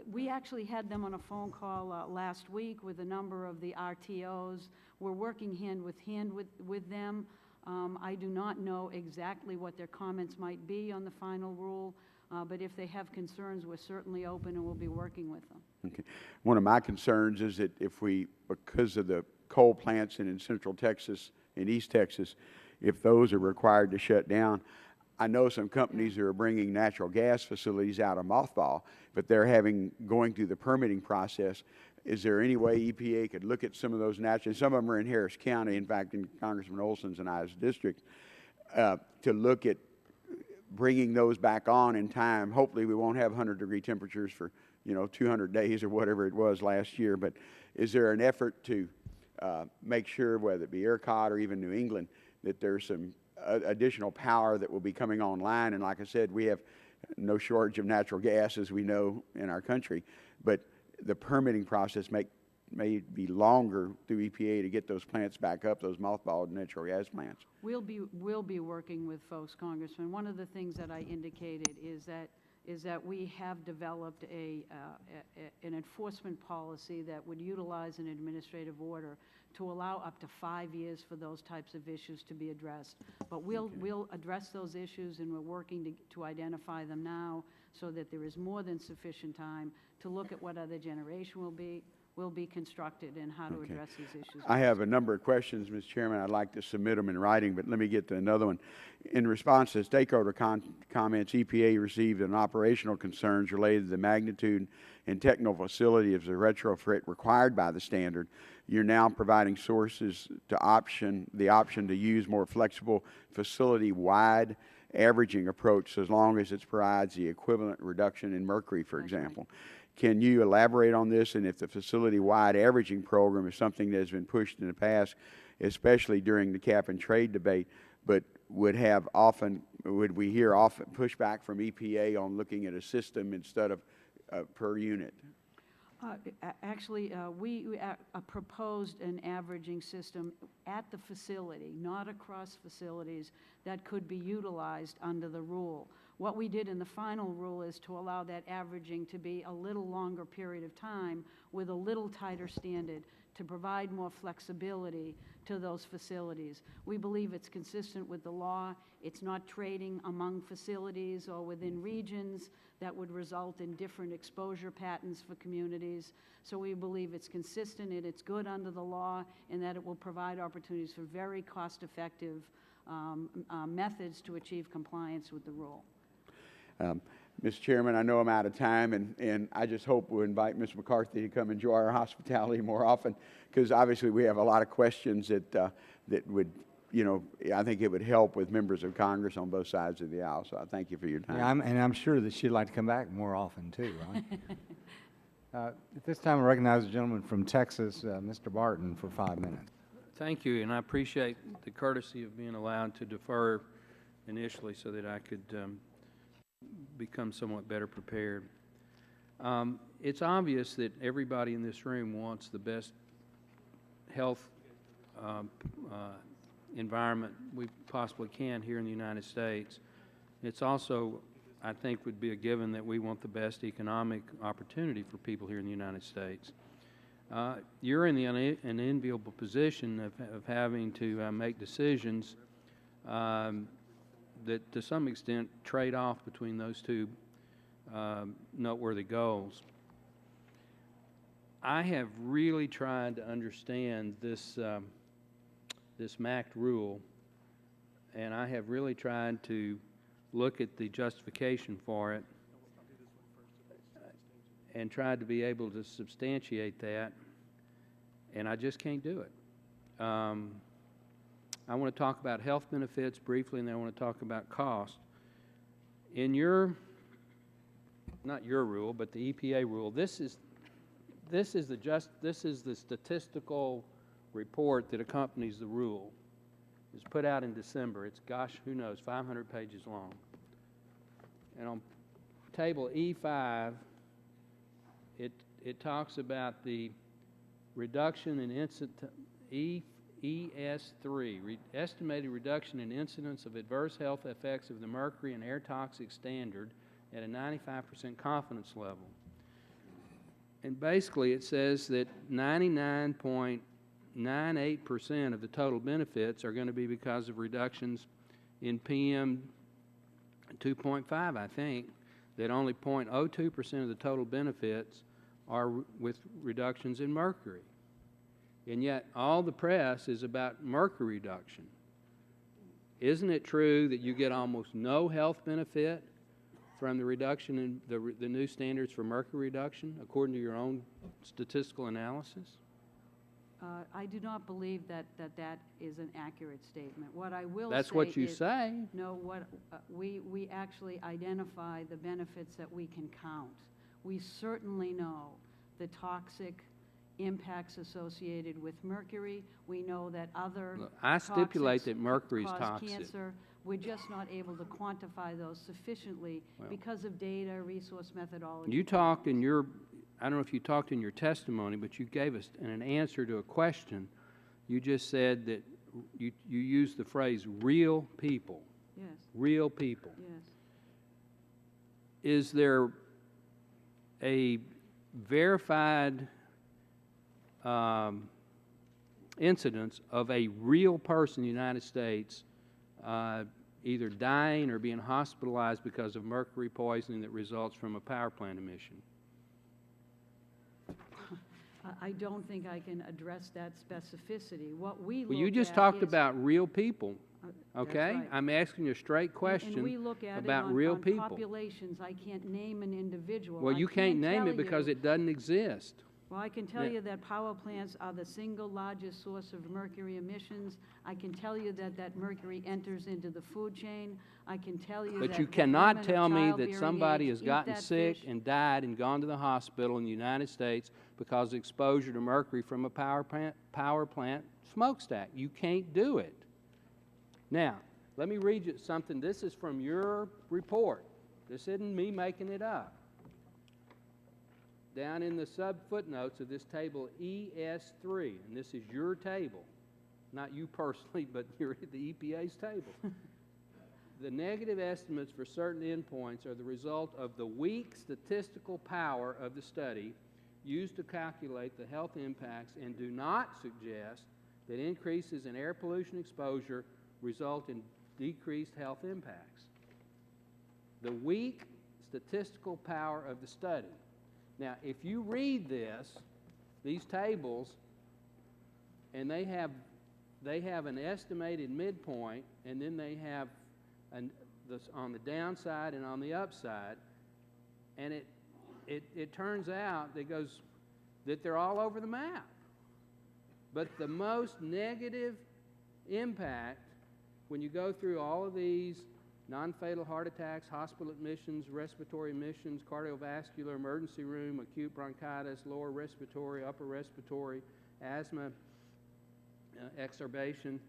We actually had them on a phone call last week with a number of the RTOs. We're working hand with them. I do not know exactly what their comments might be on the final rule, but if they have concerns, we're certainly open and we'll be working with them. Okay. One of my concerns is that if we, because of the coal plants in Central Texas and East Texas, if those are required to shut down, I know some companies who are bringing natural gas facilities out of mothball, but they're going through the permitting process. Is there any way EPA could look at some of those natural, some of them are in Harris County, in fact, in Congressman Olson's and I's district, to look at bringing those back on in time? Hopefully we won't have 100-degree temperatures for 200 days or whatever it was last year, but is there an effort to make sure, whether it be ERCOT or even New England, that there's some additional power that will be coming online? And like I said, we have no shortage of natural gas, as we know, in our country, but the permitting process may be longer through EPA to get those plants back up, those mothballed natural gas plants. We'll be working with folks, Congressman. One of the things that I indicated is that we have developed an enforcement policy that would utilize an administrative order to allow up to 5 years for those types of issues to be addressed. But we'll address those issues, and we're working to identify them now so that there is more than sufficient time to look at what other generation will be constructed and how to address these issues. I have a number of questions, Mr. Chairman. I'd like to submit them in writing, but let me get to another one. In response to stakeholder comments, EPA received an operational concerns related to the magnitude and technical facility of the retrofit required by the standard. You're now providing sources to the option to use more flexible facility-wide averaging approach as long as it provides the equivalent reduction in mercury, for example. Can you elaborate on this, and if the facility-wide averaging program is something that has been pushed in the past, especially during the cap and trade debate, but would we hear often pushback from EPA on looking at a system instead of per unit? Actually, we proposed an averaging system at the facility, not across facilities, that could be utilized under the rule. What we did in the final rule is to allow that averaging to be a little longer period of time with a little tighter standard to provide more flexibility to those facilities. We believe it's consistent with the law. It's not trading among facilities or within regions that would result in different exposure patterns for communities. So we believe it's consistent and it's good under the law, and that it will provide opportunities for very cost-effective methods to achieve compliance with the rule. Mr. Chairman, I know I'm out of time, and I just hope we'll invite Ms. McCarthy to come enjoy our hospitality more often, because obviously we have a lot of questions that would, you know, I think it would help with members of Congress on both sides of the aisle. So I thank you for your time. Yeah, and I'm sure that she'd like to come back more often too, right? At this time, I recognize the gentleman from Texas, Mr. Barton, for 5 minutes. Thank you, and I appreciate the courtesy of being allowed to defer initially so that I could become somewhat better prepared. It's obvious that everybody in this room wants the best health environment we possibly can here in the United States. It's also, I think, would be a given that we want the best economic opportunity for people here in the United States. You're in an enviable position of having to make decisions that to some extent trade off between those two noteworthy goals. I have really tried to understand this MACT rule, and I have really tried to look at the justification for it and tried to be able to substantiate that, and I just can't do it. I want to talk about health benefits briefly, and then I want to talk about cost. In not your rule, but the EPA rule, this is the statistical report that accompanies the rule. It's put out in December. It's, gosh, who knows, 500 pages long. And on table E5, it talks about the reduction in ES3, estimated reduction in incidence of adverse health effects of the mercury and air toxic standard at a 95% confidence level. And basically it says that 99.98% of the total benefits are going to be because of reductions in PM 2.5, I think, that only 0.02% of the total benefits are with reductions in mercury. And yet all the press is about mercury reduction. Isn't it true that you get almost no health benefit from the reduction in the new standards for mercury reduction, according to your own statistical analysis? I do not believe that is an accurate statement. What I will That's say what you is, say. No, what we actually identify the benefits that we can count. We certainly know the toxic impacts associated with mercury. We know that other Look, I stipulate toxics that mercury is cause toxic. cancer. We're just not able to quantify those sufficiently because of data, resource methodology. You talked in your, I don't know if you talked in your testimony, but you gave us an answer to a question. You just said that you used the phrase real people. Yes. Real people. Yes. Is there a verified incidence of a real person in the United States either dying or being hospitalized because of mercury poisoning that results from a power plant emission? I don't think I can address that specificity. What we Well, you look just at talked is, about real people, that's okay? right. I'm asking you a straight question and we look at about it on, real on people. populations. I can't name an individual. Well, I you can't name tell it because you- it doesn't exist. Well, I can tell Yeah. you that power plants are the single largest source of mercury emissions. I can tell you that mercury enters into the food chain. I can tell you But that you that cannot women of tell me that childbearing somebody age has eat gotten that sick fish. and died and gone to the hospital in the United States because of exposure to mercury from a power plant smokestack. You can't do it. Now, let me read you something. This is from your report. This isn't me making it up. Down in the sub-footnotes of this table ES3, and this is your table, not you personally, but you're at the EPA's table. the negative estimates for certain endpoints are the result of the weak statistical power of the study used to calculate the health impacts and do not suggest that increases in air pollution exposure result in decreased health impacts. The weak statistical power of the study. Now, if you read these tables, and they have an estimated midpoint, and then they have on the downside and on the upside, and it turns out that they're all over the map. But the most negative impact, when you go through all of these non-fatal heart attacks, hospital admissions, respiratory admissions, cardiovascular, emergency room, acute bronchitis, lower respiratory, upper respiratory, asthma, exacerbation,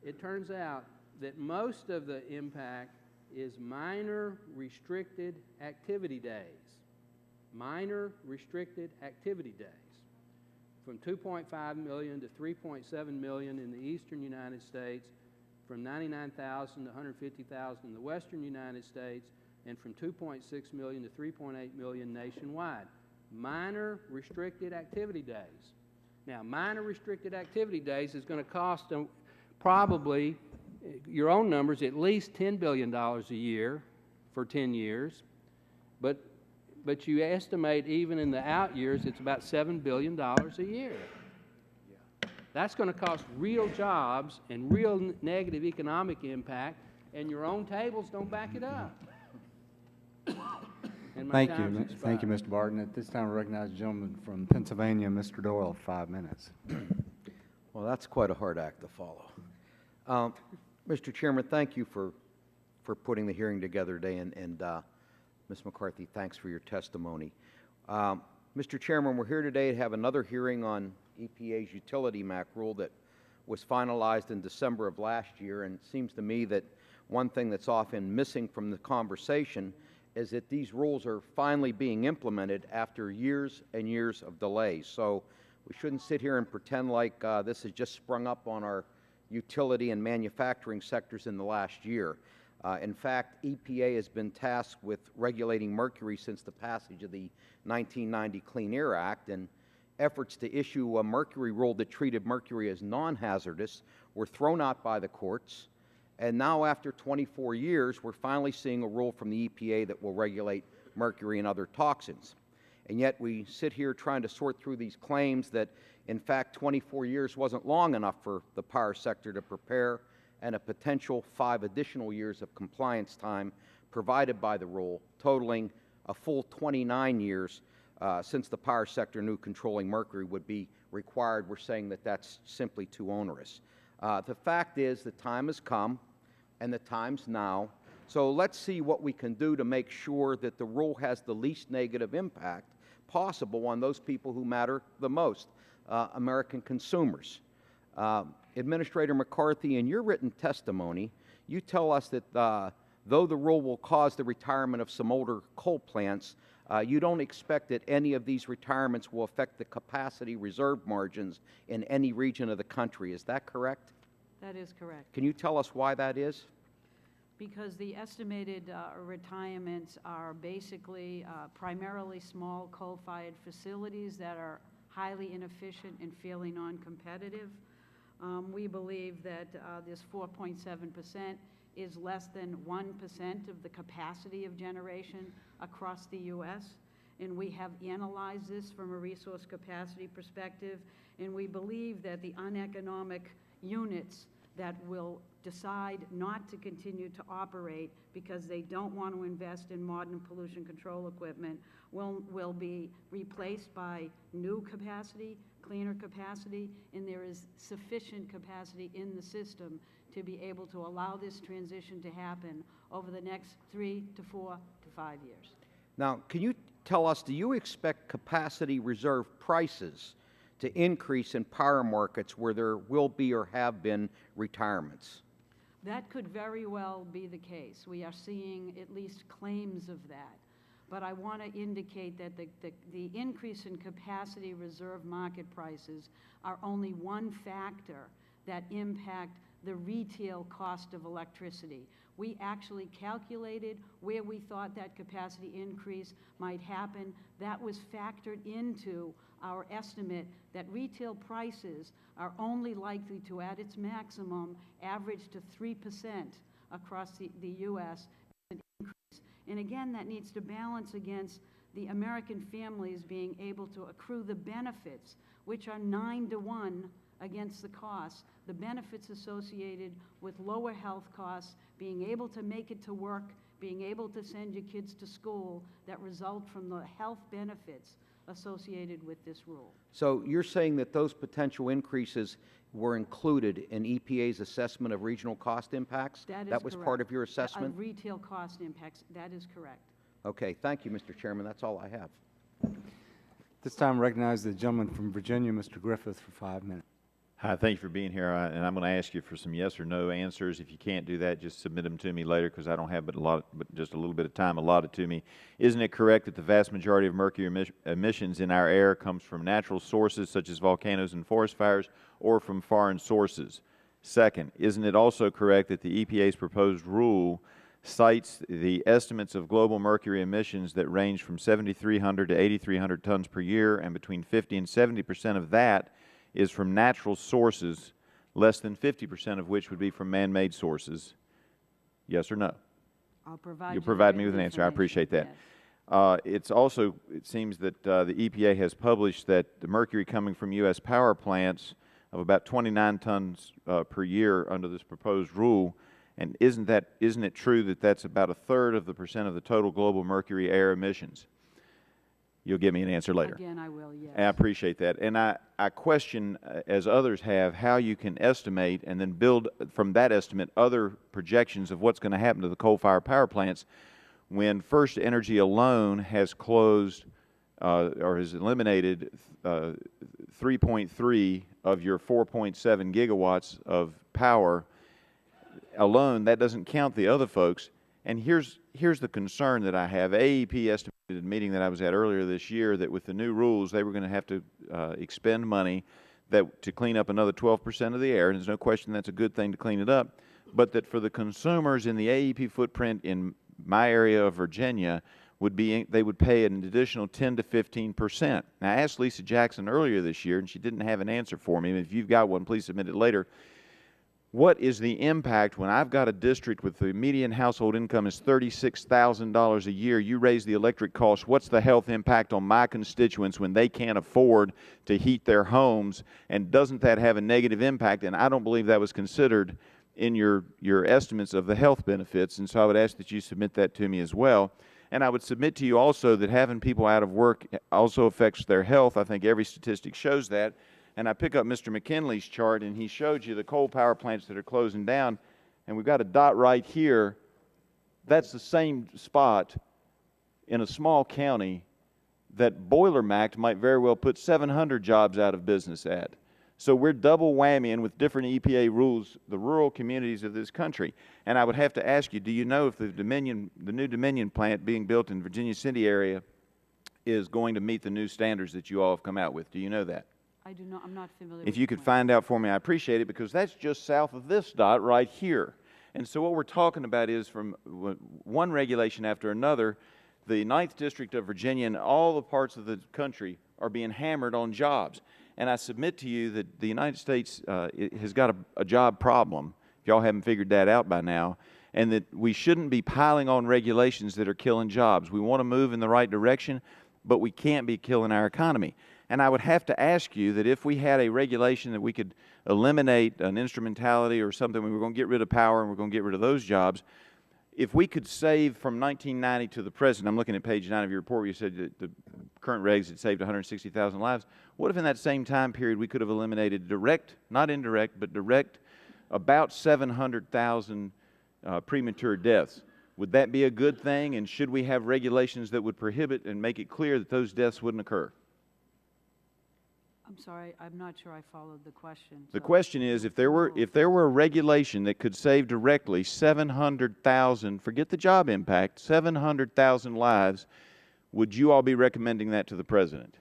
it turns out that most of the impact is minor restricted activity days. Minor restricted activity days. From 2.5 million to 3.7 million in the eastern United States, from 99,000 to 150,000 in the western United States, and from 2.6 million to 3.8 million nationwide. Minor restricted activity days. Now, minor restricted activity days is going to cost probably, your own numbers, at least $10 billion a year for 10 years. But you estimate even in the out years, it's about $7 billion a year. That's going to cost real jobs and real negative economic impact, and your own tables don't back it up. Thank you, Mr. Barton. At this time, I recognize the gentleman from Pennsylvania, Mr. Doyle, 5 minutes. Well, that's quite a hard act to follow. Mr. Chairman, thank you for putting the hearing together today, and Ms. McCarthy, thanks for your testimony. Mr. Chairman, we're here today to have another hearing on EPA's utility MACT rule that was finalized in December of last year, and it seems to me that one thing that's often missing from the conversation is that these rules are finally being implemented after years and years of delays. So we shouldn't sit here and pretend like this has just sprung up on our utility and manufacturing sectors in the last year. In fact, EPA has been tasked with regulating mercury since the passage of the 1990 Clean Air Act, and efforts to issue a mercury rule that treated mercury as non-hazardous were thrown out by the courts. And now, after 24 years, we're finally seeing a rule from the EPA that will regulate mercury and other toxins. And yet we sit here trying to sort through these claims that, in fact, 24 years wasn't long enough for the power sector to prepare, and a potential 5 additional years of compliance time provided by the rule, totaling a full 29 years since the power sector knew controlling mercury would be required. We're saying that that's simply too onerous. The fact is the time has come, and the time's now. So let's see what we can do to make sure that the rule has the least negative impact possible on those people who matter the most, American consumers. Administrator McCarthy, in your written testimony, you tell us that though the rule will cause the retirement of some older coal plants, you don't expect that any of these retirements will affect the capacity reserve margins in any region of the country. Is that correct? That is correct. Can you tell us why that is? Because the estimated retirements are basically primarily small coal-fired facilities that are highly inefficient and fairly non-competitive. We believe that this 4.7% is less than 1% of the capacity of generation across the U.S., and we have analyzed this from a resource capacity perspective, and we believe that the uneconomic units that will decide not to continue to operate because they don't want to invest in modern pollution control equipment will be replaced by new capacity, cleaner capacity, and there is sufficient capacity in the system to be able to allow this transition to happen over the next 3 to 4 to 5 years. Now, can you tell us, do you expect capacity reserve prices to increase in power markets where there will be or have been retirements? That could very well be the case. We are seeing at least claims of that. But I want to indicate that the increase in capacity reserve market prices are only one factor that impact the retail cost of electricity. We actually calculated where we thought that capacity increase might happen. That was factored into our estimate that retail prices are only likely to, at its maximum, average to 3% across the U.S. And again, that needs to balance against the American families being able to accrue the benefits, which are 9-to-1 against the costs, the benefits associated with lower health costs, being able to make it to work, being able to send your kids to school, that result from the health benefits associated with this rule. So you're saying that those potential increases were included in EPA's assessment of regional cost impacts? That was correct. part of your assessment? Of retail cost impacts, that is correct. Okay, thank you, Mr. Chairman. That's all I have. This time I recognize the gentleman from Virginia, Mr. Griffith, for 5 minutes. Hi, thank you for being here, and I'm going to ask you for some yes or no answers. If you can't do that, just submit them to me later, because I don't have but just a little bit of time allotted to me. Isn't it correct that the vast majority of mercury emissions in our air comes from natural sources such as volcanoes and forest fires, or from foreign sources? Second, isn't it also correct that the EPA's proposed rule cites the estimates of global mercury emissions that range from 7,300 to 8,300 tons per year, and between 50 and 70% of that is from natural sources, less than 50% of which would be from man-made sources? Yes or no? I'll provide You'll provide me with an answer. I appreciate that. Yes. It seems that the EPA has published that the mercury coming from U.S. power plants of about 29 tons per year under this proposed rule. And isn't it true that that's about 1/3 of the percent of the total global mercury air emissions? You'll give me an answer later. Again, I will, yes. I appreciate that. And I question, as others have, how you can estimate and then build from that estimate other projections of what's going to happen to the coal-fired power plants when First Energy alone has closed or has eliminated 3.3 of your 4.7 gigawatts of power alone. That doesn't count the other folks. And here's the concern that I have. AEP estimated at a meeting that I was at earlier this year that with the new rules, they were going to have to expend money to clean up another 12% of the air. And there's no question that's a good thing to clean it up. But that for the consumers in the AEP footprint in my area of Virginia, they would pay an additional 10 to 15%. Now, I asked Lisa Jackson earlier this year, and she didn't have an answer for me. And if you've got one, please submit it later. What is the impact when I've got a district with the median household income is $36,000 a year? You raise the electric cost. What's the health impact on my constituents when they can't afford to heat their homes? And doesn't that have a negative impact? And I don't believe that was considered in your estimates of the health benefits. And so I would ask that you submit that to me as well. And I would submit to you also that having people out of work also affects their health. I think every statistic shows that. And I pick up Mr. McKinley's chart, and he showed you the coal power plants that are closing down. And we've got a dot right here. That's the same spot in a small county that Boiler MACT might very well put 700 jobs out of business at. So we're double whammying with different EPA rules the rural communities of this country. And I would have to ask you, do you know if the new Dominion plant being built in Virginia City area is going to meet the new standards that you all have come out with? Do you know that? I do not, I'm not familiar If with you could find out for me, I appreciate it, because that's just south of this dot right here. And so what we're talking about is from one regulation after another, the 9th District of Virginia and all the parts of the country are being hammered on jobs. And I submit to you that the United States has got a job problem, if y'all haven't figured that out by now, and that we shouldn't be piling on regulations that are killing jobs. We want to move in the right direction, but we can't be killing our economy. And I would have to ask you that if we had a regulation that we could eliminate an instrumentality or something, we were going to get rid of power and we're going to get rid of those jobs, if we could save from 1990 to the present, I'm looking at page 9 of your report where you said that the current regs had saved 160,000 lives. What if in that same time period we could have eliminated direct, not indirect, but direct, about 700,000 premature deaths? Would that be a good thing? And should we have regulations that would prohibit and make it clear that those deaths wouldn't occur? I'm sorry, I'm not sure I followed the question. The question is, if there were a regulation that could save directly 700,000, forget the job impact, 700,000 lives, would you all be recommending that to the President?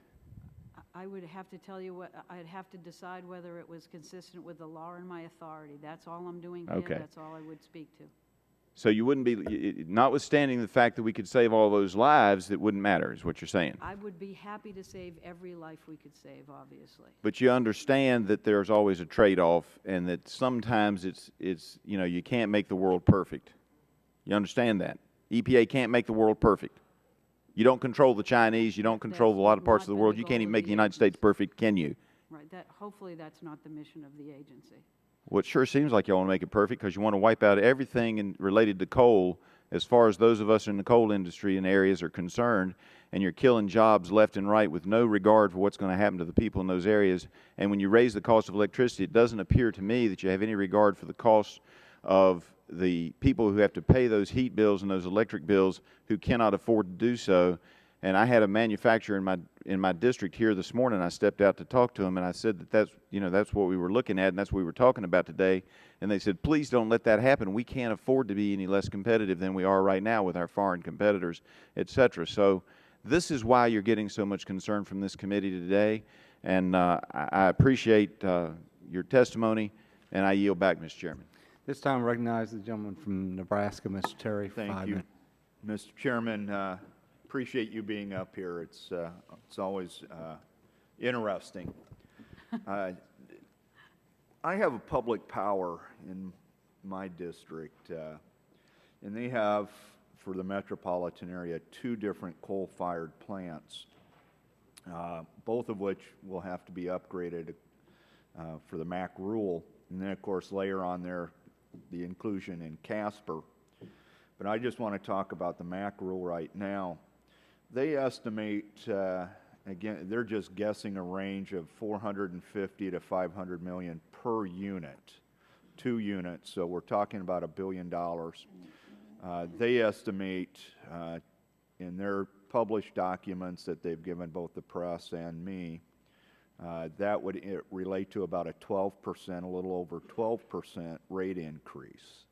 I would have to tell you what, I'd have to decide whether it was consistent with the law and my authority. That's all I'm doing here. Okay. That's all I would speak to. So you wouldn't be, notwithstanding the fact that we could save all those lives, it wouldn't matter, is what you're saying. I would be happy to save every life we could save, obviously. But you understand that there's always a trade-off, and that sometimes it's you know, you can't make the world perfect. You understand that? EPA can't make the world perfect. You don't control the Chinese. You don't control a lot of parts of the world. You can't even make the United States perfect, can you? Right. Hopefully that's not the mission of the agency. Well, it sure seems like you want to make it perfect because you want to wipe out everything related to coal as far as those of us in the coal industry and areas are concerned, and you're killing jobs left and right with no regard for what's going to happen to the people in those areas. And when you raise the cost of electricity, it doesn't appear to me that you have any regard for the cost of the people who have to pay those heat bills and those electric bills who cannot afford to do so. And I had a manufacturer in my district here this morning. I stepped out to talk to him, and I said that that's what we were looking at, and that's what we were talking about today. And they said, please don't let that happen. We can't afford to be any less competitive than we are right now with our foreign competitors, et cetera. So this is why you're getting so much concern from this committee today. And I appreciate your testimony, and I yield back, Mr. Chairman. This time I recognize the gentleman from Nebraska, Mr. Terry, for 5 minutes. Thank you, Mr. Chairman. Appreciate you being up here. It's always interesting. I have a public power in my district, and they have, for the metropolitan area, 2 different coal-fired plants, both of which will have to be upgraded for the MACT rule, and then, of course, layer on there the inclusion in Casper. But I just want to talk about the MACT rule right now. They estimate, again, they're just guessing a range of 450 to 500 million per unit, 2 units, so we're talking about $1 billion. They estimate in their published documents that they've given both the press and me, that would relate to about a 12%, a little over 12% rate increase.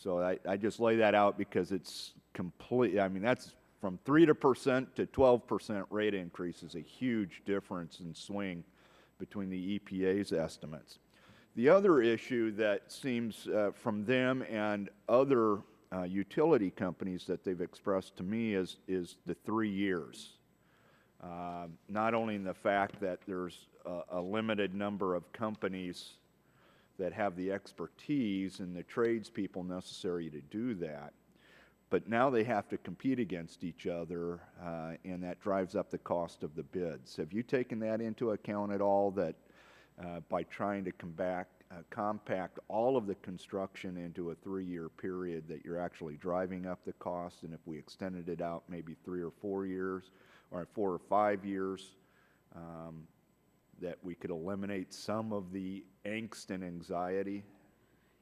So I just lay that out because it's complete, I mean, that's from 3% to 12% rate increase is a huge difference in swing between the EPA's estimates. The other issue that seems from them and other utility companies that they've expressed to me is the 3 years. Not only in the fact that there's a limited number of companies that have the expertise and the tradespeople necessary to do that, but now they have to compete against each other, and that drives up the cost of the bids. Have you taken that into account at all, that by trying to compact all of the construction into a 3-year period, that you're actually driving up the cost, and if we extended it out maybe 3 or 4 years, or 4 or 5 years, that we could eliminate some of the angst and anxiety?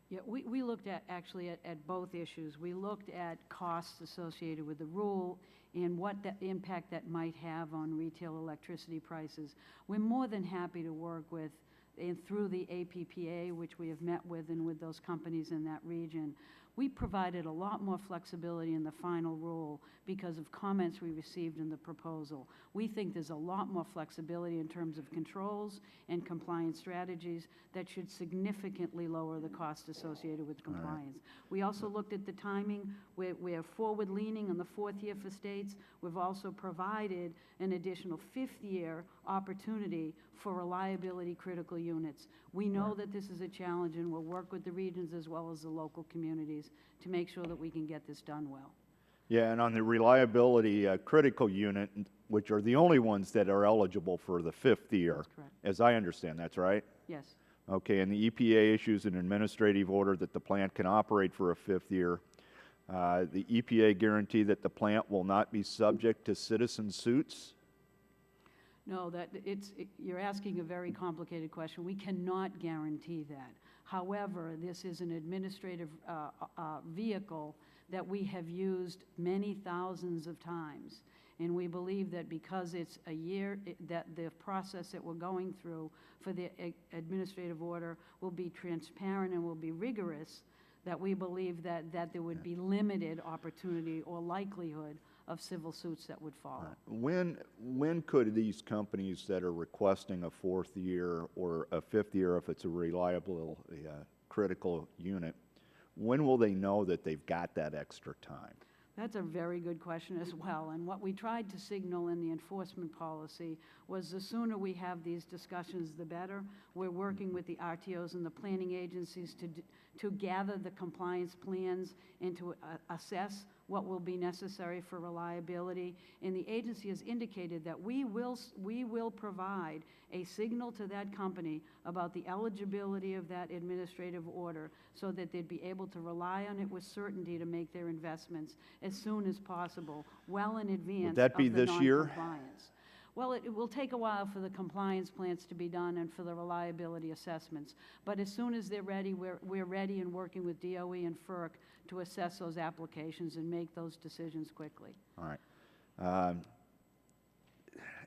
Yeah, we looked at actually at both issues. We looked at costs associated with the rule and what the impact that might have on retail electricity prices. We're more than happy to work with and through the APPA, which we have met with, and with those companies in that region. We provided a lot more flexibility in the final rule because of comments we received in the proposal. We think there's a lot more flexibility in terms of controls and compliance strategies that should significantly lower the cost associated with compliance. We also looked at the timing. We're forward-leaning on the 4th year for states. We've also provided an additional 5th year opportunity for reliability critical units. We know that this is a challenge, and we'll work with the regions as well as the local communities to make sure that we can get this done well. Yeah, and on the reliability critical unit, which are the only ones that are eligible for the 5th year, as I understand, that's right? Yes. Okay, and the EPA issues an administrative order that the plant can operate for a 5th year. The EPA guarantee that the plant will not be subject to citizen suits? No, you're asking a very complicated question. We cannot guarantee that. However, this is an administrative vehicle that we have used many thousands of times. And we believe that because it's a year, that the process that we're going through for the administrative order will be transparent and will be rigorous, that we believe that there would be limited opportunity or likelihood of civil suits that would follow. When could these companies that are requesting a 4th year or a 5th year, if it's a reliable critical unit, when will they know that they've got that extra time? That's a very good question as well. And what we tried to signal in the enforcement policy was the sooner we have these discussions, the better. We're working with the RTOs and the planning agencies to gather the compliance plans and to assess what will be necessary for reliability. And the agency has indicated that we will provide a signal to that company about the eligibility of that administrative order so that they'd be able to rely on it with certainty to make their investments as soon as possible, well in advance Would that be of the this year? non-compliance. Well, it will take a while for the compliance plans to be done and for the reliability assessments. But as soon as they're ready, we're ready and working with DOE and FERC to assess those applications and make those decisions quickly. All right.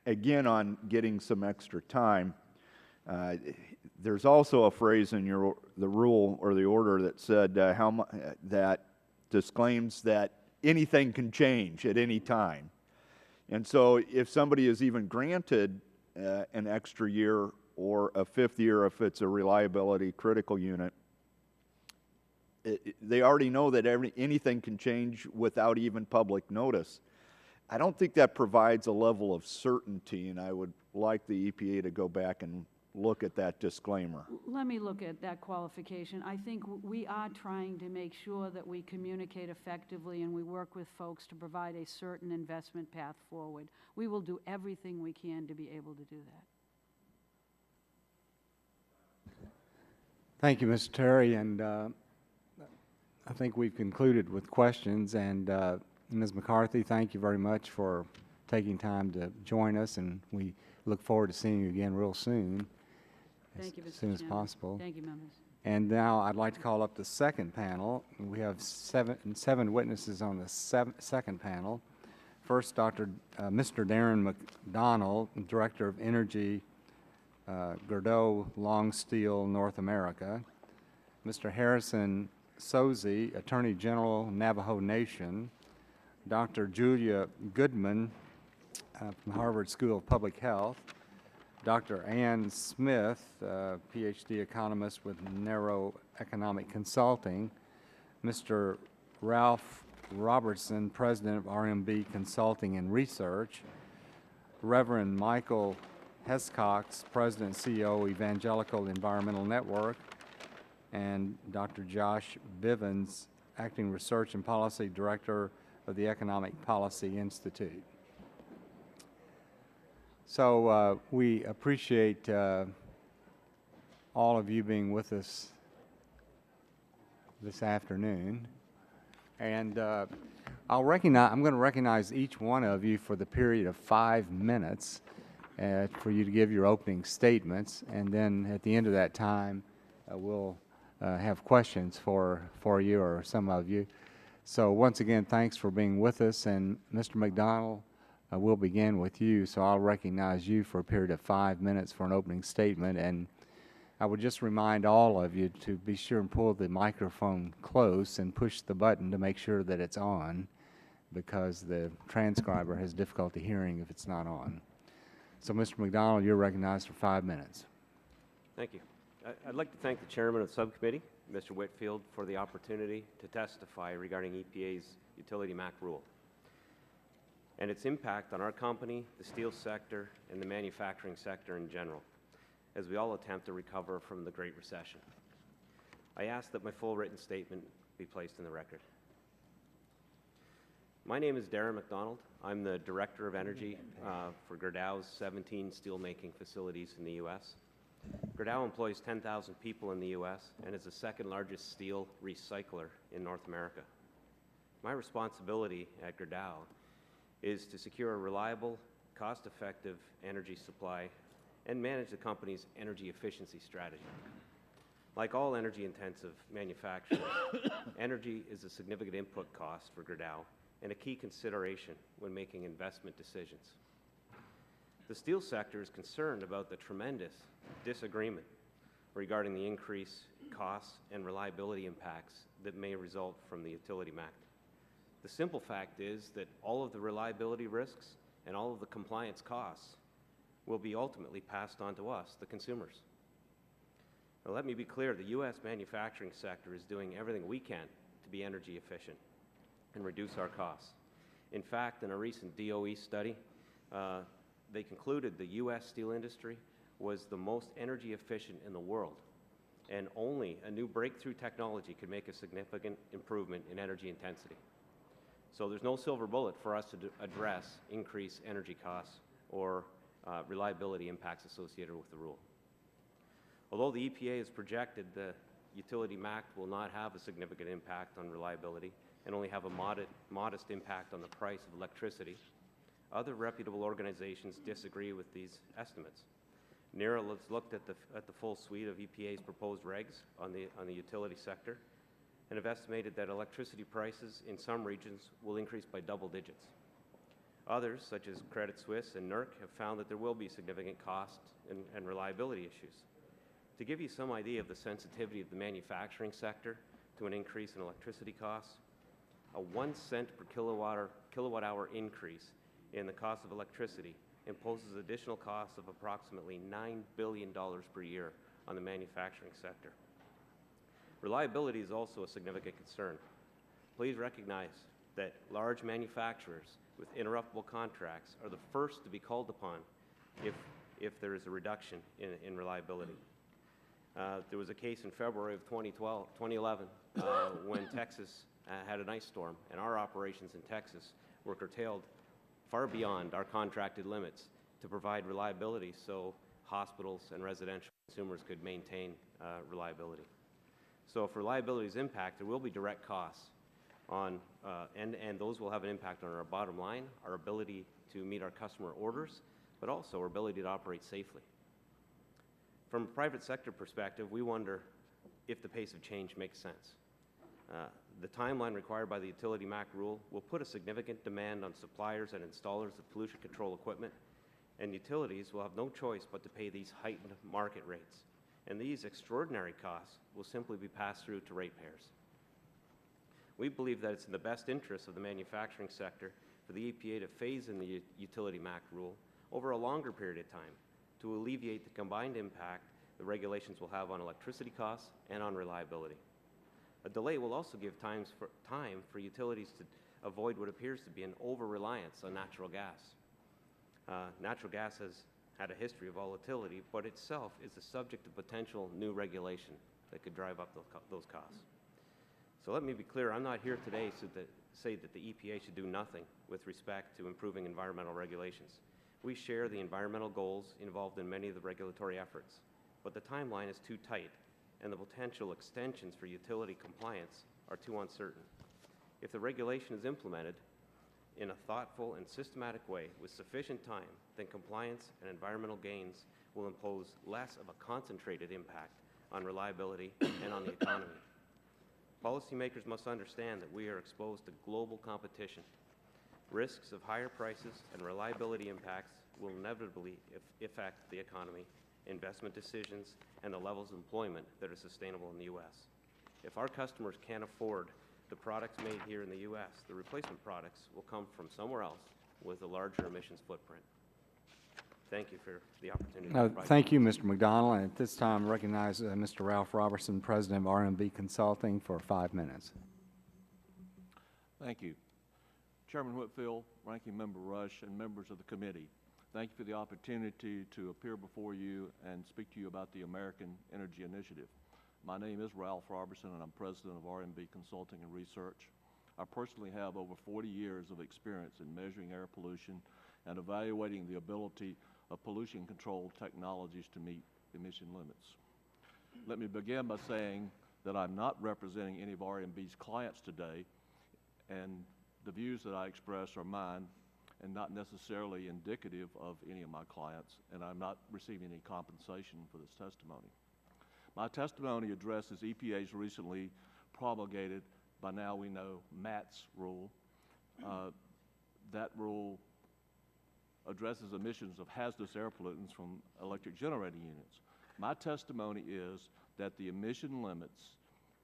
Again, on getting some extra time, there's also a phrase in the rule or the order that said that disclaims that anything can change at any time. And so if somebody is even granted an extra year or a 5th year if it's a reliability critical unit, they already know that anything can change without even public notice. I don't think that provides a level of certainty, and I would like the EPA to go back and look at that disclaimer. Let me look at that qualification. I think we are trying to make sure that we communicate effectively and we work with folks to provide a certain investment path forward. We will do everything we can to be able to do that. Thank you, Mr. Terry, and I think we've concluded with questions. And Ms. McCarthy, thank you very much for taking time to join us, and we look forward to seeing you again real soon. Thank you, Mr. As soon as Chairman. possible. Thank you, members. And now I'd like to call up the second panel. We have seven witnesses on the second panel. First, Mr. Darren McDonald, Director of Energy, Gerdau Long Steel, North America. Mr. Harrison Sozi, Attorney General, Navajo Nation. Dr. Julia Goodman from Harvard School of Public Health. Dr. Ann Smith, PhD economist with Narrow Economic Consulting. Mr. Ralph Robertson, President of RMB Consulting and Research. Reverend Michael Hescox, President and CEO, Evangelical Environmental Network. And Dr. Josh Bivens, Acting Research and Policy Director of the Economic Policy Institute. So we appreciate all of you being with us this afternoon. And I'm going to recognize each one of you for the period of 5 minutes for you to give your opening statements. And then at the end of that time, we'll have questions for you or some of you. So once again, thanks for being with us. And Mr. McDonald, we'll begin with you. So I'll recognize you for a period of 5 minutes for an opening statement. And I would just remind all of you to be sure and pull the microphone close and push the button to make sure that it's on, because the transcriber has difficulty hearing if it's not on. So Mr. McDonald, you're recognized for 5 minutes. Thank you. I'd like to thank the chairman of the subcommittee, Mr. Whitfield, for the opportunity to testify regarding EPA's utility MACT rule and its impact on our company, the steel sector, and the manufacturing sector in general, as we all attempt to recover from the Great Recession. I ask that my full written statement be placed in the record. My name is Darren McDonald. I'm the Director of Energy for Gerdau's 17 steelmaking facilities in the U.S. Gerdau employs 10,000 people in the U.S. and is the second largest steel recycler in North America. My responsibility at Gerdau is to secure a reliable, cost-effective energy supply and manage the company's energy efficiency strategy. Like all energy-intensive manufacturers, energy is a significant input cost for Gerdau and a key consideration when making investment decisions. The steel sector is concerned about the tremendous disagreement regarding the increased costs and reliability impacts that may result from the utility MACT. The simple fact is that all of the reliability risks and all of the compliance costs will be ultimately passed on to us, the consumers. Now, let me be clear, the U.S. manufacturing sector is doing everything we can to be energy efficient and reduce our costs. In fact, in a recent DOE study, they concluded the U.S. steel industry was the most energy efficient in the world, and only a new breakthrough technology could make a significant improvement in energy intensity. So there's no silver bullet for us to address increased energy costs or reliability impacts associated with the rule. Although the EPA has projected the utility MACT will not have a significant impact on reliability and only have a modest impact on the price of electricity, other reputable organizations disagree with these estimates. NERA has looked at the full suite of EPA's proposed regs on the utility sector and have estimated that electricity prices in some regions will increase by double digits. Others, such as Credit Suisse and NERC, have found that there will be significant cost and reliability issues. To give you some idea of the sensitivity of the manufacturing sector to an increase in electricity costs, a 1 cent per kilowatt hour increase in the cost of electricity imposes additional costs of approximately $9 billion per year on the manufacturing sector. Reliability is also a significant concern. Please recognize that large manufacturers with interruptible contracts are the first to be called upon if there is a reduction in reliability. There was a case in February of 2011 when Texas had an ice storm, and our operations in Texas were curtailed far beyond our contracted limits to provide reliability so hospitals and residential consumers could maintain reliability. So if reliability is impacted, there will be direct costs on, and those will have an impact on our bottom line, our ability to meet our customer orders, but also our ability to operate safely. From a private sector perspective, we wonder if the pace of change makes sense. The timeline required by the utility MACT rule will put a significant demand on suppliers and installers of pollution control equipment, and utilities will have no choice but to pay these heightened market rates. And these extraordinary costs will simply be passed through to ratepayers. We believe that it's in the best interest of the manufacturing sector for the EPA to phase in the utility MACT rule over a longer period of time to alleviate the combined impact the regulations will have on electricity costs and on reliability. A delay will also give time for utilities to avoid what appears to be an over-reliance on natural gas. Natural gas has had a history of volatility, but itself is the subject of potential new regulation that could drive up those costs. So let me be clear, I'm not here today to say that the EPA should do nothing with respect to improving environmental regulations. We share the environmental goals involved in many of the regulatory efforts, but the timeline is too tight, and the potential extensions for utility compliance are too uncertain. If the regulation is implemented in a thoughtful and systematic way with sufficient time, then compliance and environmental gains will impose less of a concentrated impact on reliability and on the economy. Policymakers must understand that we are exposed to global competition. Risks of higher prices and reliability impacts will inevitably affect the economy, investment decisions, and the levels of employment that are sustainable in the U.S. If our customers can't afford the products made here in the U.S., the replacement products will come from somewhere else with a larger emissions footprint. Thank you for the opportunity. Thank you, Mr. McDonald. And at this time, I recognize Mr. Ralph Robertson, President of RMB Consulting, for 5 minutes. Thank you. Chairman Whitfield, Ranking Member Rush, and members of the committee, thank you for the opportunity to appear before you and speak to you about the American Energy Initiative. My name is Ralph Robertson, and I'm president of RMB Consulting and Research. I personally have over 40 years of experience in measuring air pollution and evaluating the ability of pollution control technologies to meet emission limits. Let me begin by saying that I'm not representing any of RMB's clients today, and the views that I express are mine and not necessarily indicative of any of my clients, and I'm not receiving any compensation for this testimony. My testimony addresses EPA's recently promulgated, by now we know, MATS rule. That rule addresses emissions of hazardous air pollutants from electric generating units. My testimony is that the emission limits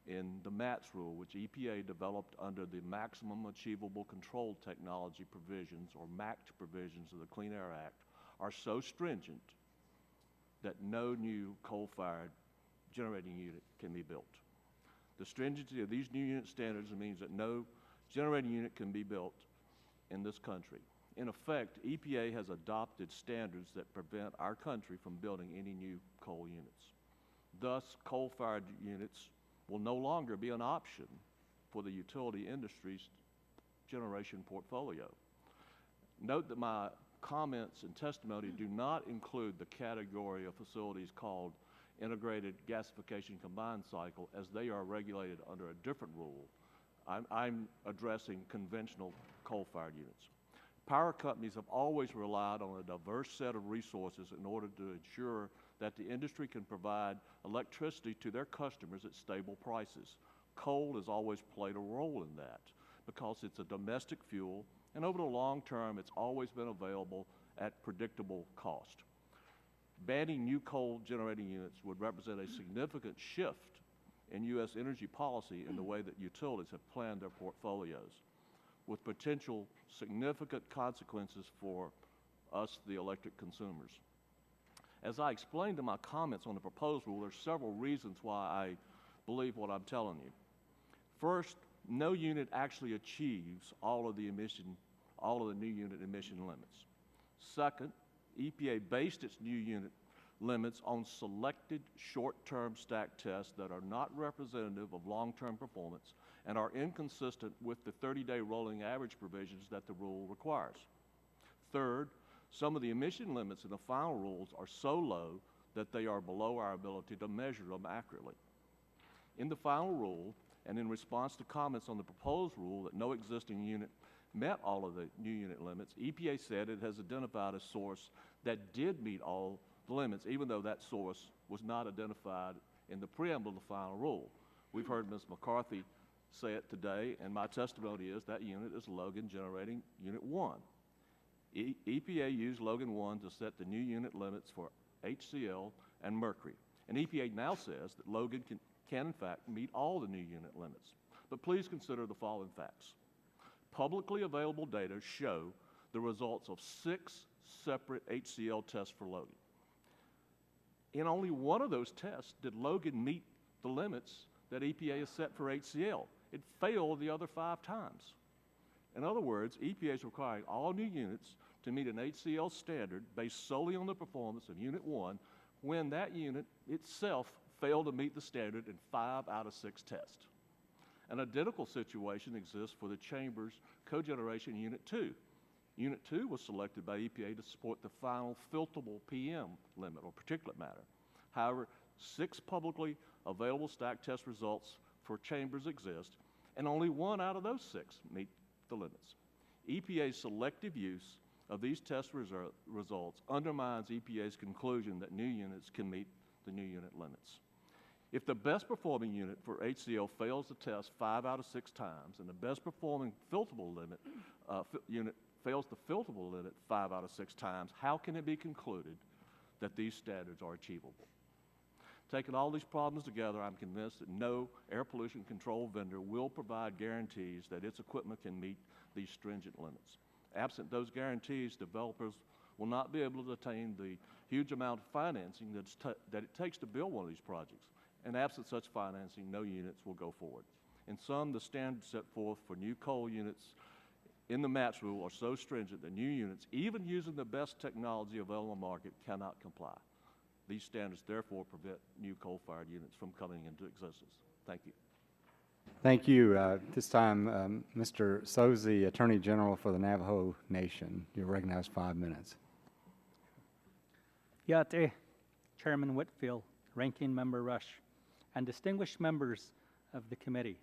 in the MATS rule, which EPA developed under the Maximum Achievable Control Technology provisions, or MACT provisions of the Clean Air Act, are so stringent that no new coal-fired generating unit can be built. The stringency of these new unit standards means that no generating unit can be built in this country. In effect, EPA has adopted standards that prevent our country from building any new coal units. Thus, coal-fired units will no longer be an option for the utility industry's generation portfolio. Note that my comments and testimony do not include the category of facilities called integrated gasification combined cycle, as they are regulated under a different rule. I'm addressing conventional coal-fired units. Power companies have always relied on a diverse set of resources in order to ensure that the industry can provide electricity to their customers at stable prices. Coal has always played a role in that because it's a domestic fuel, and over the long term, it's always been available at predictable cost. Banning new coal generating units would represent a significant shift in U.S. energy policy in the way that utilities have planned their portfolios, with potential significant consequences for us, the electric consumers. As I explained in my comments on the proposed rule, there are several reasons why I believe what I'm telling you. First, no unit actually achieves all of the new unit emission limits. Second, EPA based its new unit limits on selected short-term stack tests that are not representative of long-term performance and are inconsistent with the 30-day rolling average provisions that the rule requires. Third, some of the emission limits in the final rules are so low that they are below our ability to measure them accurately. In the final rule, and in response to comments on the proposed rule that no existing unit met all of the new unit limits, EPA said it has identified a source that did meet all the limits, even though that source was not identified in the preamble of the final rule. We've heard Ms. McCarthy say it today, and my testimony is that unit is Logan Generating Unit 1. EPA used Logan 1 to set the new unit limits for HCl and mercury, and EPA now says that Logan can in fact meet all the new unit limits. But please consider the following facts. Publicly available data show the results of 6 separate HCl tests for Logan. In only one of those tests did Logan meet the limits that EPA has set for HCl. It failed the other 5 times. In other words, EPA is requiring all new units to meet an HCl standard based solely on the performance of Unit 1 when that unit itself failed to meet the standard in 5 out of 6 tests. An identical situation exists for the Chamber's cogeneration Unit 2. Unit 2 was selected by EPA to support the final filterable PM limit, or particulate matter. However, 6 publicly available stack test results for Chambers exist, and only 1 out of those 6 meet the limits. EPA's selective use of these test results undermines EPA's conclusion that new units can meet the new unit limits. If the best performing unit for HCl fails the test 5 out of 6 times, and the best performing filterable limit unit fails the filterable limit 5 out of 6 times, how can it be concluded that these standards are achievable? Taking all these problems together, I'm convinced that no air pollution control vendor will provide guarantees that its equipment can meet these stringent limits. Absent those guarantees, developers will not be able to attain the huge amount of financing that it takes to build one of these projects. And absent such financing, no units will go forward. In sum, the standards set forth for new coal units in the MACT rule are so stringent that new units, even using the best technology available on the market, cannot comply. These standards therefore prevent new coal-fired units from coming into existence. Thank you. Thank you. This time, Mr. Sozi, Attorney General for the Navajo Nation. You're recognized 5 minutes. Yate, Chairman Whitfield, Ranking Member Rush, and distinguished members of the committee.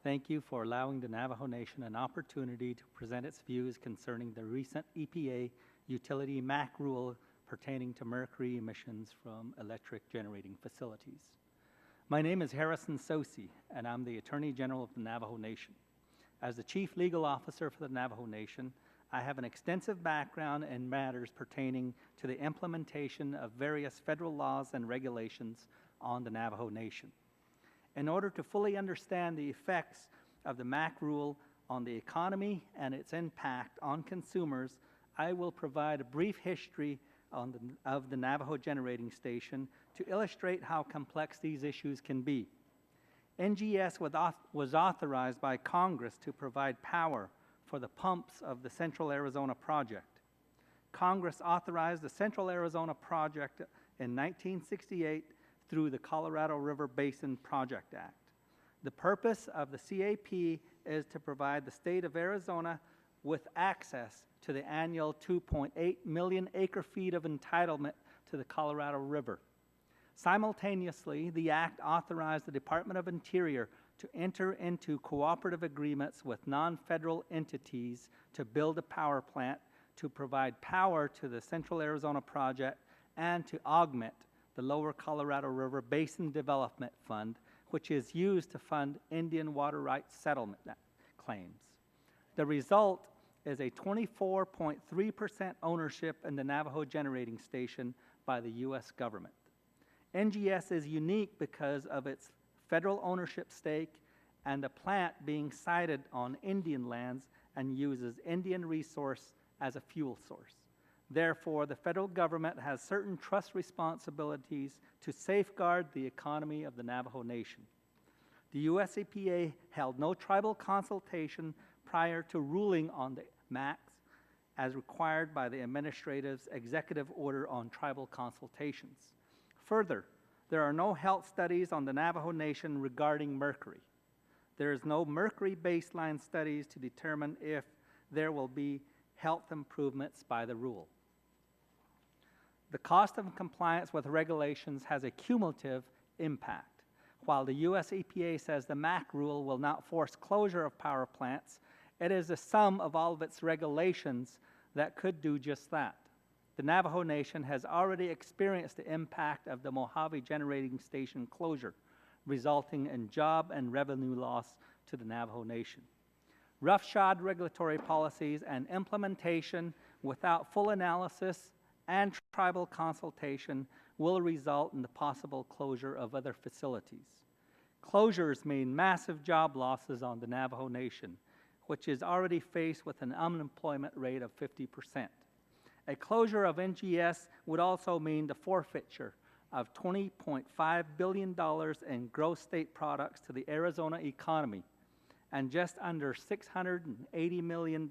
Thank you for allowing the Navajo Nation an opportunity to present its views concerning the recent EPA utility MACT rule pertaining to mercury emissions from electric generating facilities. My name is Harrison Sosi, and I'm the Attorney General of the Navajo Nation. As the Chief Legal Officer for the Navajo Nation, I have an extensive background in matters pertaining to the implementation of various federal laws and regulations on the Navajo Nation. In order to fully understand the effects of the MACT rule on the economy and its impact on consumers, I will provide a brief history of the Navajo Generating Station to illustrate how complex these issues can be. NGS was authorized by Congress to provide power for the pumps of the Central Arizona Project. Congress authorized the Central Arizona Project in 1968 through the Colorado River Basin Project Act. The purpose of the CAP is to provide the state of Arizona with access to the annual 2.8 million acre-feet of entitlement to the Colorado River. Simultaneously, the Act authorized the Department of Interior to enter into cooperative agreements with non-federal entities to build a power plant to provide power to the Central Arizona Project and to augment the Lower Colorado River Basin Development Fund, which is used to fund Indian water rights settlement claims. The result is a 24.3% ownership in the Navajo Generating Station by the U.S. government. NGS is unique because of its federal ownership stake and the plant being sited on Indian lands and uses Indian resource as a fuel source. Therefore, the federal government has certain trust responsibilities to safeguard the economy of the Navajo Nation. The U.S. EPA held no tribal consultation prior to ruling on the MACT as required by the administrative executive order on tribal consultations. Further, there are no health studies on the Navajo Nation regarding mercury. There is no mercury baseline studies to determine if there will be health improvements by the rule. The cost of compliance with regulations has a cumulative impact. While the U.S. EPA says the MACT rule will not force closure of power plants, it is the sum of all of its regulations that could do just that. The Navajo Nation has already experienced the impact of the Mojave Generating Station closure, resulting in job and revenue loss to the Navajo Nation. Roughshod regulatory policies and implementation without full analysis and tribal consultation will result in the possible closure of other facilities. Closures mean massive job losses on the Navajo Nation, which is already faced with an unemployment rate of 50%. A closure of NGS would also mean the forfeiture of $20.5 billion in gross state products to the Arizona economy and just under $680 million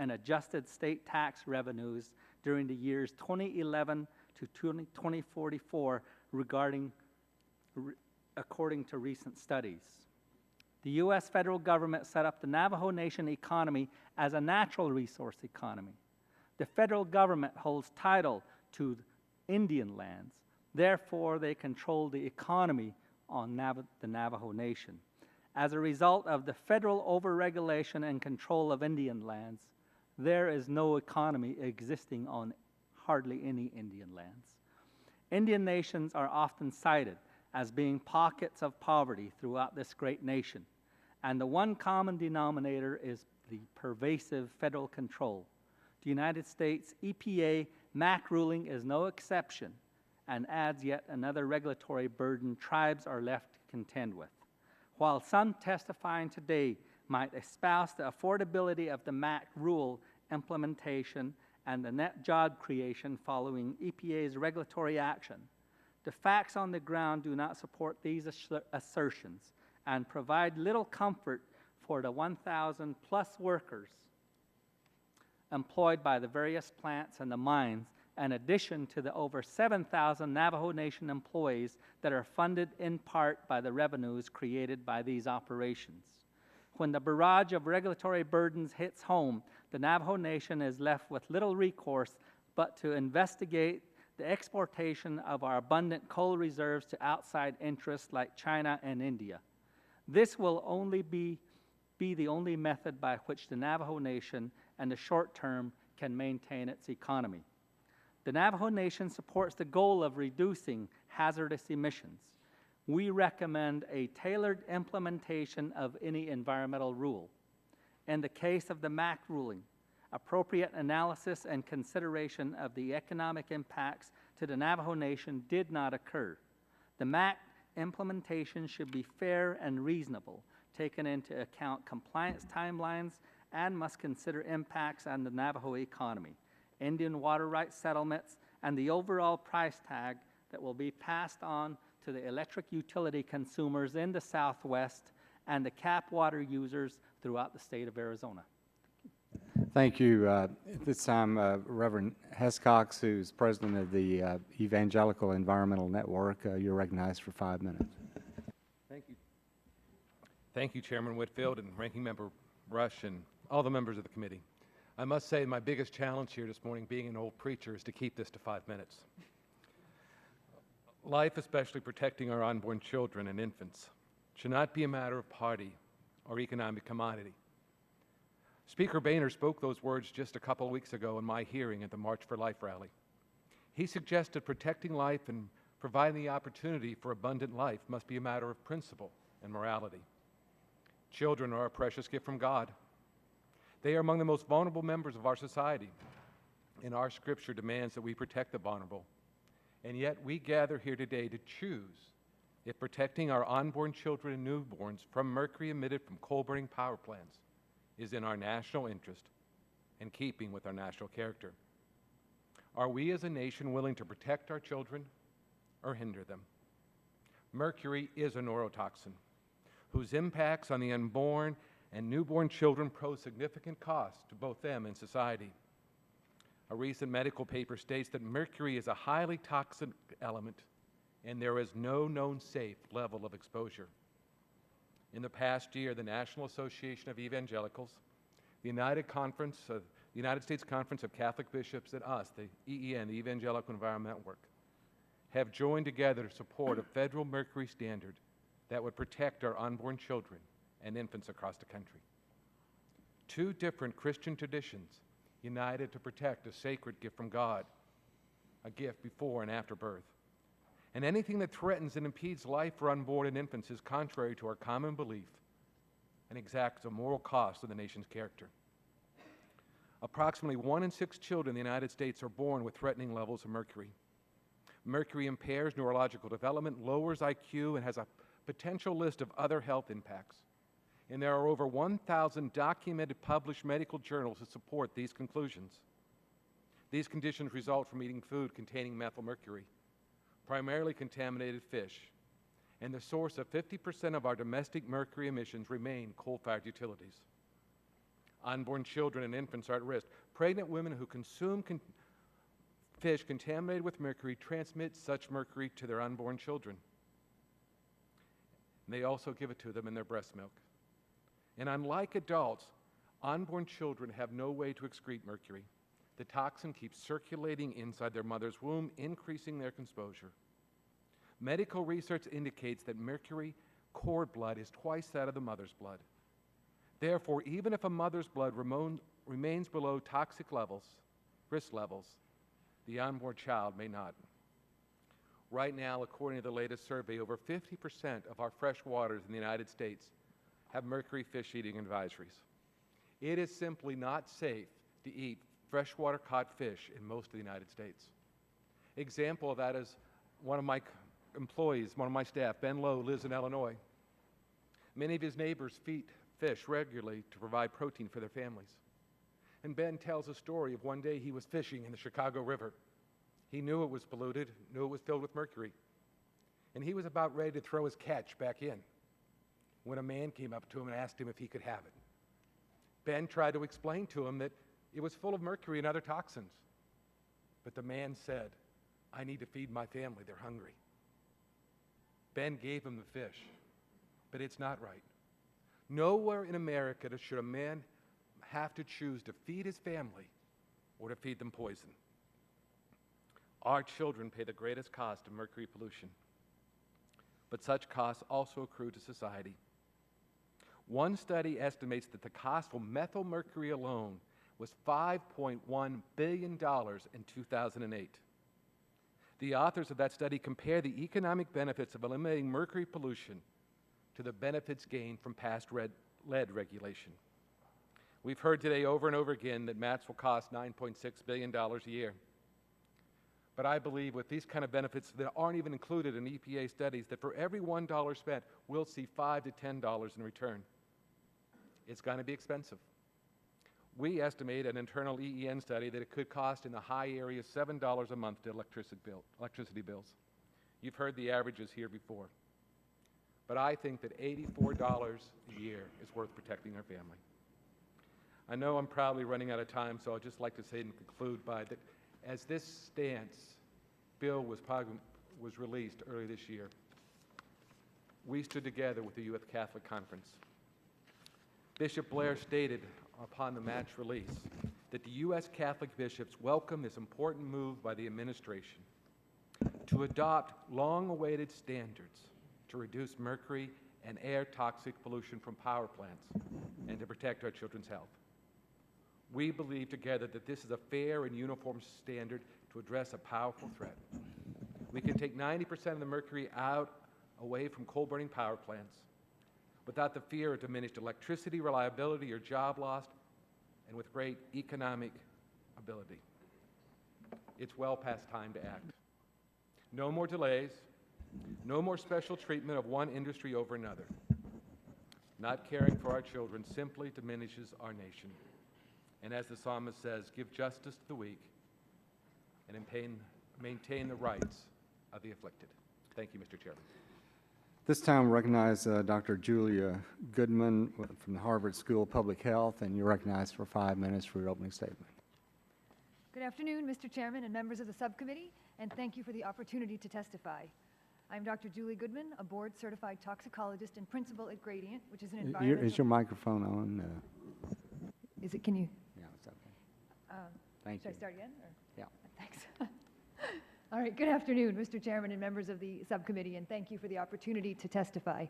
in adjusted state tax revenues during the years 2011 to 2044 according to recent studies. The U.S. federal government set up the Navajo Nation economy as a natural resource economy. The federal government holds title to Indian lands. Therefore, they control the economy on the Navajo Nation. As a result of the federal overregulation and control of Indian lands, there is no economy existing on hardly any Indian lands. Indian nations are often cited as being pockets of poverty throughout this great nation, and the one common denominator is the pervasive federal control. The United States EPA MACT ruling is no exception and adds yet another regulatory burden tribes are left to contend with. While some testifying today might espouse the affordability of the MACT rule implementation and the net job creation following EPA's regulatory action, the facts on the ground do not support these assertions and provide little comfort for the 1,000 plus workers employed by the various plants and the mines, in addition to the over 7,000 Navajo Nation employees that are funded in part by the revenues created by these operations. When the barrage of regulatory burdens hits home, the Navajo Nation is left with little recourse but to investigate the exportation of our abundant coal reserves to outside interests like China and India. This will only be the only method by which the Navajo Nation in the short term can maintain its economy. The Navajo Nation supports the goal of reducing hazardous emissions. We recommend a tailored implementation of any environmental rule. In the case of the MACT ruling, appropriate analysis and consideration of the economic impacts to the Navajo Nation did not occur. The MACT implementation should be fair and reasonable, taking into account compliance timelines, and must consider impacts on the Navajo economy, Indian water rights settlements, and the overall price tag that will be passed on to the electric utility consumers in the Southwest and the cap water users throughout the state of Arizona. Thank you. At this time, Reverend Hescox, who's president of the Evangelical Environmental Network, you're recognized for 5 minutes. Thank you. Thank you, Chairman Whitfield and Ranking Member Rush and all the members of the committee. I must say my biggest challenge here this morning, being an old preacher, is to keep this to 5 minutes. Life, especially protecting our unborn children and infants, should not be a matter of party or economic commodity. Speaker Boehner spoke those words just a couple of weeks ago in my hearing at the March for Life rally. He suggested protecting life and providing the opportunity for abundant life must be a matter of principle and morality. Children are a precious gift from God. They are among the most vulnerable members of our society, and our Scripture demands that we protect the vulnerable. And yet we gather here today to choose if protecting our unborn children and newborns from mercury emitted from coal-burning power plants is in our national interest and keeping with our national character. Are we as a nation willing to protect our children or hinder them? Mercury is a neurotoxin whose impacts on the unborn and newborn children pose significant costs to both them and society. A recent medical paper states that mercury is a highly toxic element and there is no known safe level of exposure. In the past year, the National Association of Evangelicals, the United States Conference of Catholic Bishops, and us, the EEN, the Evangelical Environmental Network, have joined together to support a federal mercury standard that would protect our unborn children and infants across the country. Two different Christian traditions united to protect a sacred gift from God, a gift before and after birth. And anything that threatens and impedes life for unborn and infants is contrary to our common belief and exacts a moral cost of the nation's character. Approximately 1 in 6 children in the United States are born with threatening levels of mercury. Mercury impairs neurological development, lowers IQ, and has a potential list of other health impacts. And there are over 1,000 documented published medical journals that support these conclusions. These conditions result from eating food containing methylmercury, primarily contaminated fish, and the source of 50% of our domestic mercury emissions remain coal-fired utilities. Unborn children and infants are at risk. Pregnant women who consume fish contaminated with mercury transmit such mercury to their unborn children. And they also give it to them in their breast milk. And unlike adults, unborn children have no way to excrete mercury. The toxin keeps circulating inside their mother's womb, increasing their exposure. Medical research indicates that mercury cord blood is twice that of the mother's blood. Therefore, even if a mother's blood remains below toxic levels, risk levels, the unborn child may not. Right now, according to the latest survey, over 50% of our fresh waters in the United States have mercury fish eating advisories. It is simply not safe to eat freshwater caught fish in most of the United States. Example of that is one of my employees, one of my staff, Ben Lowe, lives in Illinois. Many of his neighbors feed fish regularly to provide protein for their families. And Ben tells a story of one day he was fishing in the Chicago River. He knew it was polluted, knew it was filled with mercury. And he was about ready to throw his catch back in when a man came up to him and asked him if he could have it. Ben tried to explain to him that it was full of mercury and other toxins. But the man said, "I need to feed my family, they're hungry." Ben gave him the fish, but it's not right. Nowhere in America should a man have to choose to feed his family or to feed them poison. Our children pay the greatest cost of mercury pollution, but such costs also accrue to society. One study estimates that the cost for methylmercury alone was $5.1 billion in 2008. The authors of that study compare the economic benefits of eliminating mercury pollution to the benefits gained from past lead regulation. We've heard today over and over again that MACT will cost $9.6 billion a year. But I believe with these kind of benefits that aren't even included in EPA studies, that for every $1 spent, we'll see $5 to $10 in return. It's going to be expensive. We estimate an internal EEN study that it could cost in the high area $7 a month to electricity bills. You've heard the averages here before. But I think that $84 a year is worth protecting our family. I know I'm probably running out of time, so I'd just like to say and conclude by that as this stance bill was released early this year, we stood together with the U.S. Catholic Conference. Bishop Blair stated upon the MACT release that the U.S. Catholic bishops welcome this important move by the administration to adopt long-awaited standards to reduce mercury and air toxic pollution from power plants and to protect our children's health. We believe together that this is a fair and uniform standard to address a powerful threat. We can take 90% of the mercury away from coal-burning power plants without the fear of diminished electricity reliability or job loss, and with great economic ability. It's well past time to act. No more delays, no more special treatment of one industry over another. Not caring for our children simply diminishes our nation. And as the psalmist says, give justice to the weak and maintain the rights of the afflicted. Thank you, Mr. Chairman. This time, we recognize Dr. Julia Goodman from the Harvard School of Public Health, and you're recognized for 5 minutes for your opening statement. Good afternoon, Mr. Chairman and members of the subcommittee, and thank you for the opportunity to testify. I'm Dr. Julie Goodman, a board-certified toxicologist and principal at Gradient, which is an environmental... Is your microphone on? Is it? Can you? Yeah, it's okay. Thank you. Should I start again? Or? Yeah. Thanks. All right, good afternoon, Mr. Chairman and members of the subcommittee, and thank you for the opportunity to testify.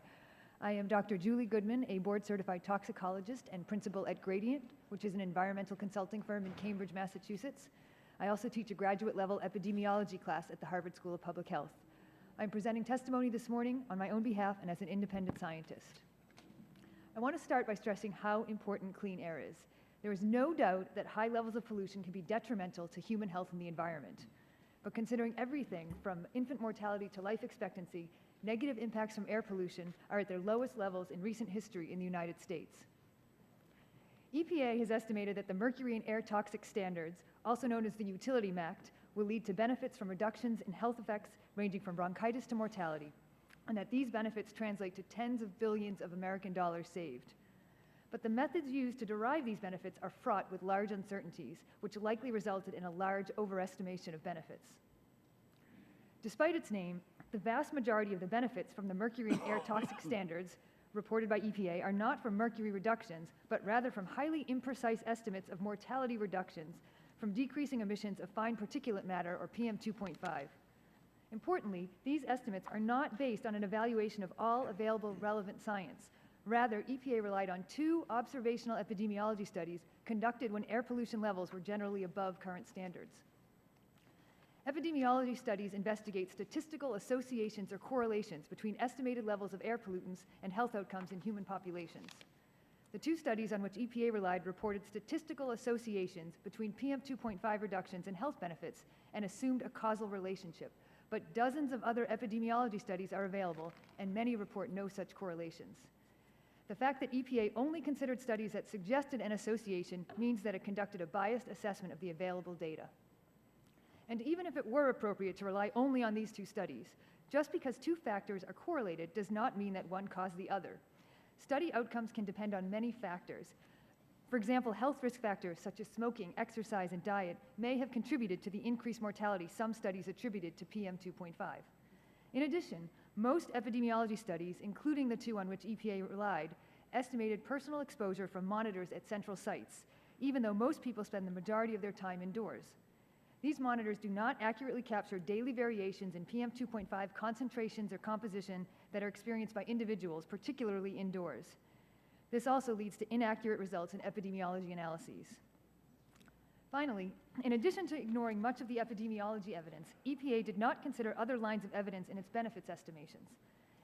I am Dr. Julie Goodman, a board-certified toxicologist and principal at Gradient, which is an environmental consulting firm in Cambridge, Massachusetts. I also teach a graduate-level epidemiology class at the Harvard School of Public Health. I'm presenting testimony this morning on my own behalf and as an independent scientist. I want to start by stressing how important clean air is. There is no doubt that high levels of pollution can be detrimental to human health and the environment. But considering everything from infant mortality to life expectancy, negative impacts from air pollution are at their lowest levels in recent history in the United States. EPA has estimated that the mercury and air toxic standards, also known as the utility MACT, will lead to benefits from reductions in health effects ranging from bronchitis to mortality, and that these benefits translate to tens of billions of American dollars saved. But the methods used to derive these benefits are fraught with large uncertainties, which likely resulted in a large overestimation of benefits. Despite its name, the vast majority of the benefits from the mercury and air toxic standards reported by EPA are not from mercury reductions, but rather from highly imprecise estimates of mortality reductions from decreasing emissions of fine particulate matter, or PM2.5. Importantly, these estimates are not based on an evaluation of all available relevant science. Rather, EPA relied on 2 observational epidemiology studies conducted when air pollution levels were generally above current standards. Epidemiology studies investigate statistical associations or correlations between estimated levels of air pollutants and health outcomes in human populations. The 2 studies on which EPA relied reported statistical associations between PM2.5 reductions and health benefits and assumed a causal relationship. But dozens of other epidemiology studies are available, and many report no such correlations. The fact that EPA only considered studies that suggested an association means that it conducted a biased assessment of the available data. And even if it were appropriate to rely only on these 2 studies, just because 2 factors are correlated does not mean that one caused the other. Study outcomes can depend on many factors. For example, health risk factors such as smoking, exercise, and diet may have contributed to the increased mortality some studies attributed to PM2.5. In addition, most epidemiology studies, including the 2 on which EPA relied, estimated personal exposure from monitors at central sites, even though most people spend the majority of their time indoors. These monitors do not accurately capture daily variations in PM2.5 concentrations or composition that are experienced by individuals, particularly indoors. This also leads to inaccurate results in epidemiology analyses. Finally, in addition to ignoring much of the epidemiology evidence, EPA did not consider other lines of evidence in its benefits estimations.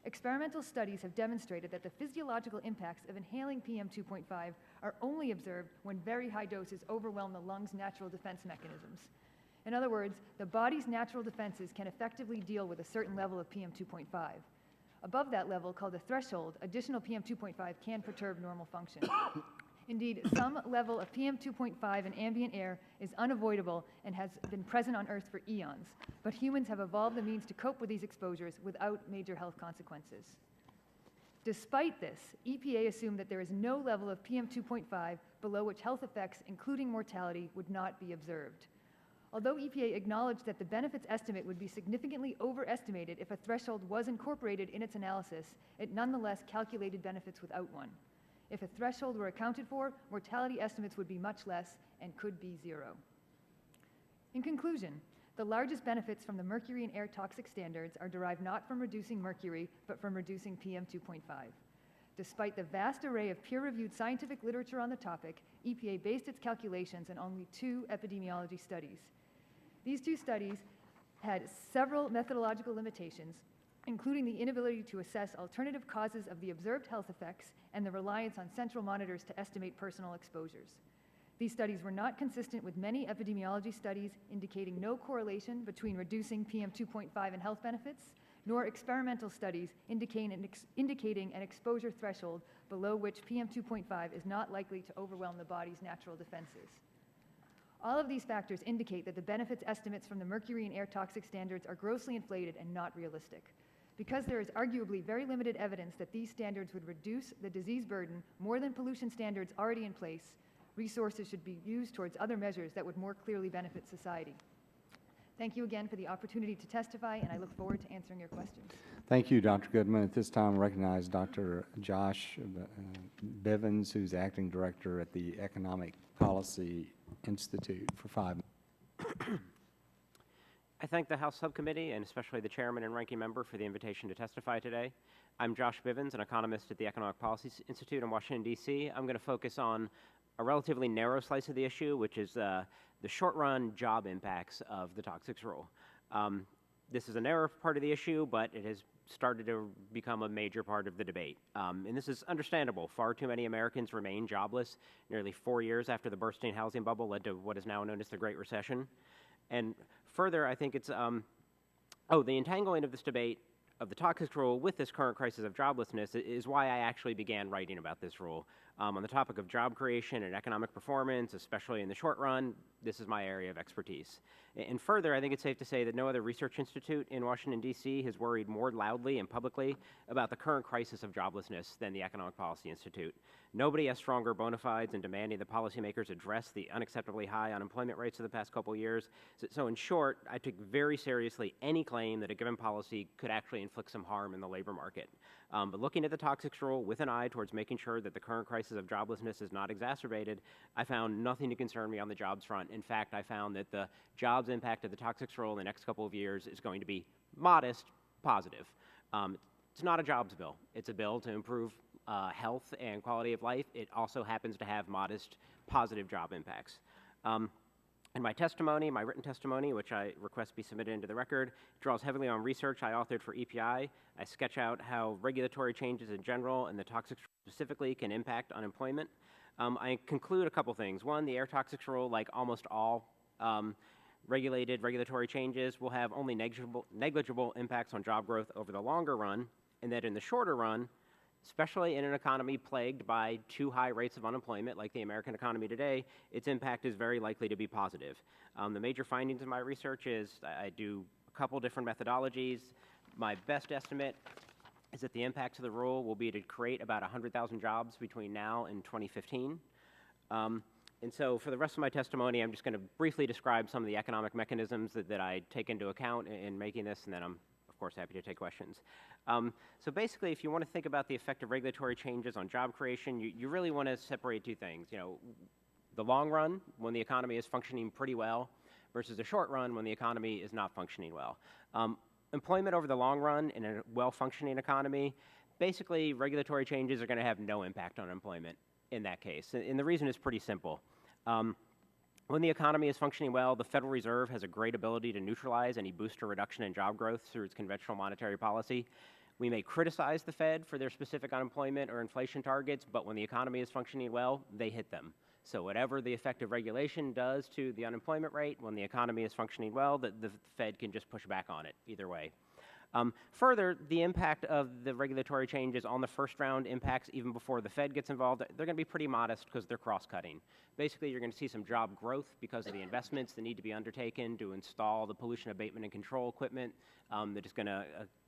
Experimental studies have demonstrated that the physiological impacts of inhaling PM2.5 are only observed when very high doses overwhelm the lungs' natural defense mechanisms. In other words, the body's natural defenses can effectively deal with a certain level of PM2.5. Above that level, called the threshold, additional PM2.5 can perturb normal function. Indeed, some level of PM 2.5 in ambient air is unavoidable and has been present on Earth for eons, but humans have evolved the means to cope with these exposures without major health consequences. Despite this, EPA assumed that there is no level of PM 2.5 below which health effects, including mortality, would not be observed. Although EPA acknowledged that the benefits estimate would be significantly overestimated if a threshold was incorporated in its analysis, it nonetheless calculated benefits without one. If a threshold were accounted for, mortality estimates would be much less and could be zero. In conclusion, the largest benefits from the mercury and air toxic standards are derived not from reducing mercury, but from reducing PM 2.5. Despite the vast array of peer-reviewed scientific literature on the topic, EPA based its calculations on only 2 epidemiology studies. These 2 studies had several methodological limitations, including the inability to assess alternative causes of the observed health effects and the reliance on central monitors to estimate personal exposures. These studies were not consistent with many epidemiology studies indicating no correlation between reducing PM 2.5 and health benefits, nor experimental studies indicating an exposure threshold below which PM 2.5 is not likely to overwhelm the body's natural defenses. All of these factors indicate that the benefits estimates from the mercury and air toxic standards are grossly inflated and not realistic. Because there is arguably very limited evidence that these standards would reduce the disease burden more than pollution standards already in place, resources should be used towards other measures that would more clearly benefit society. Thank you again for the opportunity to testify, and I look forward to answering your questions. Thank you, Dr. Goodman. At this time, I recognize Dr. Josh Bivens, who's Acting Director at the Economic Policy Institute, for 5 minutes. I thank the House Subcommittee and especially the Chairman and Ranking Member for the invitation to testify today. I'm Josh Bivens, an economist at the Economic Policy Institute in Washington, D.C. I'm going to focus on a relatively narrow slice of the issue, which is the short-run job impacts of the toxics rule. This is a narrow part of the issue, but it has started to become a major part of the debate. And this is understandable. Far too many Americans remain jobless nearly 4 years after the bursting housing bubble led to what is now known as the Great Recession. And further, I think it's, the entangling of this debate of the toxics rule with this current crisis of joblessness is why I actually began writing about this rule. On the topic of job creation and economic performance, especially in the short run, this is my area of expertise. And further, I think it's safe to say that no other research institute in Washington, D.C. has worried more loudly and publicly about the current crisis of joblessness than the Economic Policy Institute. Nobody has stronger bona fides in demanding that policymakers address the unacceptably high unemployment rates of the past couple of years. So in short, I took very seriously any claim that a given policy could actually inflict some harm in the labor market. But looking at the toxics rule with an eye towards making sure that the current crisis of joblessness is not exacerbated, I found nothing to concern me on the jobs front. In fact, I found that the jobs impact of the toxics rule in the next couple of years is going to be modest, positive. It's not a jobs bill. It's a bill to improve health and quality of life. It also happens to have modest, positive job impacts. In my testimony, my written testimony, which I request be submitted into the record, draws heavily on research I authored for EPI. I sketch out how regulatory changes in general and the toxics specifically can impact unemployment. I conclude a couple things. One, the air toxics rule, like almost all regulatory changes, will have only negligible impacts on job growth over the longer run, and that in the shorter run, especially in an economy plagued by too high rates of unemployment like the American economy today, its impact is very likely to be positive. The major findings of my research is I do a couple different methodologies. My best estimate is that the impacts of the rule will be to create about 100,000 jobs between now and 2015. And so for the rest of my testimony, I'm just going to briefly describe some of the economic mechanisms that I take into account in making this, and then I'm of course, happy to take questions. So basically, if you want to think about the effect of regulatory changes on job creation, you really want to separate two things. You know, the long run, when the economy is functioning pretty well, versus the short run, when the economy is not functioning well. Employment over the long run in a well-functioning economy, basically, regulatory changes are going to have no impact on employment in that case. And the reason is pretty simple. When the economy is functioning well, the Federal Reserve has a great ability to neutralize any boost or reduction in job growth through its conventional monetary policy. We may criticize the Fed for their specific unemployment or inflation targets, but when the economy is functioning well, they hit them. So whatever the effective regulation does to the unemployment rate, when the economy is functioning well, the Fed can just push back on it either way. Further, the impact of the regulatory changes on the first round impacts, even before the Fed gets involved, they're going to be pretty modest because they're cross-cutting. Basically, you're going to see some job growth because of the investments that need to be undertaken to install the pollution abatement and control equipment that is going to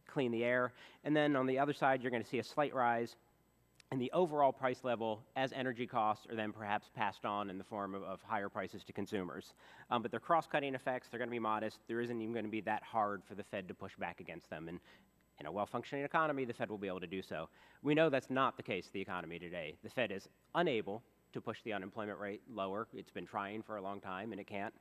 clean the air. And then on the other side, you're going to see a slight rise in the overall price level as energy costs are then perhaps passed on in the form of higher prices to consumers. But they're cross-cutting effects. They're going to be modest. There isn't even going to be that hard for the Fed to push back against them. And in a well-functioning economy, the Fed will be able to do so. We know that's not the case of the economy today. The Fed is unable to push the unemployment rate lower. It's been trying for a long time, and it can't.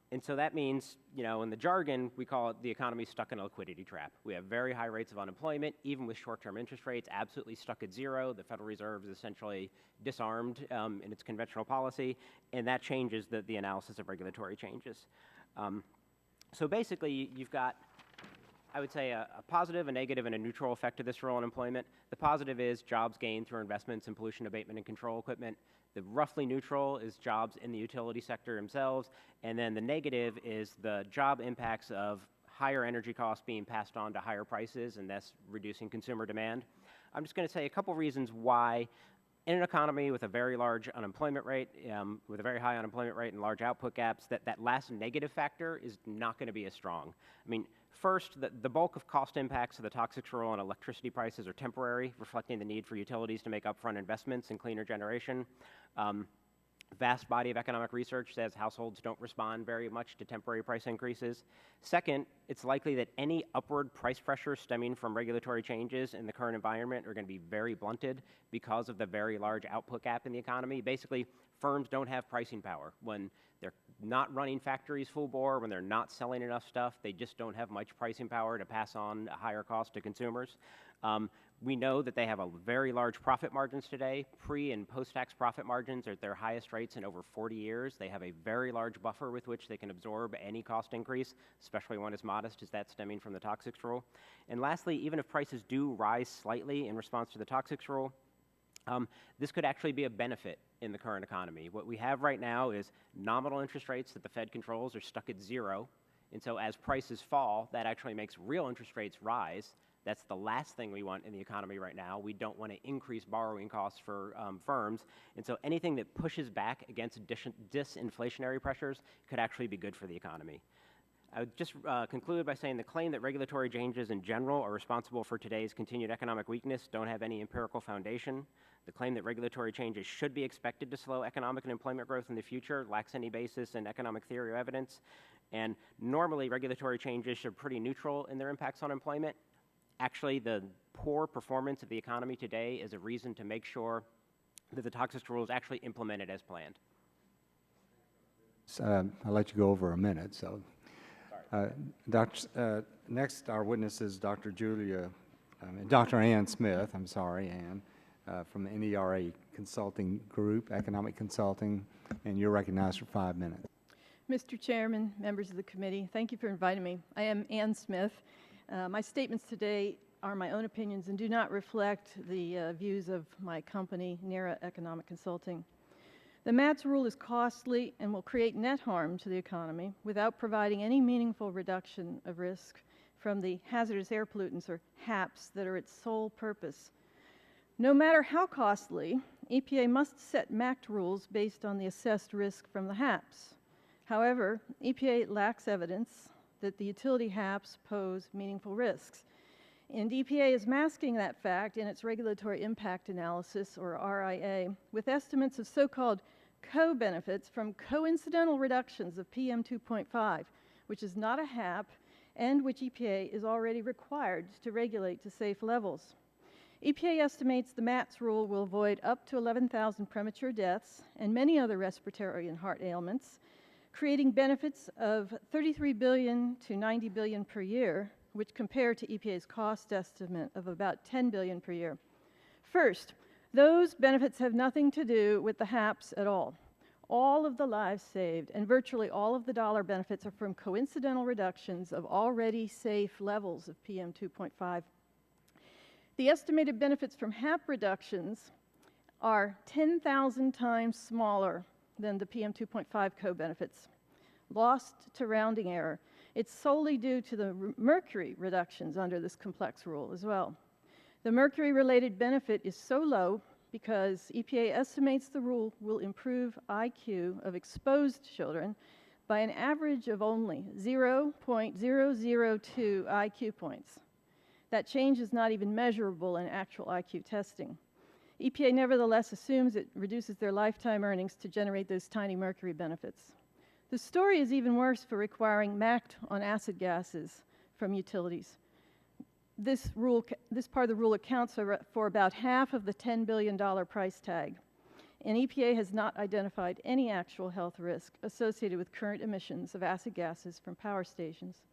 And so that means, you know, in the jargon, we call it the economy stuck in a liquidity trap. We have very high rates of unemployment, even with short-term interest rates absolutely stuck at zero. The Federal Reserve is essentially disarmed in its conventional policy, and that changes the analysis of regulatory changes. So basically, you've got, I would say, a positive, a negative, and a neutral effect to this role in employment. The positive is jobs gained through investments in pollution abatement and control equipment. The roughly neutral is jobs in the utility sector themselves, and then the negative is the job impacts of higher energy costs being passed on to higher prices and thus reducing consumer demand. I'm just going to say a couple reasons why in an economy with a very large unemployment rate, with a very high unemployment rate and large output gaps, that last negative factor is not going to be as strong. I mean, first, the bulk of cost impacts of the toxic rule on electricity prices are temporary, reflecting the need for utilities to make upfront investments in cleaner generation. Vast body of economic research says households don't respond very much to temporary price increases. Second, it's likely that any upward price pressure stemming from regulatory changes in the current environment are going to be very blunted because of the very large output gap in the economy. Basically, firms don't have pricing power. When they're not running factories full bore, when they're not selling enough stuff, they just don't have much pricing power to pass on a higher cost to consumers. We know that they have a very large profit margins today. Pre- and post-tax profit margins are at their highest rates in over 40 years. They have a very large buffer with which they can absorb any cost increase, especially one as modest as that stemming from the toxics rule. And lastly, even if prices do rise slightly in response to the toxics rule, this could actually be a benefit in the current economy. What we have right now is nominal interest rates that the Fed controls are stuck at zero. And so as prices fall, that actually makes real interest rates rise. That's the last thing we want in the economy right now. We don't want to increase borrowing costs for firms. And so anything that pushes back against disinflationary pressures could actually be good for the economy. I would just conclude by saying the claim that regulatory changes in general are responsible for today's continued economic weakness don't have any empirical foundation. The claim that regulatory changes should be expected to slow economic and employment growth in the future lacks any basis in economic theory or evidence. And normally, regulatory changes should be pretty neutral in their impacts on employment. Actually, the poor performance of the economy today is a reason to make sure that the toxics rule is actually implemented as planned. I'll let you go over a minute. So, next, our witness is Dr. Ann Smith. I'm sorry, Ann, from the NERA Consulting Group, Economic Consulting, and you're recognized for 5 minutes. Mr. Chairman, members of the committee, thank you for inviting me. I am Ann Smith. My statements today are my own opinions and do not reflect the views of my company, NERA Economic Consulting. The MACT rule is costly and will create net harm to the economy without providing any meaningful reduction of risk from the hazardous air pollutants, or HAPs, that are its sole purpose. No matter how costly, EPA must set MACT rules based on the assessed risk from the HAPs. However, EPA lacks evidence that the utility HAPs pose meaningful risks. And EPA is masking that fact in its regulatory impact analysis, or RIA, with estimates of so-called co-benefits from coincidental reductions of PM 2.5, which is not a HAP and which EPA is already required to regulate to safe levels. EPA estimates the MACT rule will avoid up to 11,000 premature deaths and many other respiratory and heart ailments, creating benefits of $33 billion to $90 billion per year, which compare to EPA's cost estimate of about $10 billion per year. First, those benefits have nothing to do with the HAPs at all. All of the lives saved and virtually all of the dollar benefits are from coincidental reductions of already safe levels of PM 2.5. The estimated benefits from HAP reductions are 10,000 times smaller than the PM 2.5 co-benefits. Lost to rounding error. It's solely due to the mercury reductions under this complex rule as well. The mercury-related benefit is so low because EPA estimates the rule will improve IQ of exposed children by an average of only 0.002 IQ points. That change is not even measurable in actual IQ testing. EPA nevertheless assumes it reduces their lifetime earnings to generate those tiny mercury benefits. The story is even worse for requiring MACT on acid gases from utilities. This part of the rule accounts for about half of the $10 billion price tag, and EPA has not identified any actual health risk associated with current emissions of acid gases from power stations.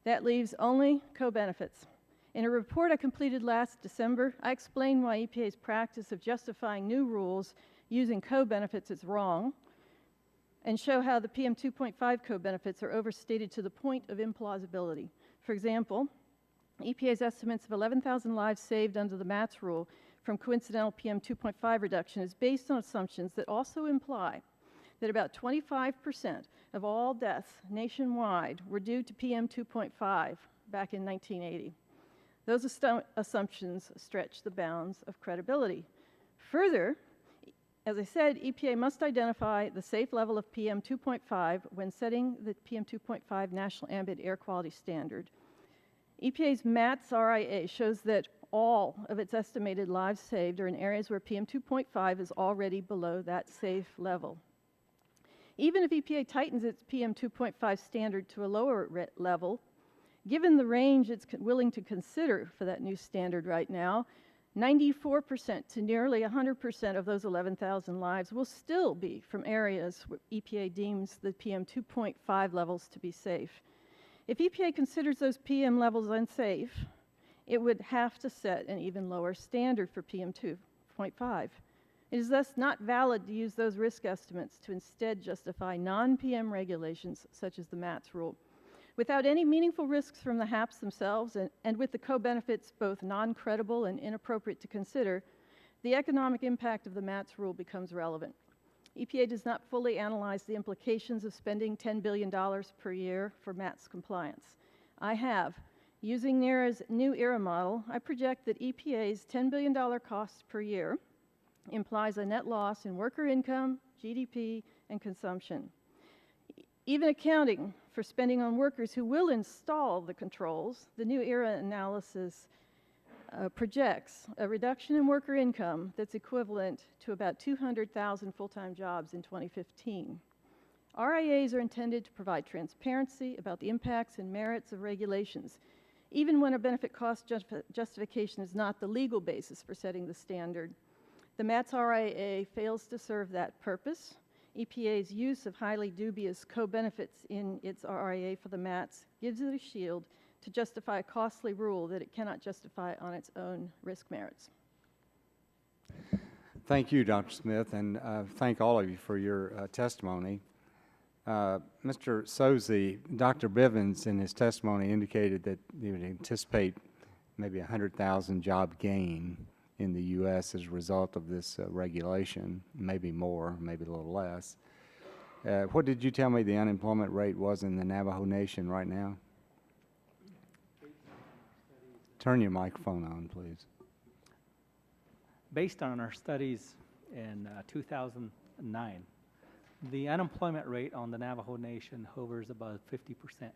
That leaves only co-benefits. In a report I completed last December, I explained why EPA's practice of justifying new rules using co-benefits is wrong, and show how the PM 2.5 co-benefits are overstated to the point of implausibility. For example, EPA's estimates of 11,000 lives saved under the MATS rule from coincidental PM 2.5 reduction is based on assumptions that also imply that about 25% of all deaths nationwide were due to PM 2.5 back in 1980. Those assumptions stretch the bounds of credibility. Further, as I said, EPA must identify the safe level of PM 2.5 when setting the PM 2.5 National Ambient Air Quality Standard. EPA's MATS RIA shows that all of its estimated lives saved are in areas where PM 2.5 is already below that safe level. Even if EPA tightens its PM 2.5 standard to a lower level, given the range it's willing to consider for that new standard right now, 94% to nearly 100% of those 11,000 lives will still be from areas where EPA deems the PM 2.5 levels to be safe. If EPA considers those PM levels unsafe, it would have to set an even lower standard for PM 2.5. It is thus not valid to use those risk estimates to instead justify non-PM regulations such as the MATS rule. Without any meaningful risks from the HAPs themselves, and with the co-benefits both non-credible and inappropriate to consider, the economic impact of the MATS rule becomes relevant. EPA does not fully analyze the implications of spending $10 billion per year for MATS compliance. I have. Using NERA's new ERA model, I project that EPA's $10 billion cost per year implies a net loss in worker income, GDP, and consumption. Even accounting for spending on workers who will install the controls, the new ERA analysis projects a reduction in worker income that's equivalent to about 200,000 full-time jobs in 2015. RIAs are intended to provide transparency about the impacts and merits of regulations, even when a benefit cost justification is not the legal basis for setting the standard. The MATS RIA fails to serve that purpose. EPA's use of highly dubious co-benefits in its RIA for the MATS gives it a shield to justify a costly rule that it cannot justify on its own risk merits. Thank you, Dr. Smith, and thank all of you for your testimony. Mr. Sozi, Dr. Bivens in his testimony indicated that he would anticipate maybe 100,000 job gain in the U.S. as a result of this regulation, maybe more, maybe a little less. What did you tell me the unemployment rate was in the Navajo Nation right now? Turn your microphone on, please. Based on our studies in 2009, the unemployment rate on the Navajo Nation hovers above 50%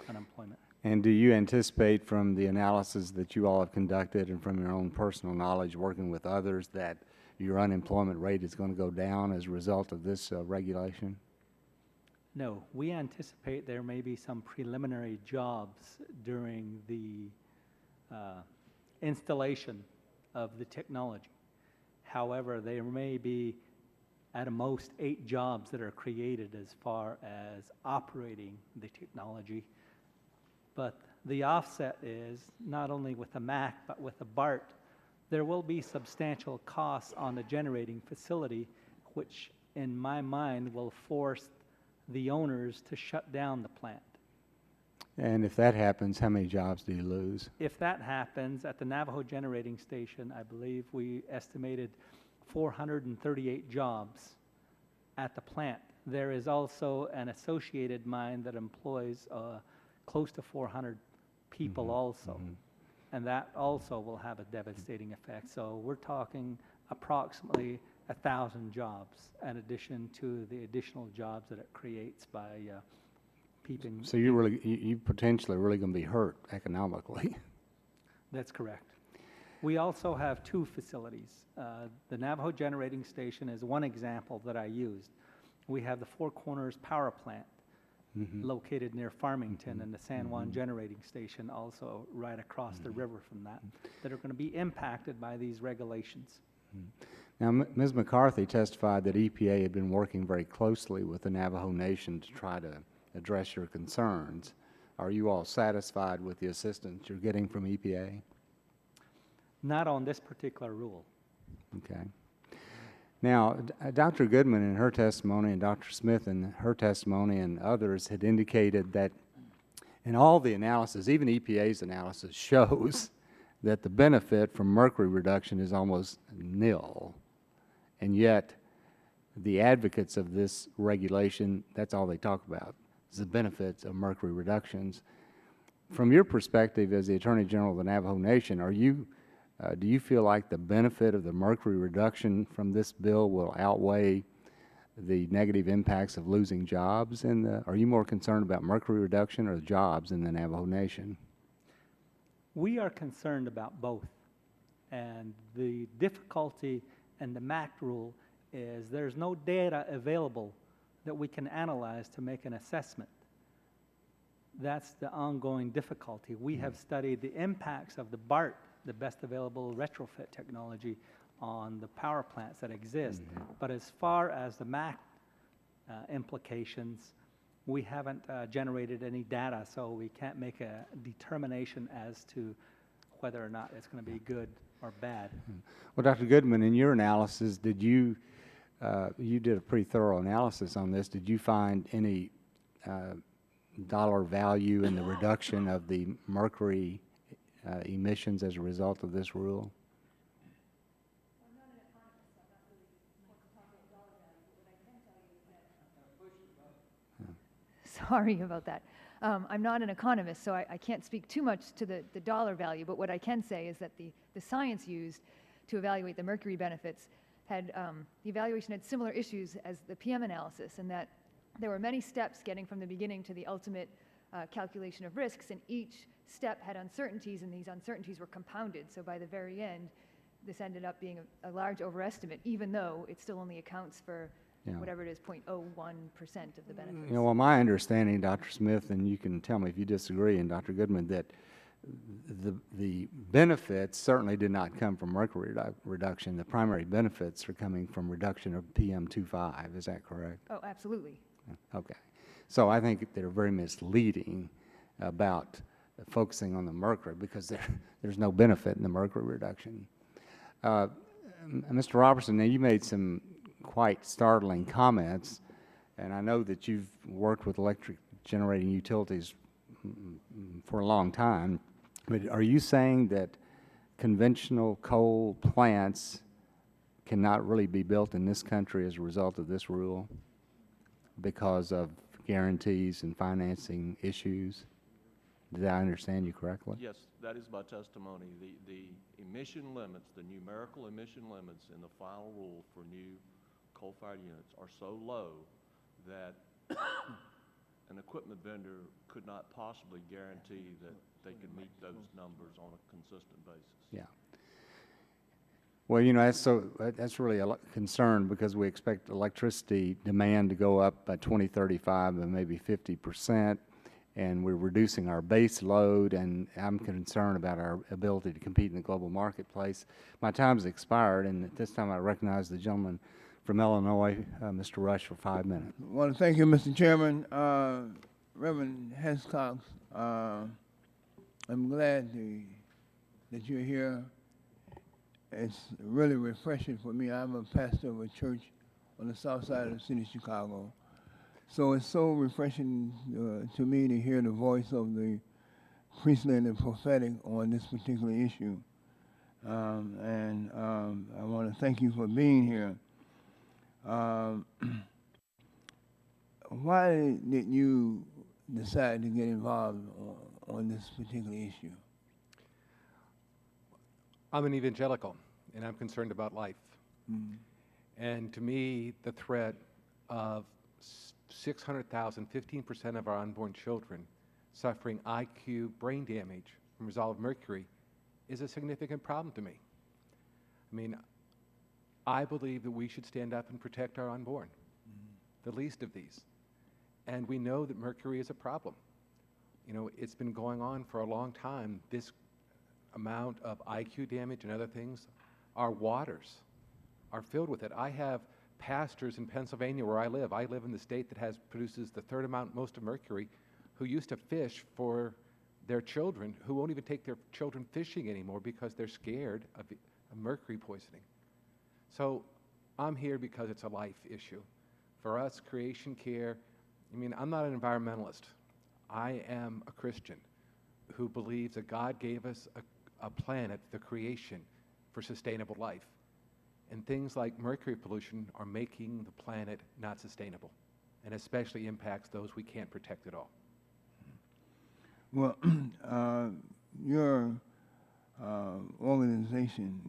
unemployment. And do you anticipate from the analysis that you all have conducted and from your own personal knowledge working with others that your unemployment rate is going to go down as a result of this regulation? No, we anticipate there may be some preliminary jobs during the installation of the technology. However, there may be at most 8 jobs that are created as far as operating the technology. But the offset is not only with the MACT, but with the BART, there will be substantial costs on the generating facility, which in my mind will force the owners to shut down the plant. And if that happens, how many jobs do you lose? If that happens, at the Navajo Generating Station, I believe we estimated 438 jobs at the plant. There is also an associated mine that employs close to 400 people also. And that also will have a devastating effect. So we're talking approximately 1,000 jobs in addition to the additional jobs that it creates by keeping. So you potentially really going to be hurt economically. That's correct. We also have two facilities. The Navajo Generating Station is one example that I used. We have the Four Corners Power Plant located near Farmington, and the San Juan Generating Station also right across the river from that are going to be impacted by these regulations. Now, Ms. McCarthy testified that EPA had been working very closely with the Navajo Nation to try to address your concerns. Are you all satisfied with the assistance you're getting from EPA? Not on this particular rule. Okay. Now, Dr. Goodman in her testimony and Dr. Smith in her testimony and others had indicated that in all the analysis, even EPA's analysis shows that the benefit from mercury reduction is almost nil. And yet, the advocates of this regulation, that's all they talk about, is the benefits of mercury reductions. From your perspective as the Attorney General of the Navajo Nation, do you feel like the benefit of the mercury reduction from this bill will outweigh the negative impacts of losing jobs? Are you more concerned about mercury reduction or jobs in the Navajo Nation? We are concerned about both. And the difficulty in the MACT rule is there's no data available that we can analyze to make an assessment. That's the ongoing difficulty. We have studied the impacts of the BART, the best available retrofit technology, on the power plants that exist. But as far as the MACT implications, we haven't generated any data, so we can't make a determination as to whether or not it's going to be good or bad. Well, Dr. Goodman, in your analysis, you did a pretty thorough analysis on this. Did you find any dollar value in the reduction of the mercury emissions as a result of this rule? Sorry about that. I'm not an economist, so I can't speak too much to the dollar value, but what I can say is that the science used to evaluate the mercury benefits had, the evaluation had similar issues as the PM analysis, in that there were many steps getting from the beginning to the ultimate calculation of risks, and each step had uncertainties, and these uncertainties were compounded. So by the very end, this ended up being a large overestimate, even though it still only accounts for whatever it is, 0.01% of the benefits. Well, my understanding, Dr. Smith, and you can tell me if you disagree, and Dr. Goodman, that the benefits certainly did not come from mercury reduction. The primary benefits are coming from reduction of PM2.5. Is that correct? Oh, absolutely. Okay. So I think they're very misleading about focusing on the mercury, because there's no benefit in the mercury reduction. Mr. Robertson, now you made some quite startling comments, and I know that you've worked with electric generating utilities for a long time, but are you saying that conventional coal plants cannot really be built in this country as a result of this rule because of guarantees and financing issues? Did I understand you correctly? Yes, that is my testimony. The emission limits, the numerical emission limits in the final rule for new coal-fired units are so low that an equipment vendor could not possibly guarantee that they could meet those numbers on a consistent basis. Yeah. Well, you know, that's really a concern, because we expect electricity demand to go up by 2035 by maybe 50%, and we're reducing our base load, and I'm concerned about our ability to compete in the global marketplace. My time has expired, and at this time I recognize the gentleman from Illinois, Mr. Rush, for 5 minutes. I want to thank you, Mr. Chairman. Reverend Hescox, I'm glad that you're here. It's really refreshing for me. I'm a pastor of a church on the south side of the city of Chicago. So it's so refreshing to me to hear the voice of the priestly and the prophetic on this particular issue. And I want to thank you for being here. Why did you decided to get involved on this particular issue? I'm an evangelical, and I'm concerned about life. Mm. And to me, the threat of 600,000, 15% of our unborn children suffering IQ brain damage from resolved mercury is a significant problem to me. I mean, I believe that we should stand up and protect our unborn, the least of these. And we know that mercury is a problem. You know, it's been going on for a long time. This amount of IQ damage and other things, our waters are filled with it. I have pastors in Pennsylvania where I live in the state that produces the third most of mercury, who used to fish for their children, who won't even take their children fishing anymore because they're scared of mercury poisoning. So I'm here because it's a life issue. For us, creation care, I mean, I'm not an environmentalist. I am a Christian who believes that God gave us a planet, the creation, for sustainable life. And things like mercury pollution are making the planet not sustainable, and especially impacts those we can't protect at all. Well, your organization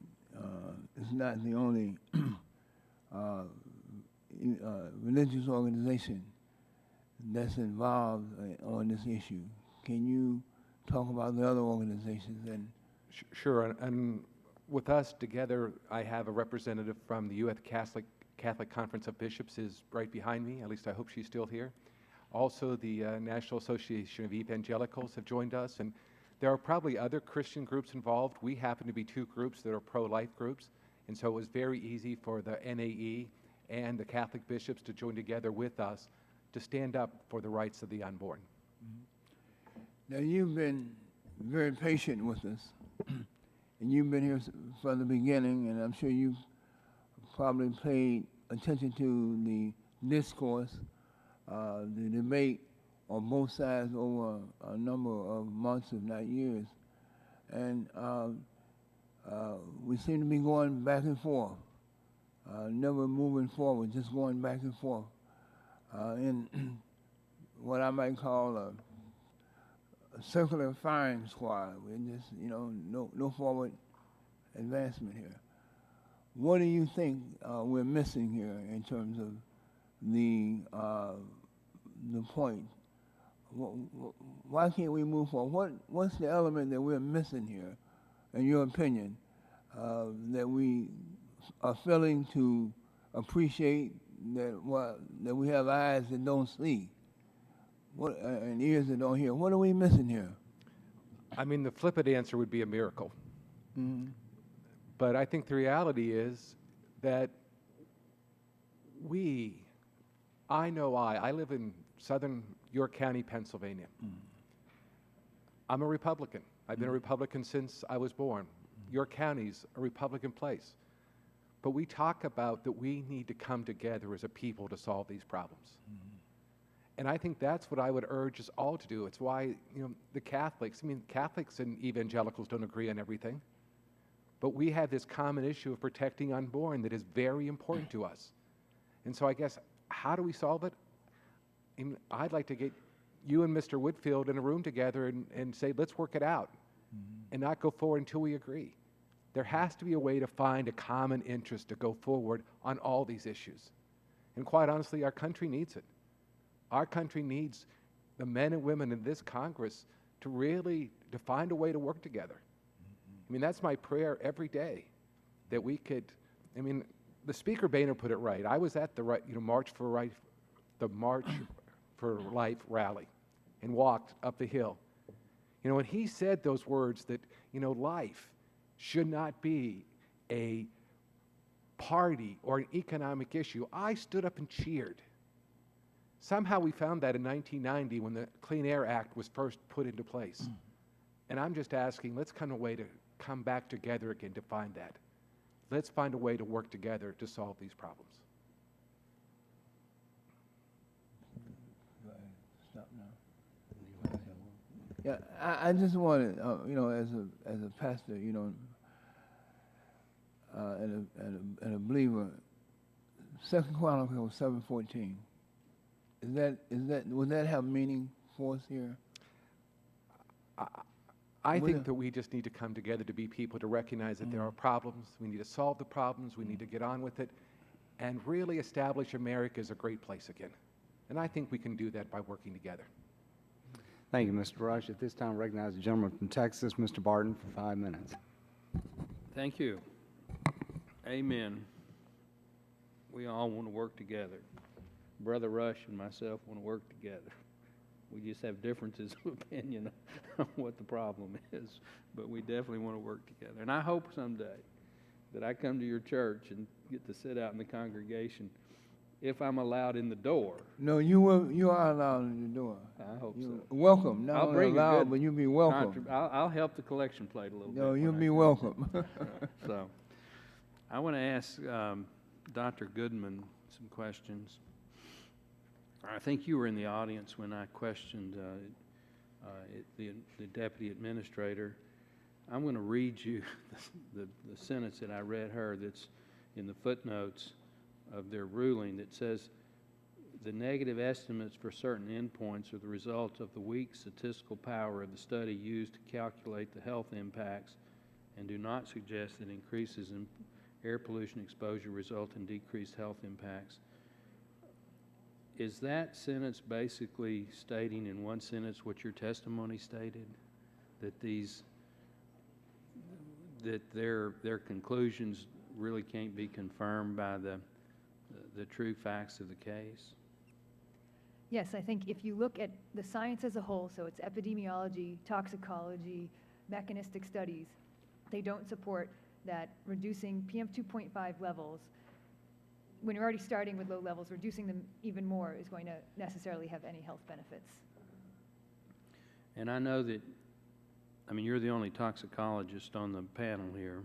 is not the only religious organization that's involved on this issue. Can you talk about the other organizations? And Sure, and with us together, I have a representative from the U.S. Catholic Conference of Bishops is right behind me. At least I hope she's still here. Also, the National Association of Evangelicals have joined us, and there are probably other Christian groups involved. We happen to be two groups that are pro-life groups, and so it was very easy for the NAE and the Catholic bishops to join together with us to stand up for the rights of the unborn. Now, you've been very patient with us, and you've been here from the beginning, and I'm sure you've probably paid attention to the discourse, the debate on both sides over a number of months, if not years. And we seem to be going back and forth, never moving forward, just going back and forth in what I might call a circular firing squad. We're just, you know, no forward advancement here. What do you think we're missing here in terms of the point? Why can't we move forward? What's the element that we're missing here, in your opinion, that we are failing to appreciate, that we have eyes that don't see, and ears that don't hear? What are we missing here? I mean, the flippant answer would be a miracle. Mm-hmm. But I think the reality is that I live in southern York County, Pennsylvania. Mm. I'm a Republican. I've been a Republican since I was born. York County's a Republican place. But we talk about that we need to come together as a people to solve these problems. Mm-hmm. And I think that's what I would urge us all to do. It's why, you know, the Catholics, I mean, Catholics and evangelicals don't agree on everything. But we have this common issue of protecting unborn that is very important to us. And so I guess, how do we solve it? I'd like to get you and Mr. Whitfield in a room together and say, let's work it out, and not go forward until we agree. There has to be a way to find a common interest to go forward on all these issues. And quite honestly, our country needs it. Our country needs the men and women in this Congress to find a way to work together. I mean, that's my prayer every day, that we could, I mean, the Speaker Boehner put it right. I was at the March for Life rally and walked up the hill. You know, when he said those words that, you know, life should not be a party or an economic issue, I stood up and cheered. Somehow we found that in 1990 when the Clean Air Act was first put into place. And I'm just asking, let's come a way to come back together again to find that. Let's find a way to work together to solve these problems. Stop now. Yeah, I just wanted, you know, as a pastor, you know, and a believer, 2 Chronicles 7:14. Would that have meaning force here? I What think a- that we just need to come together to be people, to recognize that there are problems. We need to solve the problems. We need to get on with it and really establish America as a great place again. And I think we can do that by working together. Thank you, Mr. Rush. At this time, I recognize the gentleman from Texas, Mr. Barton, for 5 minutes. Thank you. Amen. We all want to work together. Brother Rush and myself want to work together. We just have differences of opinion on what the problem is, but we definitely want to work together. And I hope someday that I come to your church and get to sit out in the congregation, if I'm allowed in the door. No, you are allowed in the door. I hope You so. welcome. Not I'll only bring a allowed, good but you'll be welcome. I'll help the collection plate a little bit. No, when you'll I be come. welcome. So, I want to ask Dr. Goodman some questions. I think you were in the audience when I questioned the deputy administrator. I'm going to read you the sentence that I read her that's in the footnotes of their ruling that says, the negative estimates for certain endpoints are the result of the weak statistical power of the study used to calculate the health impacts and do not suggest that increases in air pollution exposure result in decreased health impacts. Is that sentence basically stating in one sentence what your testimony stated? That their conclusions really can't be confirmed by the true facts of the case? Yes, I think if you look at the science as a whole, so it's epidemiology, toxicology, mechanistic studies, they don't support that reducing PM 2.5 levels, when you're already starting with low levels, reducing them even more is going to necessarily have any health benefits. And I know that, I mean, you're the only toxicologist on the panel here.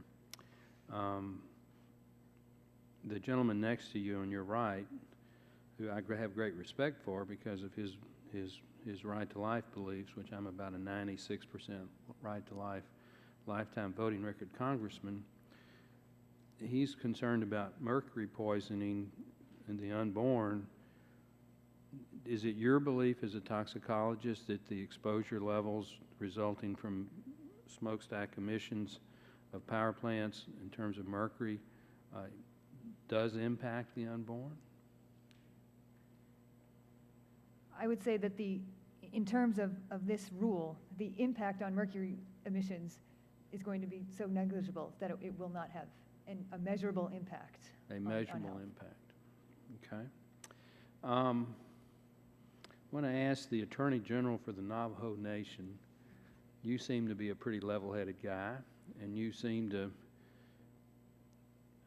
The gentleman next to you on your right, who I have great respect for because of his right to life beliefs, which I'm about a 96% right to life, lifetime voting record congressman, he's concerned about mercury poisoning in the unborn. Is it your belief as a toxicologist that the exposure levels resulting from smokestack emissions of power plants in terms of mercury does impact the unborn? I would say that in terms of this rule, the impact on mercury emissions is going to be so negligible that it will not have a measurable impact. A measurable impact. Okay. I want to ask the Attorney General for the Navajo Nation. You seem to be a pretty level-headed guy, and you seem to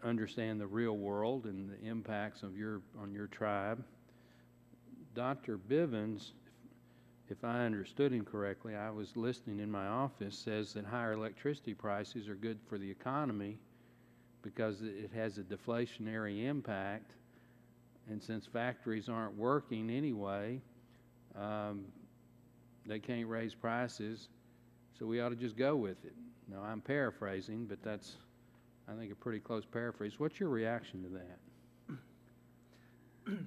understand the real world and the impacts of on your tribe. Dr. Bivens, if I understood him correctly, I was listening in my office, says that higher electricity prices are good for the economy because it has a deflationary impact, and since factories aren't working anyway, they can't raise prices, so we ought to just go with it. Now, I'm paraphrasing, but that's, I think, a pretty close paraphrase. What's your reaction to that?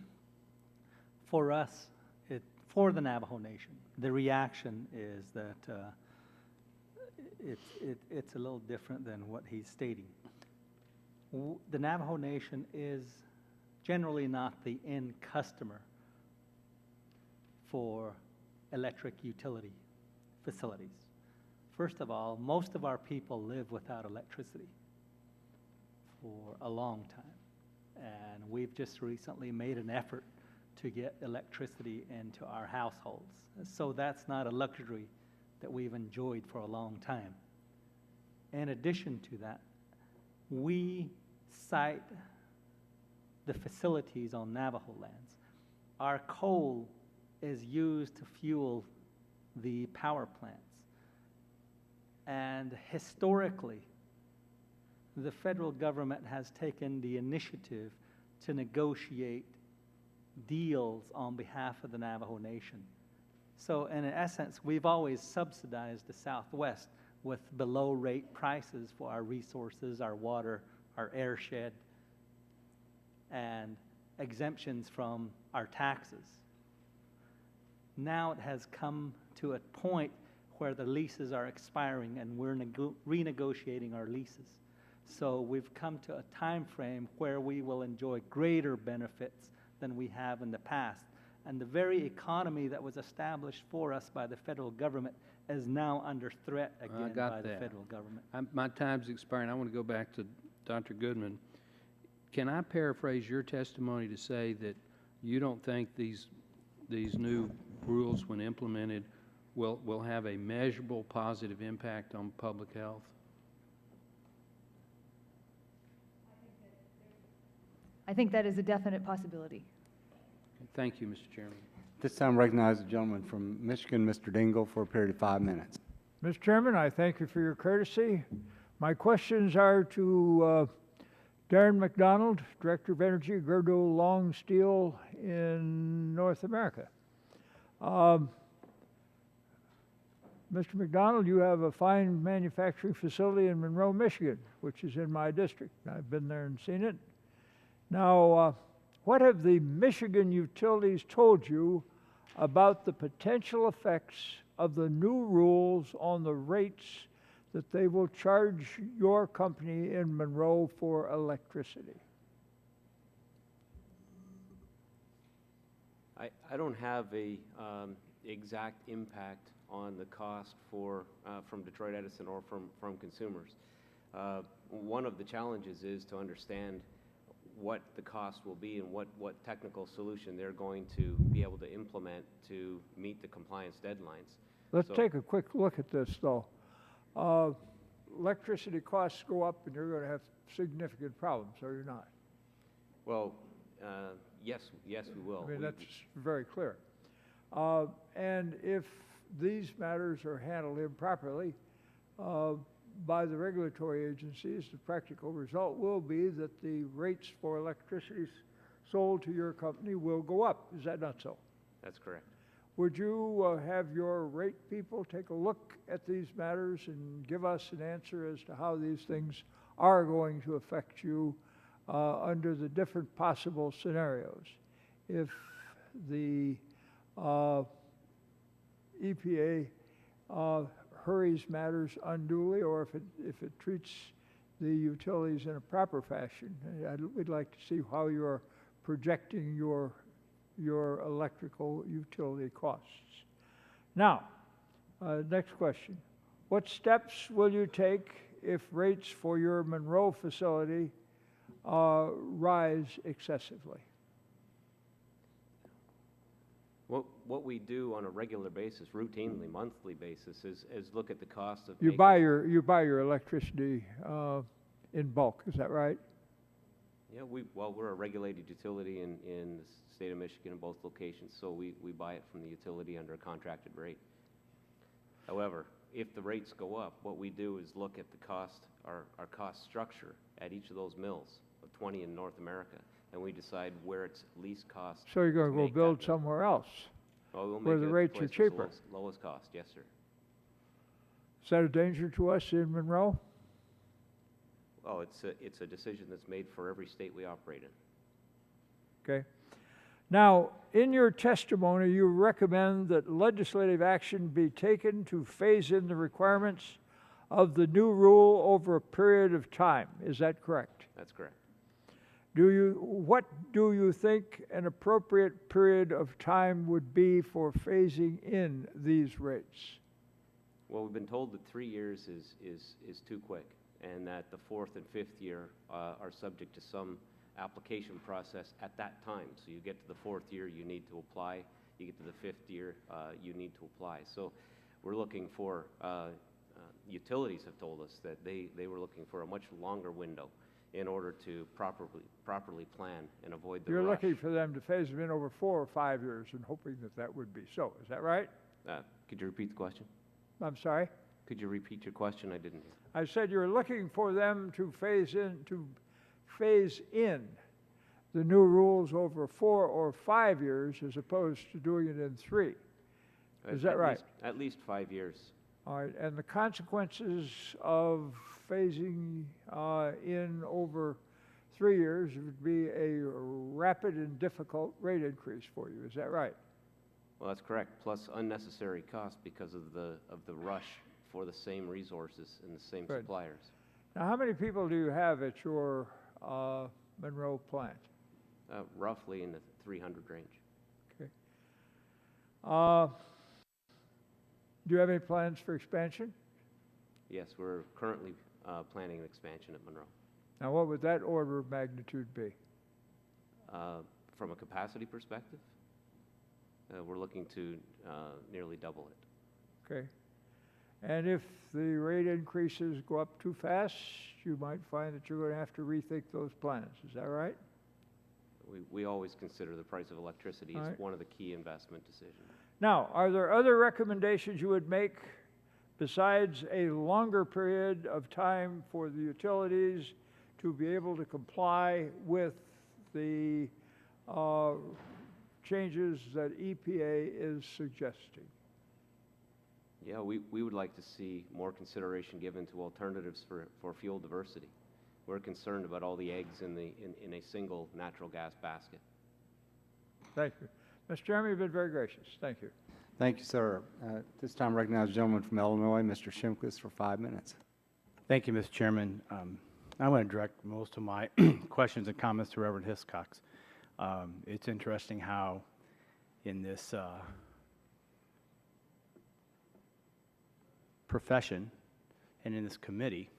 For us, for the Navajo Nation, the reaction is that it's a little different than what he's stating. The Navajo Nation is generally not the end customer for electric utility facilities. First of all, most of our people live without electricity for a long time, and we've just recently made an effort to get electricity into our households. So that's not a luxury that we've enjoyed for a long time. In addition to that, we site the facilities on Navajo lands. Our coal is used to fuel the power plants. And historically, the federal government has taken the initiative to negotiate deals on behalf of the Navajo Nation. So in essence, we've always subsidized the Southwest with below rate prices for our resources, our water, our airshed, and exemptions from our taxes. Now it has come to a point where the leases are expiring and we're renegotiating our leases. So we've come to a time frame where we will enjoy greater benefits than we have in the past. And the very economy that was established for us by the federal government is now under threat again by the federal government. My time's expiring. I want to go back to Dr. Goodman. Can I paraphrase your testimony to say that you don't think these new rules, when implemented, will have a measurable positive impact on public health? I think that is a definite possibility. Thank you, Mr. Chairman. This time recognize the gentleman from Michigan, Mr. Dingle, for a period of 5 minutes. Mr. Chairman, I thank you for your courtesy. My questions are to Darren McDonald, Director of Energy, Gerdo Long Steel in North America. Mr. McDonald, you have a fine manufacturing facility in Monroe, Michigan, which is in my district. I've been there and seen it. Now, what have the Michigan utilities told you about the potential effects of the new rules on the rates that they will charge your company in Monroe for electricity? I don't have a exact impact on the cost for from Detroit Edison or from consumers. One of the challenges is to understand what the cost will be and what technical solution they're going to be able to implement to meet the compliance deadlines. Let's take a quick look at this, though. Electricity costs go up, and you're going to have significant problems, are you not? Well, yes, we will. I mean, that's very clear. And if these matters are handled improperly by the regulatory agencies, the practical result will be that the rates for electricity sold to your company will go up. Is that not so? That's correct. Would you have your rate people take a look at these matters and give us an answer as to how these things are going to affect you under the different possible scenarios? If the EPA hurries matters unduly, or if it treats the utilities in a proper fashion. We'd like to see how you're projecting your electrical utility costs. Now, next question. What steps will you take if rates for your Monroe facility rise excessively? What we do on a regular basis, routinely, monthly basis, is look at the cost of you buy your electricity in bulk. Is that right? Yeah, we're a regulated utility in the state of Michigan in both locations, so we buy it from the utility under a contracted rate. However, if the rates go up, what we do is look at the cost, our cost structure at each of those mills, 20 in North America, and we decide where it's least cost. So you're going to go build somewhere else where the rates are cheaper. Lowest cost, yes, sir. Is that a danger to us in Monroe? Oh, it's a decision that's made for every state we operate in. Okay. Now, in your testimony, you recommend that legislative action be taken to phase in the requirements of the new rule over a period of time. Is that correct? That's correct. What do you think an appropriate period of time would be for phasing in these rates? Well, we've been told that 3 years is too quick, and that the fourth and fifth year are subject to some application process at that time. So you get to the fourth year, you need to apply. You get to the fifth year, you need to apply. So we're looking for, utilities have told us that they were looking for a much longer window in order to properly plan and avoid the You're rush. looking for them to phase them in over 4 or 5 years and hoping that that would be so. Is that right? Could you repeat the question? I'm sorry? Could you repeat your question? I didn't hear. I said you're looking for them to phase in the new rules over 4 or 5 years as opposed to doing it in 3. Is that right? At least 5 years. All right, and the consequences of phasing in over 3 years would be a rapid and difficult rate increase for you. Is that right? Well, that's correct, plus unnecessary cost because of the rush for the same resources and the same Good. suppliers. Now, how many people do you have at your Monroe plant? Roughly in the 300 range. Okay. Do you have any plans for expansion? Yes, we're currently planning an expansion at Monroe. Now, what would that order of magnitude be? From a capacity perspective, we're looking to nearly double it. Okay. And if the rate increases go up too fast, you might find that you're going to have to rethink those plans. Is that right? We always consider the price of electricity as Right. one of the key investment decisions. Now, are there other recommendations you would make besides a longer period of time for the utilities to be able to comply with the changes that EPA is suggesting? Yeah, we would like to see more consideration given to alternatives for fuel diversity. We're concerned about all the eggs in a single natural gas basket. Thank you. Mr. Chairman, you've been very gracious. Thank you. Thank you, sir. This time, I recognize the gentleman from Illinois, Mr. Shimkus, for 5 minutes. Thank you, Mr. Chairman. I want to direct most of my questions and comments to Reverend Hiscox. It's interesting how in this profession and in this committee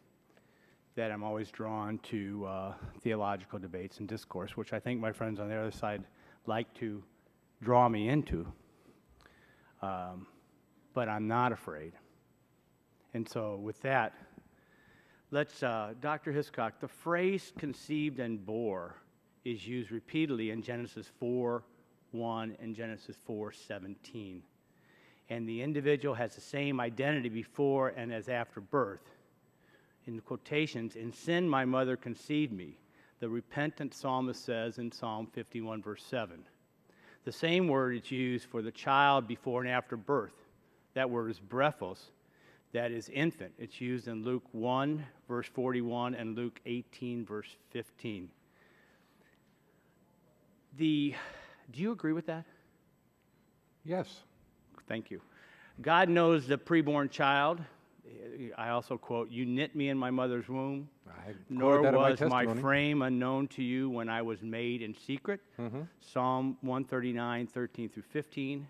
that I'm always drawn to theological debates and discourse, which I think my friends on the other side like to draw me into. But I'm not afraid. And so with that, let's, Dr. Hiscox, the phrase conceived and bore is used repeatedly in Genesis 4:1 and Genesis 4:17. And the individual has the same identity before and as after birth. In the quotations, in sin my mother conceived me, the repentant psalmist says in Psalm 51, verse 7. The same word is used for the child before and after birth. That word is brephos, that is infant. It's used in Luke 1, verse 41, and Luke 18, verse 15. Do you agree with that? Yes. Thank you. God knows the preborn child. I also quote, you knit me in my mother's womb, nor was my frame unknown to you when I was made in secret. Psalm 139, 13 through 15.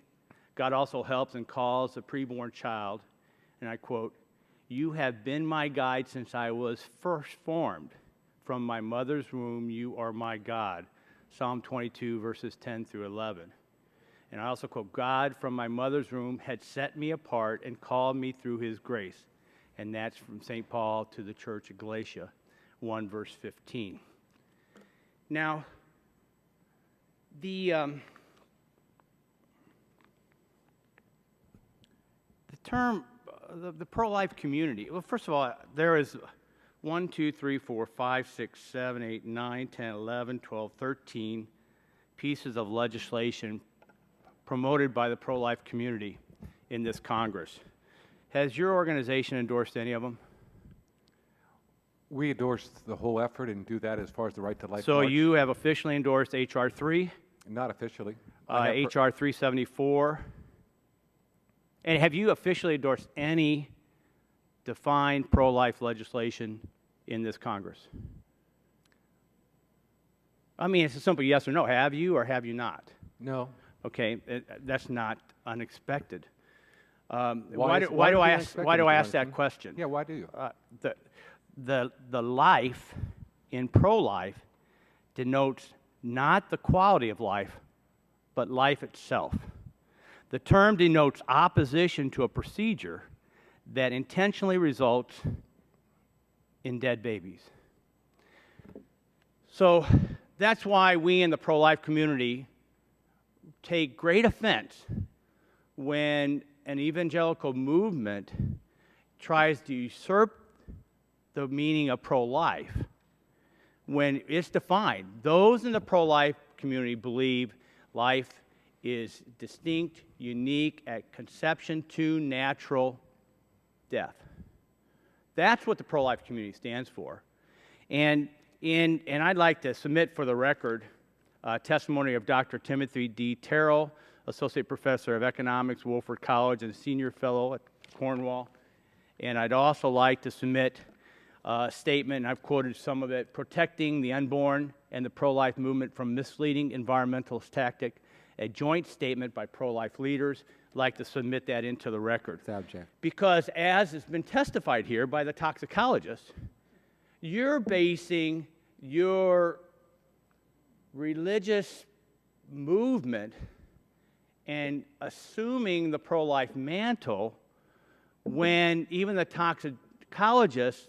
God also helps and calls the preborn child, and I quote, you have been my guide since I was first formed. From my mother's womb, you are my God. Psalm 22, verses 10 through 11. And I also quote, God from my mother's womb had set me apart and called me through his grace. And that's from St. Paul to the church of Galatia, 1 verse 15. Now, the term, the pro-life community, well, first of all, there is 1, 2, 3, 4, 5, 6, 7, 8, 9, 10, 11, 12, 13 pieces of legislation promoted by the pro-life community in this Congress. Has your organization endorsed any of them? We endorse the whole effort and do that as far as the right to life. So march. you have officially endorsed H.R. 3? Not officially. H.R. 374? And have you officially endorsed any defined pro-life legislation in this Congress? I mean, it's a simple yes or no. Have you or have you not? No. Okay, that's not unexpected. Why do I ask that question? Yeah, why do you? The life in pro-life denotes not the quality of life, but life itself. The term denotes opposition to a procedure that intentionally results in dead babies. So that's why we in the pro-life community take great offense when an evangelical movement tries to usurp the meaning of pro-life when it's defined. Those in the pro-life community believe life is distinct, unique at conception to natural death. That's what the pro-life community stands for. And I'd like to submit for the record testimony of Dr. Timothy D. Terrell, associate professor of economics, Wolford College, and a senior fellow at Cornwall. And I'd also like to submit a statement, and I've quoted some of it, protecting the unborn and the pro-life movement from misleading environmentalist tactic, a joint statement by pro-life leaders. I'd like to submit that into the record. Because as has been testified here by the toxicologist, you're basing your religious movement and assuming the pro-life mantle when even the toxicologist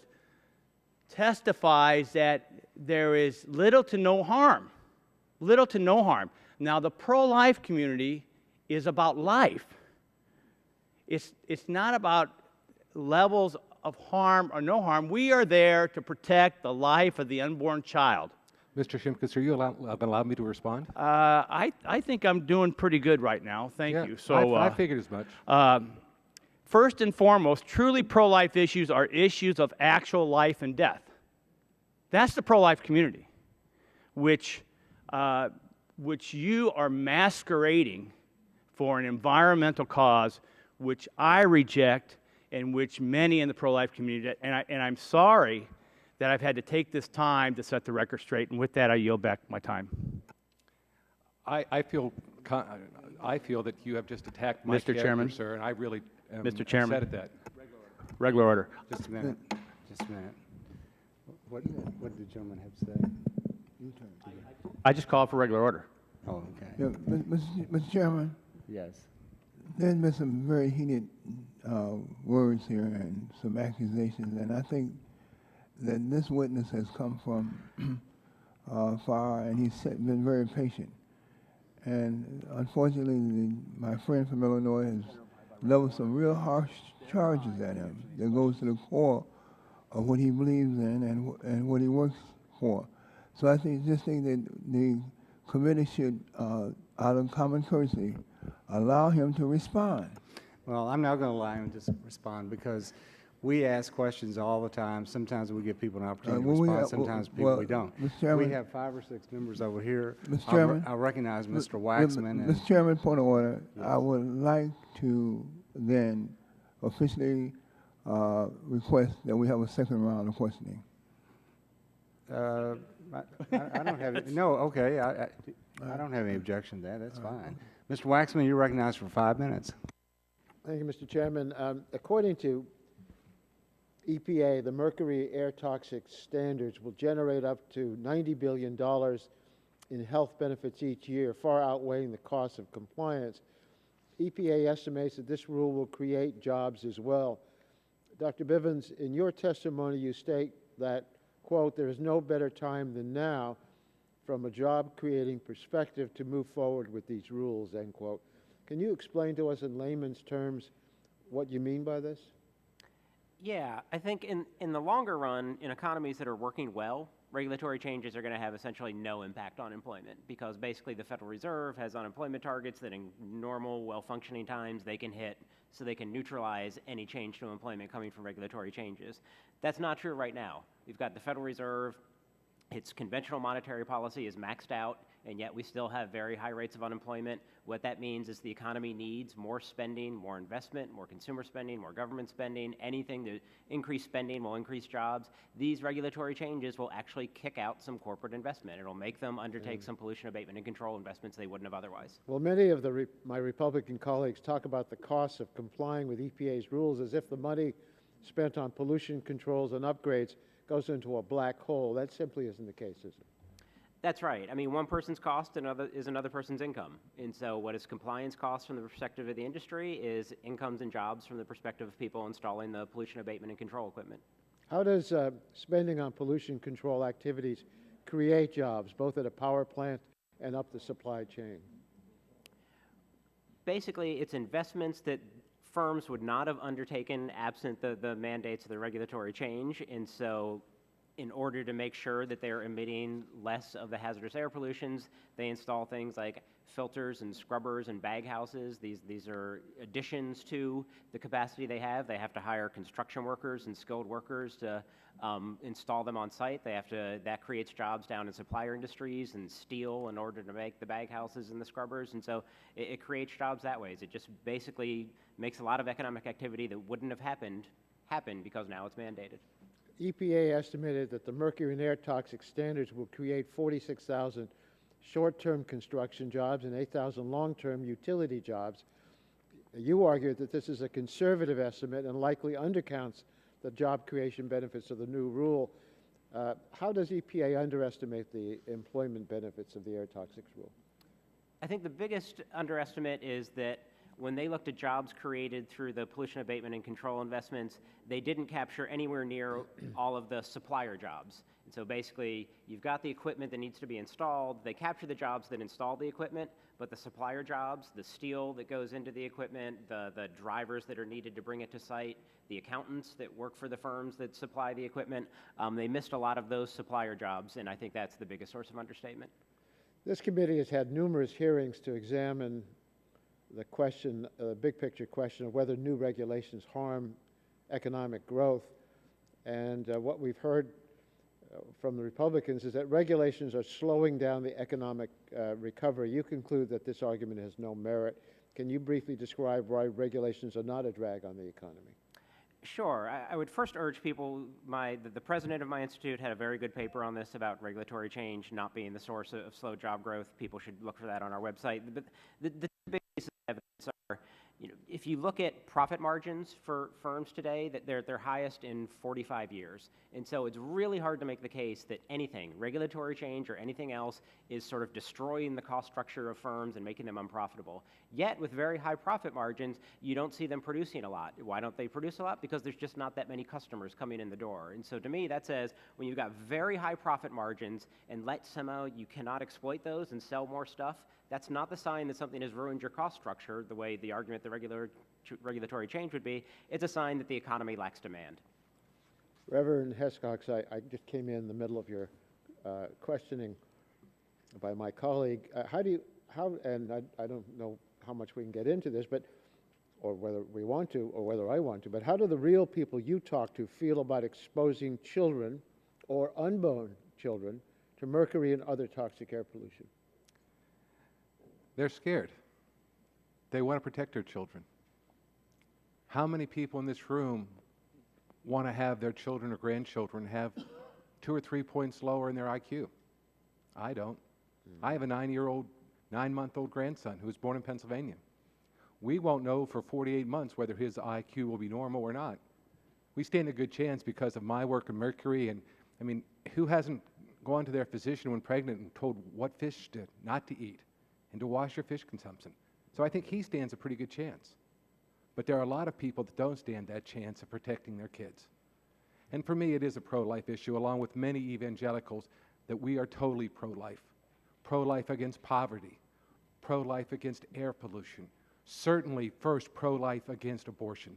testifies that there is little to no harm. Little to no harm. Now, the pro-life community is about life. It's not about levels of harm or no harm. We are there to protect the life of the unborn child. Mr. Shimkus, are you going to allow me to respond? I think I'm doing pretty good right now. Thank you. So I figured as much. First and foremost, truly pro-life issues are issues of actual life and death. That's the pro-life community, which you are masquerading for an environmental cause, which I reject, and which many in the pro-life community, and I'm sorry that I've had to take this time to set the record straight. And with that, I yield back my time. I feel that you have just attacked my Mr. character, Chairman. sir, and I really am Mr. Chairman. upset at that. Regular order. Just a minute. Just a minute. What did the gentleman have to say? I just called for regular order. Oh, okay. Yeah, Mr. Chairman, Yes. there's been some very heated words here and some accusations, and I think that this witness has come from far, and he's been very patient. And unfortunately, my friend from Illinois has leveled some real harsh charges at him that goes to the core of what he believes in and what he works for. So I just think that the committee should, out of common courtesy, allow him to respond. Well, I'm not going to allow him to respond because we ask questions all the time. Sometimes we give people an opportunity to respond. Sometimes we don't. Mr. Chairman, we have 5 or 6 members over here. Mr. Chairman, I'll recognize Mr. Waxman. Mr. Chairman, point of order. Yes. I would like to then officially request that we have a second round of questioning. I don't have no. Okay, I don't have any objection to that. That's fine. Mr. Waxman, you're recognized for 5 minutes. Thank you, Mr. Chairman. According to EPA, the mercury air toxic standards will generate up to $90 billion in health benefits each year, far outweighing the cost of compliance. EPA estimates that this rule will create jobs as well. Dr. Bivens, in your testimony, you state that, quote, there is no better time than now from a job-creating perspective to move forward with these rules, end quote. Can you explain to us in layman's terms what you mean by this? Yeah, I think in the longer run, in economies that are working well, regulatory changes are going to have essentially no impact on employment because basically the Federal Reserve has unemployment targets that in normal, well-functioning times they can hit so they can neutralize any change to employment coming from regulatory changes. That's not true right now. We've got the Federal Reserve, its conventional monetary policy is maxed out, and yet we still have very high rates of unemployment. What that means is the economy needs more spending, more investment, more consumer spending, more government spending. Anything to increase spending will increase jobs. These regulatory changes will actually kick out some corporate investment. It'll make them undertake some pollution abatement and control investments they wouldn't have otherwise. Well, many of my Republican colleagues talk about the costs of complying with EPA's rules as if the money spent on pollution controls and upgrades goes into a black hole. That simply isn't the case, is it? That's right. I mean, one person's cost is another person's income. And so what is compliance costs from the perspective of the industry is incomes and jobs from the perspective of people installing the pollution abatement and control equipment. How does spending on pollution control activities create jobs, both at a power plant and up the supply chain? Basically, it's investments that firms would not have undertaken absent the mandates of the regulatory change. And so in order to make sure that they're emitting less of the hazardous air pollutions, they install things like filters and scrubbers and bag houses. These are additions to the capacity they have. They have to hire construction workers and skilled workers to install them on site. That creates jobs down in supplier industries and steel in order to make the bag houses and the scrubbers. And so it creates jobs that way. It just basically makes a lot of economic activity that wouldn't have happened happen because now it's mandated. EPA estimated that the mercury and air toxic standards will create 46,000 short-term construction jobs and 8,000 long-term utility jobs. You argued that this is a conservative estimate and likely undercounts the job creation benefits of the new rule. How does EPA underestimate the employment benefits of the air toxics rule? I think the biggest underestimate is that when they looked at jobs created through the pollution abatement and control investments, they didn't capture anywhere near all of the supplier jobs. And so basically, you've got the equipment that needs to be installed. They capture the jobs that install the equipment, but the supplier jobs, the steel that goes into the equipment, the drivers that are needed to bring it to site, the accountants that work for the firms that supply the equipment, they missed a lot of those supplier jobs, and I think that's the biggest source of understatement. This committee has had numerous hearings to examine the question, the big picture question of whether new regulations harm economic growth. And what we've heard from the Republicans is that regulations are slowing down the economic recovery. You conclude that this argument has no merit. Can you briefly describe why regulations are not a drag on the economy? Sure. I would first urge people, the president of my institute had a very good paper on this about regulatory change not being the source of slow job growth. People should look for that on our website. But the big pieces of evidence are, if you look at profit margins for firms today, that they're highest in 45 years. And so it's really hard to make the case that anything, regulatory change or anything else, is sort of destroying the cost structure of firms and making them unprofitable. Yet, with very high profit margins, you don't see them producing a lot. Why don't they produce a lot? Because there's just not that many customers coming in the door. And so to me, that says when you've got very high profit margins and somehow you cannot exploit those and sell more stuff, that's not the sign that something has ruined your cost structure, the way the argument the regulatory change would be. It's a sign that the economy lacks demand. Reverend Hescox, I just came in the middle of your questioning by my colleague. And I don't know how much we can get into this, but, or whether we want to, or whether I want to, but how do the real people you talk to feel about exposing children or unborn children to mercury and other toxic air pollution? They're scared. They want to protect their children. How many people in this room want to have their children or grandchildren have 2 or 3 points lower in their IQ? I don't. I have a 9-month-old grandson who was born in Pennsylvania. We won't know for 48 months whether his IQ will be normal or not. We stand a good chance because of my work in mercury, and I mean, who hasn't gone to their physician when pregnant and told what fish not to eat and to wash your fish consumption? So I think he stands a pretty good chance. But there are a lot of people that don't stand that chance of protecting their kids. And for me, it is a pro-life issue, along with many evangelicals, that we are totally pro-life. Pro-life against poverty, pro-life against air pollution, certainly first pro-life against abortion.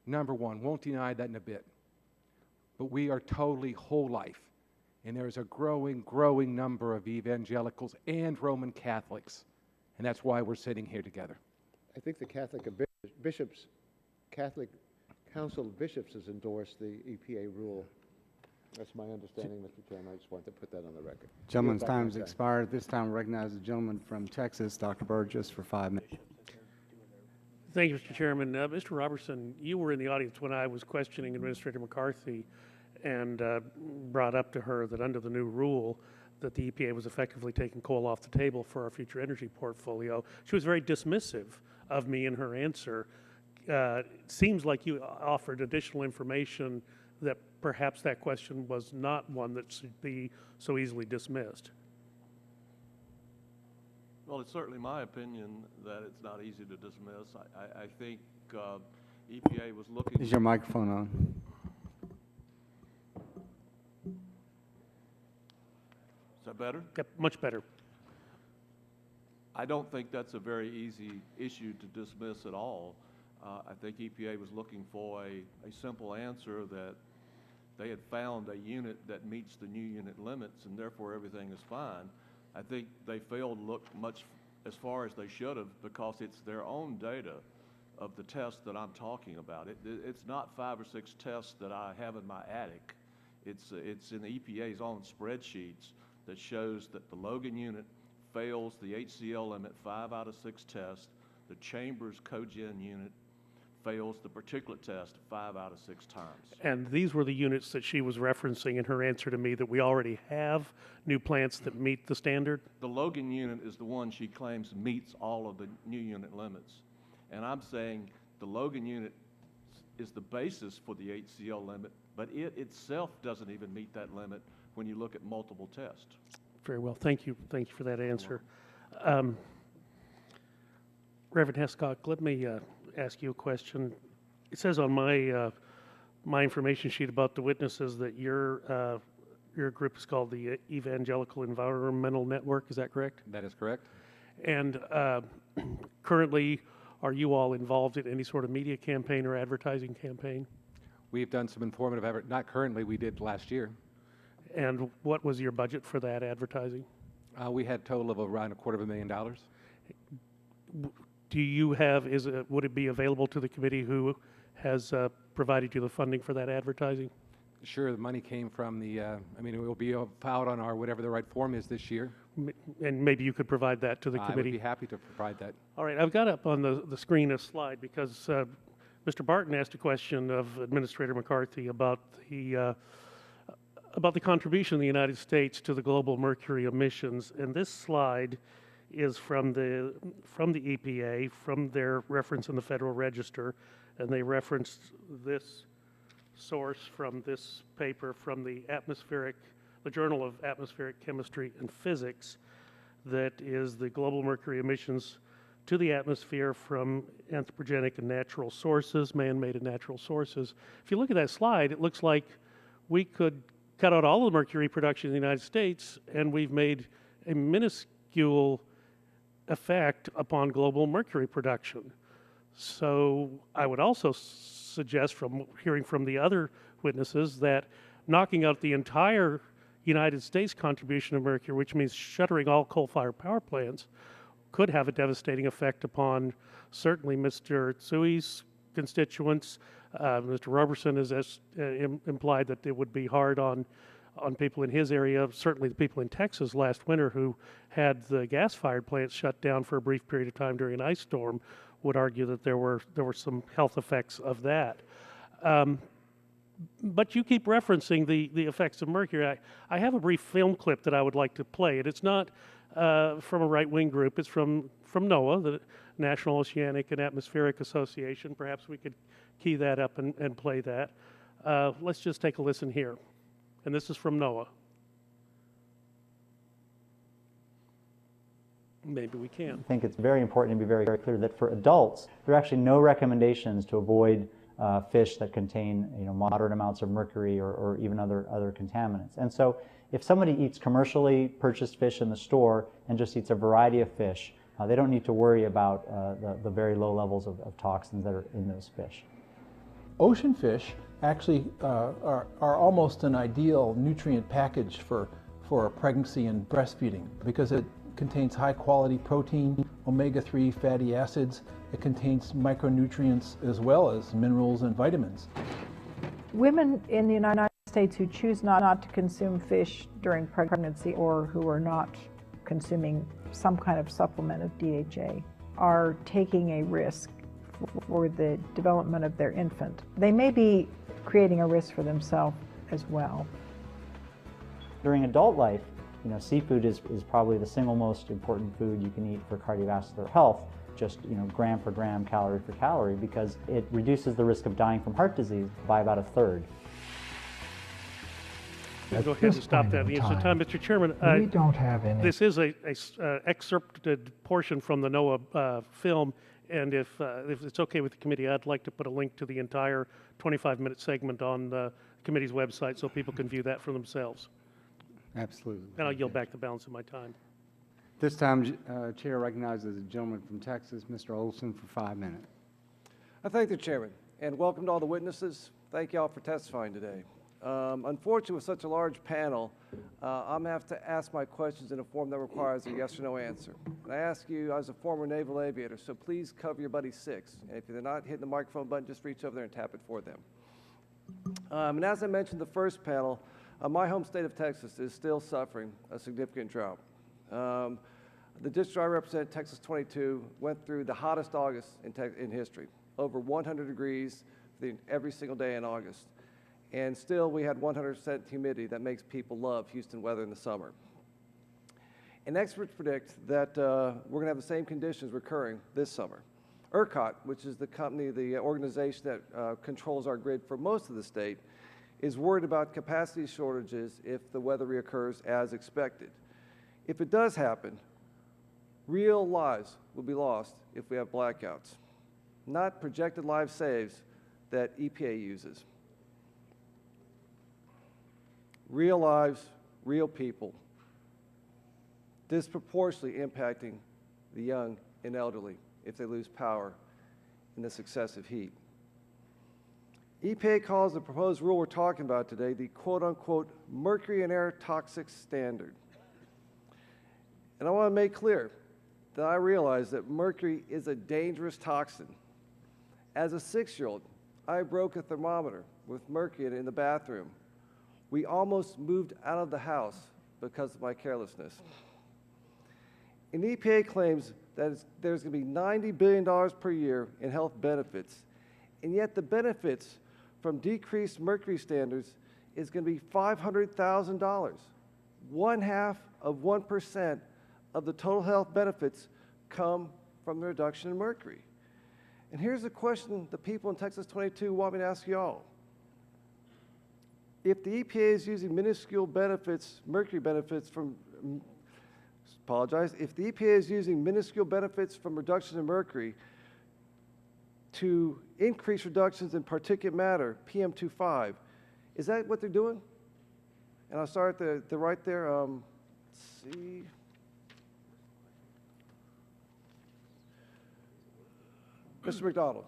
Number one, won't deny that in a bit. But we are totally whole life. And there is a growing number of evangelicals and Roman Catholics. And that's why we're sitting here together. I think the Catholic Council of Bishops has endorsed the EPA rule. That's my understanding, Mr. Chairman. I just wanted to put that on the record. Gentleman's time has expired. At this time, I recognize the gentleman from Texas, Dr. Burgess, for 5 minutes. Thank you, Mr. Chairman. Mr. Robertson, you were in the audience when I was questioning Administrator McCarthy and brought up to her that under the new rule that the EPA was effectively taking coal off the table for our future energy portfolio. She was very dismissive of me in her answer. Seems like you offered additional information that perhaps that question was not one that should be so easily dismissed. Well, it's certainly my opinion that it's not easy to dismiss. I think EPA was looking... Is your microphone on? Is that better? Yep, much better. I don't think that's a very easy issue to dismiss at all. I think EPA was looking for a simple answer that they had found a unit that meets the new unit limits, and therefore everything is fine. I think they failed to look much as far as they should have, because it's their own data of the tests that I'm talking about. It's not 5 or 6 tests that I have in my attic. It's in the EPA's own spreadsheets that shows that the Logan unit fails the HCl limit 5 out of 6 tests. The Chambers cogen unit fails the particulate test 5 out of 6 times. And these were the units that she was referencing in her answer to me, that we already have new plants that meet the standard? The Logan unit is the one she claims meets all of the new unit limits. And I'm saying the Logan unit is the basis for the HCl limit, but it itself doesn't even meet that limit when you look at multiple tests. Very well. Thank you. Thank you for that answer. Reverend Hescock, let me ask you a question. It says on my my information sheet about the witnesses that your group is called the Evangelical Environmental Network. Is that correct? That is correct. And currently, are you all involved in any sort of media campaign or advertising campaign? We've done some informative effort. Not currently. We did last year. And what was your budget for that advertising? We had a total of around $250,000. Do you have, would it be available to the committee who has provided you the funding for that advertising? Sure, the money came from the, I mean, it will be filed on our, whatever the right form is this year. And maybe you could provide that to the committee? I would be happy to provide that. All right, I've got up on the screen a slide because Mr. Barton asked a question of Administrator McCarthy about the contribution of the United States to the global mercury emissions. And this slide is from the EPA, from their reference in the Federal Register, and they referenced this source from this paper from the Journal of Atmospheric Chemistry and Physics, that is the global mercury emissions to the atmosphere from anthropogenic and natural sources, man-made and natural sources. If you look at that slide, it looks like we could cut out all of the mercury production in the United States, and we've made a minuscule effect upon global mercury production. So I would also suggest, from hearing from the other witnesses, that knocking out the entire United States contribution of mercury, which means shuttering all coal-fired power plants, could have a devastating effect upon certainly Mr. Tsui's constituents. Mr. Roberson has implied that it would be hard on people in his area, certainly the people in Texas last winter who had the gas-fired plants shut down for a brief period of time during an ice storm, would argue that there were some health effects of that. But you keep referencing the effects of mercury. I have a brief film clip that I would like to play, and it's not from a right-wing group. It's from NOAA, the National Oceanic and Atmospheric Association. Perhaps we could key that up and play that. Let's just take a listen here. And this is from NOAA. Maybe we can. I think it's very important to be very, very clear that for adults, there are actually no recommendations to avoid fish that contain moderate amounts of mercury or even other contaminants. And so if somebody eats commercially purchased fish in the store and just eats a variety of fish, they don't need to worry about the very low levels of toxins that are in those fish. Ocean fish actually are almost an ideal nutrient package for pregnancy and breastfeeding because it contains high quality protein, omega-3 fatty acids. It contains micronutrients as well as minerals and vitamins. Women in the United States who choose not to consume fish during pregnancy or who are not consuming some kind of supplement of DHA are taking a risk for the development of their infant. They may be creating a risk for themselves as well. During adult life, seafood is probably the single most important food you can eat for cardiovascular health, just gram for gram, calorie for calorie, because it reduces the risk of dying from heart disease by about 1/3. Go ahead and stop that in the interest of time. Mr. Chairman, we don't have any. This is a excerpted portion from the NOAA film, and if it's okay with the committee, I'd like to put a link to the entire 25-minute segment on the committee's website so people can view that for themselves. Absolutely. And I'll yield back the balance of my time. This time, Chair recognizes the gentleman from Texas, Mr. Olson, for 5 minutes. I thank the chairman, and welcome to all the witnesses. Thank you all for testifying today. Unfortunately, with such a large panel, I'm going to have to ask my questions in a form that requires a yes or no answer. And I ask you as a former naval aviator, so please cover your buddy six. And if they're not hitting the microphone button, just reach over there and tap it for them. And as I mentioned, the first panel, my home state of Texas is still suffering a significant drought. The district I represent, Texas 22, went through the hottest August in history, over 100 degrees every single day in August. And still, we had 100% humidity that makes people love Houston weather in the summer. And experts predict that we're going to have the same conditions recurring this summer. ERCOT, which is the company, the organization that controls our grid for most of the state, is worried about capacity shortages if the weather reoccurs as expected. If it does happen, real lives will be lost if we have blackouts, not projected life saves that EPA uses. Real lives, real people, disproportionately impacting the young and elderly if they lose power in this excessive heat. EPA calls the proposed rule we're talking about today the quote-unquote mercury in air toxic standard. And I want to make clear that I realize that mercury is a dangerous toxin. As a 6-year-old, I broke a thermometer with mercury in the bathroom. We almost moved out of the house because of my carelessness. And EPA claims that there's going to be $90 billion per year in health benefits, and yet the benefits from decreased mercury standards is going to be $500,000, 0.5% of the total health benefits come from the reduction in mercury. And here's the question the people in Texas 22 want me to ask y'all. If the EPA is using minuscule benefits, mercury benefits from, if the EPA is using minuscule benefits from reduction in mercury to increase reductions in particulate matter, PM2.5, is that what they're doing? And I'll start at the right there. Let's see. Mr. McDonald.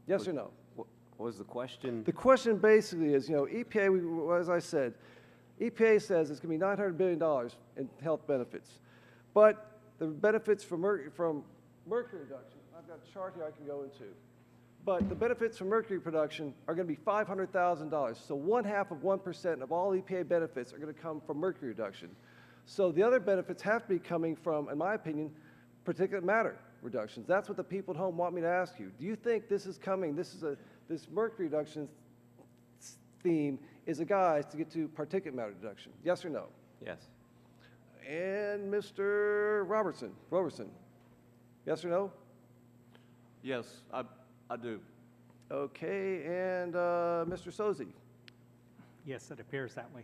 Yes or no? What was the question? The question basically is, EPA, as I said, EPA says it's going to be $900 billion in health benefits. But the benefits from mercury reduction, I've got a chart here I can go into. But the benefits from mercury production are going to be $500,000. So 0.5% of all EPA benefits are going to come from mercury reduction. So the other benefits have to be coming from, in my opinion, particulate matter reductions. That's what the people at home want me to ask you. Do you think this is coming, this mercury reduction theme is a guide to get to particulate matter reduction? Yes or no? Yes. And Mr. Robertson, yes or no? Yes, I do. Okay, and Mr. Sozi? Yes, it appears that way.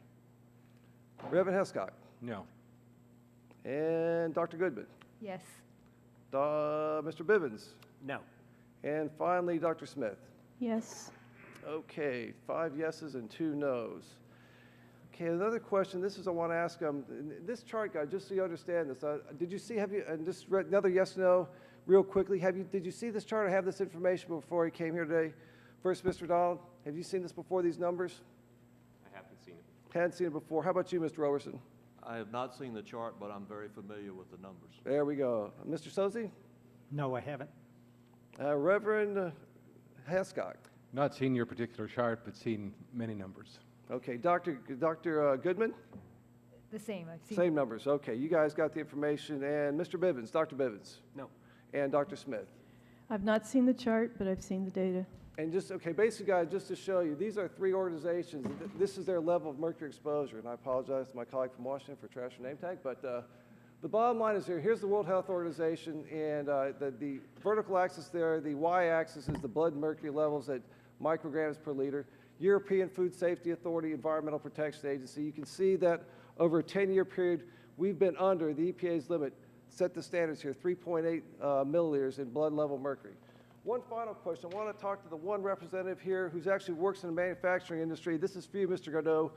Reverend Hescott? No. And Dr. Goodman? Yes. Mr. Bivens? No. And finally, Dr. Smith? Yes. Okay, 5 yeses and 2 nos. Okay, another question. This is I want to ask. This chart, guys, just so you understand this. Did you see? And just another yes no, real quickly. Did you see this chart or have this information before you came here today? First, Mr. Donald, have you seen this before? These numbers? I haven't seen it. Hadn't seen it before. How about you, Mr. Robertson? I have not seen the chart, but I'm very familiar with the numbers. There we go. Mr. Sozi? No, I haven't. Reverend Hescott? Not seen your particular chart, but seen many numbers. Okay, Dr. Goodman? The same. I've seen Same numbers. Okay, you guys got the information. And Mr. Bivens, Dr. Bivens? No. And Dr. Smith? I've not seen the chart, but I've seen the data. And basically, guys, just to show you, these are 3 organizations. This is their level of mercury exposure. And I apologize to my colleague from Washington for trashing name tag. But the bottom line is here. Here's the World Health Organization. And the vertical axis there, the y-axis is the blood mercury levels at micrograms per liter. European Food Safety Authority, Environmental Protection Agency. You can see that over a 10-year period, we've been under the EPA's limit. Set the standards here, 3.8 milliliters in blood level mercury. One final question. I want to talk to the one representative here who's actually works in the manufacturing industry. This is for you, Mr. Godot.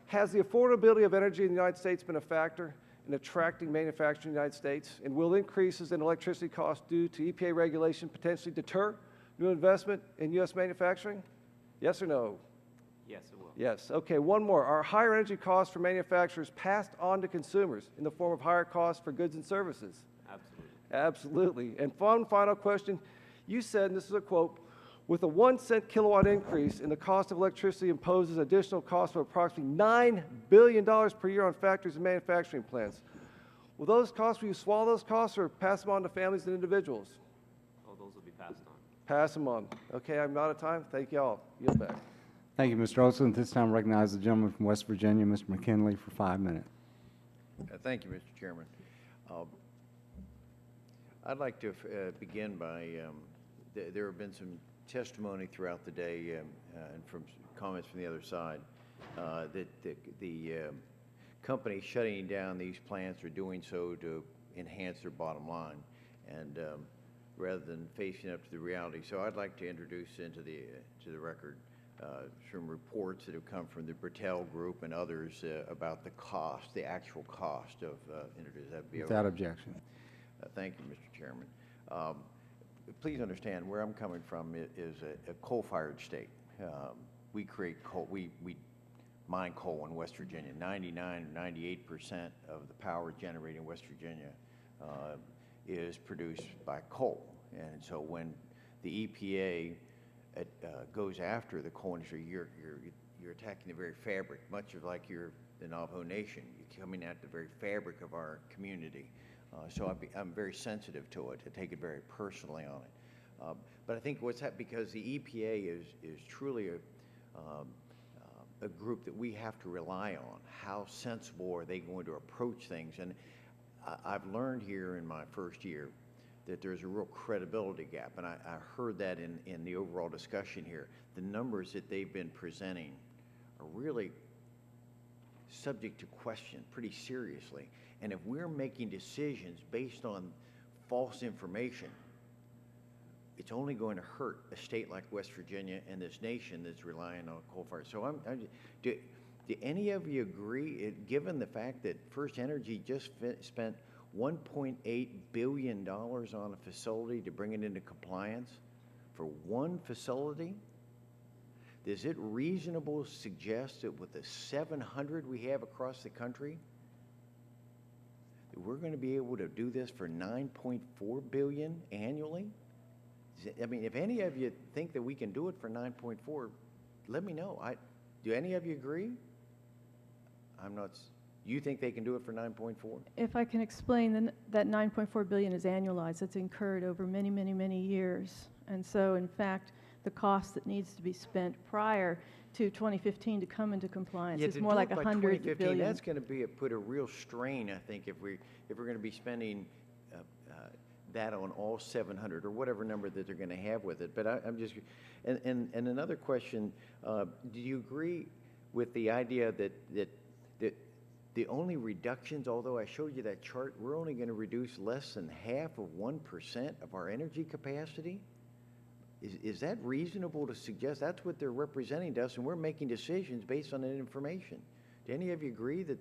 Has the affordability of energy in the United States been a factor in attracting manufacturing in the United States? And will increases in electricity costs due to EPA regulation potentially deter new investment in U.S. manufacturing? Yes or no? Yes, it will. Yes. Okay, one more. Are higher energy costs for manufacturers passed on to consumers in the form of higher costs for goods and services? Absolutely. Absolutely. And one final question. You said, and this is a quote, with a 1 cent kilowatt increase in the cost of electricity imposes additional cost of approximately $9 billion per year on factories and manufacturing plants. Will you swallow those costs or pass them on to families and individuals? Oh, those will be passed on. Pass them on. Okay, I'm out of time. Thank you all. Yield back. Thank you, Mr. Olson. At this time, I recognize the gentleman from West Virginia, Mr. McKinley, for 5 minutes. Thank you, Mr. Chairman. I'd like to begin by, there have been some testimony throughout the day and from comments from the other side that the companies shutting down these plants are doing so to enhance their bottom line and rather than facing up to the reality. So I'd like to introduce into the record some reports that have come from the Bertel Group and others about the cost, the actual cost of introducing that. Without objection. Thank you, Mr. Chairman. Please understand where I'm coming from is a coal-fired state. We create coal, we mine coal in West Virginia. 99 or 98% of the power generated in West Virginia is produced by coal. And so when the EPA goes after the coal industry, you're attacking the very fabric, much of like you're the Navajo Nation. You're coming at the very fabric of our community. So I'm very sensitive to it, to take it very personally on it. But I think what's happened, because the EPA is truly a group that we have to rely on. How sensible are they going to approach things? And I've learned here in my first year that there's a real credibility gap, and I heard that in the overall discussion here. The numbers that they've been presenting are really subject to question pretty seriously. And if we're making decisions based on false information, it's only going to hurt a state like West Virginia and this nation that's relying on coal fire. So do any of you agree, given the fact that First Energy just spent $1.8 billion on a facility to bring it into compliance for one facility? Is it reasonable to suggest that with the 700 we have across the country, that we're going to be able to do this for $9.4 billion annually? I mean, if any of you think that we can do it for 9.4, let me know. Do any of you agree? I'm not. You think they can do it for 9.4? If I can explain, then that 9.4 billion is annualized. It's incurred over many, many, many years. And so, in fact, the cost that needs to be spent prior to 2015 to come into compliance is more like 100 billion. That's going to put a real strain, I think, if we're going to be spending that on all 700 or whatever number that they're going to have with it. But I'm just, and another question: do you agree with the idea that the only reductions, although I showed you that chart, we're only going to reduce less than half of 1% of our energy capacity? Is that reasonable to suggest? That's what they're representing to us, and we're making decisions based on that information. Do any of you agree that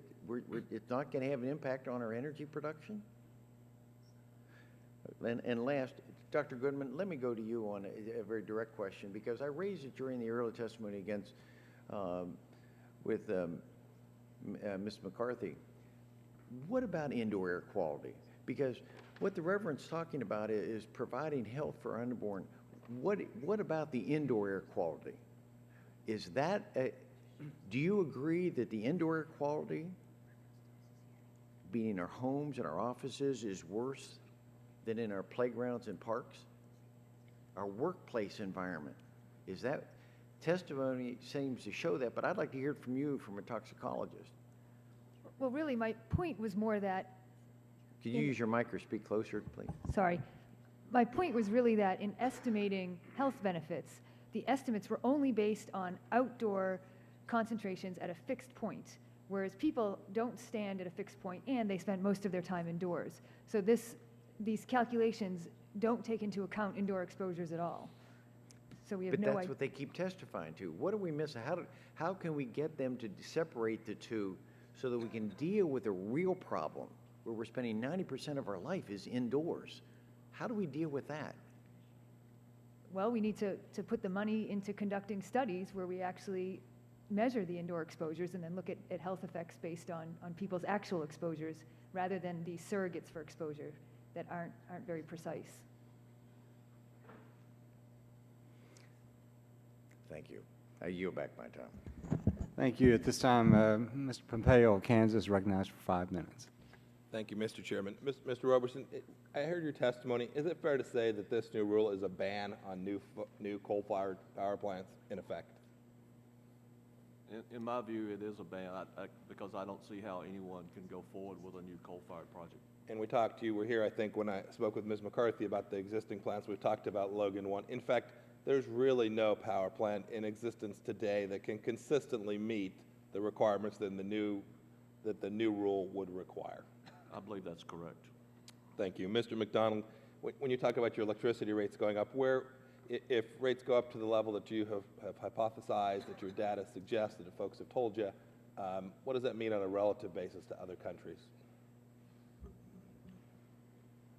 it's not going to have an impact on our energy production? And last, Dr. Goodman, let me go to you on a very direct question, because I raised it during the early testimony against with Ms. McCarthy. What about indoor air quality? Because what the Reverend's talking about is providing health for our unborn. What about the indoor air quality? Is that, do you agree that the indoor air quality, being in our homes and our offices, is worse than in our playgrounds and parks? Our workplace environment, is that, testimony seems to show that, but I'd like to hear it from you, from a toxicologist. Well, really, my point was more that... Could you use your mic or speak closer, please? Sorry. My point was really that in estimating health benefits, the estimates were only based on outdoor concentrations at a fixed point, whereas people don't stand at a fixed point and they spend most of their time indoors. So these calculations don't take into account indoor exposures at all. So we have but no that's idea. what they keep testifying to. What are we missing? How can we get them to separate the two so that we can deal with a real problem where we're spending 90% of our life is indoors? How do we deal with that? Well, we need to put the money into conducting studies where we actually measure the indoor exposures and then look at health effects based on people's actual exposures rather than the surrogates for exposure that aren't very precise. Thank you. I yield back my time. Thank you. At this time, Mr. Pompeo of Kansas, recognized for 5 minutes. Thank you, Mr. Chairman. Mr. Roberson, I heard your testimony. Is it fair to say that this new rule is a ban on new coal-fired power plants in effect? In my view, it is a ban because I don't see how anyone can go forward with a new coal-fired project. And we talked, you were here, I think, when I spoke with Ms. McCarthy about the existing plants. We talked about Logan 1. In fact, there's really no power plant in existence today that can consistently meet the requirements that the new rule would require. I believe that's correct. Thank you. Mr. McDonald, when you talk about your electricity rates going up, if rates go up to the level that you have hypothesized, that your data suggests, that the folks have told you, what does that mean on a relative basis to other countries?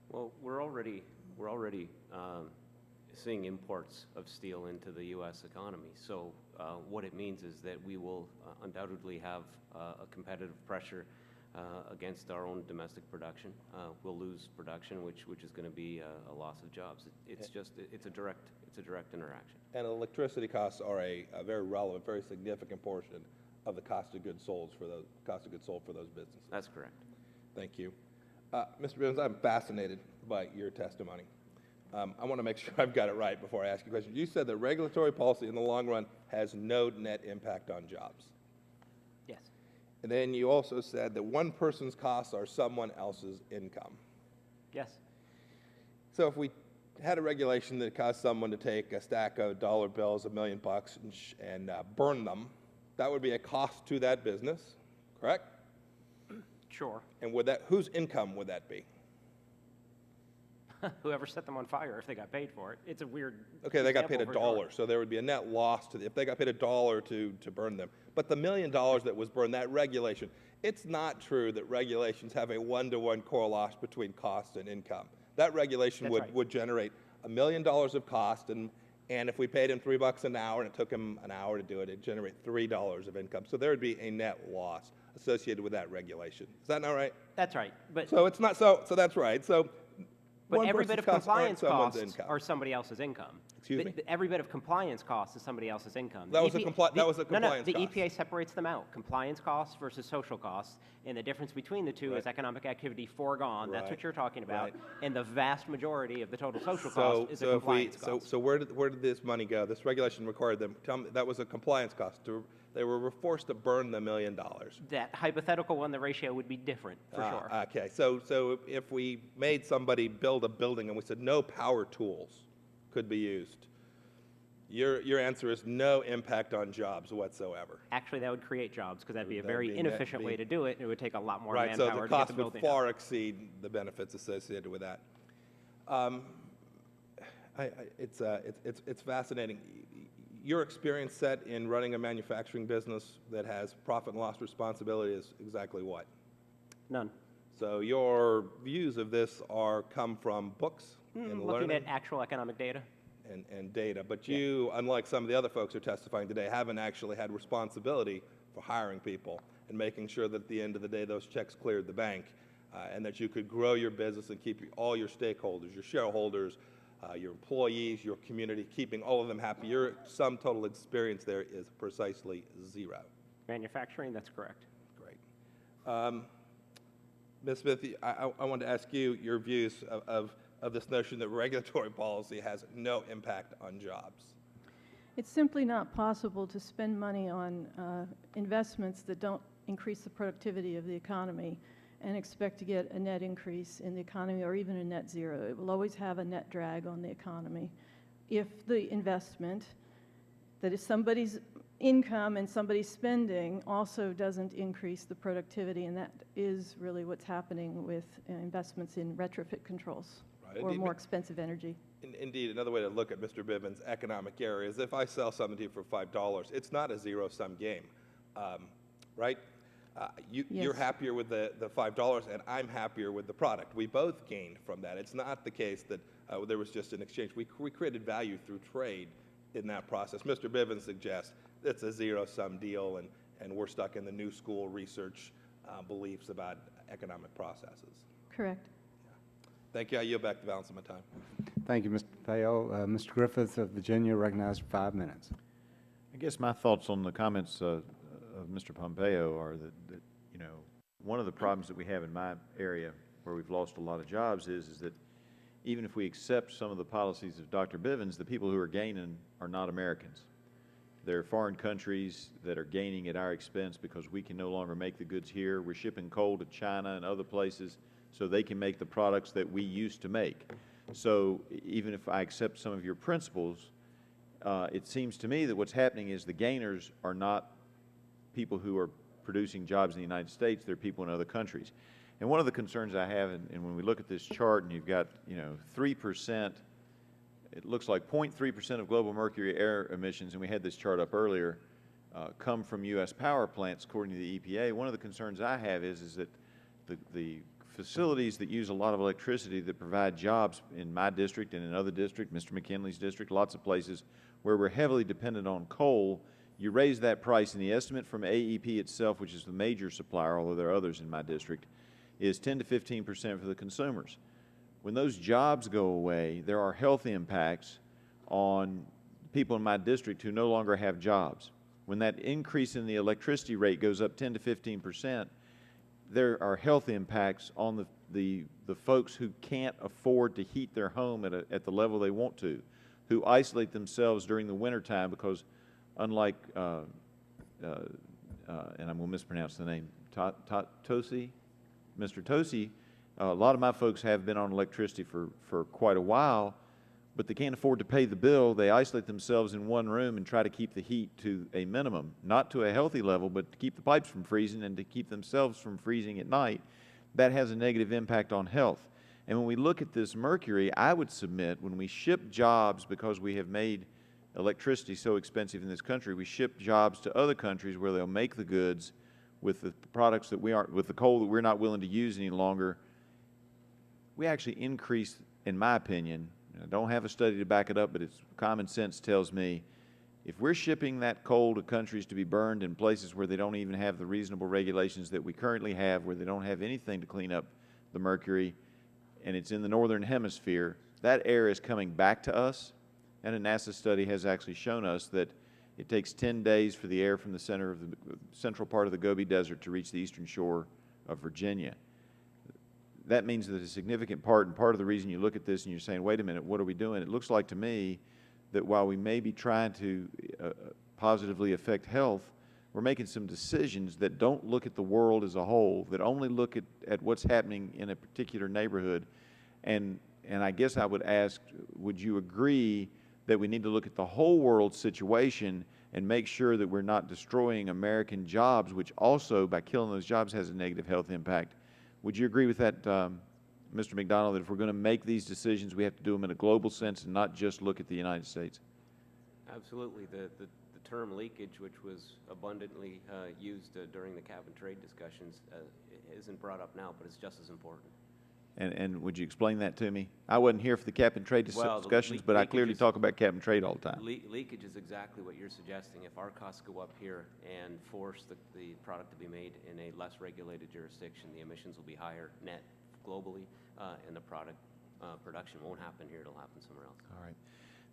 Well, we're already seeing imports of steel into the U.S. economy. So what it means is that we will undoubtedly have a competitive pressure against our own domestic production. We'll lose production, which is going to be a loss of jobs. It's a direct interaction. And electricity costs are a very relevant, very significant portion of the cost of goods sold for those businesses. That's correct. Thank you, Mr. Bivens. I'm fascinated by your testimony. I want to make sure I've got it right before I ask you a question. You said that regulatory policy in the long run has no net impact on jobs. Yes. And then you also said that one person's costs are someone else's income. Yes. So if we had a regulation that caused someone to take a stack of dollar bills, $1 million, and burn them, that would be a cost to that business, correct? Sure. And whose income would that be? Whoever set them on fire, if they got paid for it. It's a weird. Okay, they got paid $1, sure. so there would be a net loss if they got paid $1 to burn them. But the $1 million that was burned, that regulation, it's not true that regulations have a one-to-one correlation between cost and income. That regulation would generate $1 million of cost, and if we paid him $3 an hour and it took him an hour to do it, it'd generate $3 of income. So there would be a net loss associated with that regulation. Is that not right? That's right. But so it's not so that's right. So but every bit of compliance costs are somebody else's income. Excuse me? Every bit of compliance costs is somebody else's income. That was a compliance cost. No, the EPA separates them out. Compliance costs versus social costs. And the difference between the two is economic activity foregone. Right. That's what you're talking about. Right. And the vast majority of the total social cost is a compliance cost. So where did this money go? This regulation required them. Tell me, that was a compliance cost. They were forced to burn the $1 million. That hypothetical one, the ratio would be different, for sure. Okay, so if we made somebody build a building and we said no power tools could be used, your answer is no impact on jobs whatsoever. Actually, that would create jobs because that'd be a very inefficient way to do it. It would take a lot more manpower to get the building. Right, so the cost would far exceed the benefits associated with that. It's fascinating. Your experience set in running a manufacturing business that has profit and loss responsibility is exactly what? None. So your views of this come from books and looking at actual economic data. And data. But you, unlike some of the other folks who are testifying today, haven't actually had responsibility for hiring people and making sure that at the end of the day those checks cleared the bank and that you could grow your business and keep all your stakeholders, your shareholders, your employees, your community, keeping all of them happy. Your sum total experience there is precisely 0. Manufacturing, that's correct. Great. Ms. Smith, I want to ask you your views of this notion that regulatory policy has no impact on jobs. It's simply not possible to spend money on investments that don't increase the productivity of the economy and expect to get a net increase in the economy or even a net zero. It will always have a net drag on the economy if the investment, that is somebody's income and somebody's spending, also doesn't increase the productivity, and that is really what's happening with investments in retrofit controls or more expensive energy. Indeed, another way to look at Mr. Bivens' economic area is if I sell something to you for $5, it's not a zero-sum game, right? You're happier with the $5, and I'm happier with the product. We both gained from that. It's not the case that there was just an exchange. We created value through trade in that process. Mr. Bivens suggests it's a zero-sum deal, and we're stuck in the new school research beliefs about economic processes. Correct. Thank you. I yield back the balance of my time. Thank you, Mr. Peo. Mr. Griffith of Virginia, recognized for 5 minutes. I guess my thoughts on the comments of Mr. Pompeo are that, you know, one of the problems that we have in my area where we've lost a lot of jobs is that even if we accept some of the policies of Dr. Bivens, the people who are gaining are not Americans. They're foreign countries that are gaining at our expense because we can no longer make the goods here. We're shipping coal to China and other places so they can make the products that we used to make. So even if I accept some of your principles, it seems to me that what's happening is the gainers are not people who are producing jobs in the United States, they're people in other countries. And one of the concerns I have, and when we look at this chart and you've got, you know, 3%, it looks like 0.3% of global mercury air emissions, and we had this chart up earlier, come from U.S. power plants according to the EPA. One of the concerns I have is that the facilities that use a lot of electricity that provide jobs in my district and in other districts, Mr. McKinley's district, lots of places where we're heavily dependent on coal, you raise that price, and the estimate from AEP itself, which is the major supplier, although there are others in my district, is 10 to 15% for the consumers. When those jobs go away, there are health impacts on people in my district who no longer have jobs. When that increase in the electricity rate goes up 10 to 15%, there are health impacts on the folks who can't afford to heat their home at the level they want to, who isolate themselves during the wintertime because unlike, and I'm going to mispronounce the name, Tosi? Mr. Tosi, a lot of my folks have been on electricity for quite a while, but they can't afford to pay the bill. They isolate themselves in one room and try to keep the heat to a minimum, not to a healthy level, but to keep the pipes from freezing and to keep themselves from freezing at night. That has a negative impact on health. And when we look at this mercury, I would submit when we ship jobs, because we have made electricity so expensive in this country, we ship jobs to other countries where they'll make the goods with the products that we aren't, with the coal that we're not willing to use any longer. We actually increase, in my opinion, I don't have a study to back it up, but it's common sense tells me if we're shipping that coal to countries to be burned in places where they don't even have the reasonable regulations that we currently have, where they don't have anything to clean up the mercury, and it's in the northern hemisphere, that air is coming back to us. And a NASA study has actually shown us that it takes 10 days for the air from the central part of the Gobi Desert to reach the eastern shore of Virginia. That means that a significant part, and part of the reason you look at this and you're saying, wait a minute, what are we doing? It looks like to me that while we may be trying to positively affect health, we're making some decisions that don't look at the world as a whole, that only look at what's happening in a particular neighborhood. And I guess I would ask, would you agree that we need to look at the whole world situation and make sure that we're not destroying American jobs, which also, by killing those jobs, has a negative health impact? Would you agree with that, Mr. McDonald, that if we're going to make these decisions, we have to do them in a global sense and not just look at the United States? Absolutely. The term leakage, which was abundantly used during the cap and trade discussions, isn't brought up now, but it's just as important. And would you explain that to me? I wasn't here for the cap and trade discussions, but I clearly talk about cap and trade all the time. Leakage is exactly what you're suggesting. If our costs go up here and force the product to be made in a less regulated jurisdiction, the emissions will be higher net globally, and the product production won't happen here. It'll happen somewhere else. All right.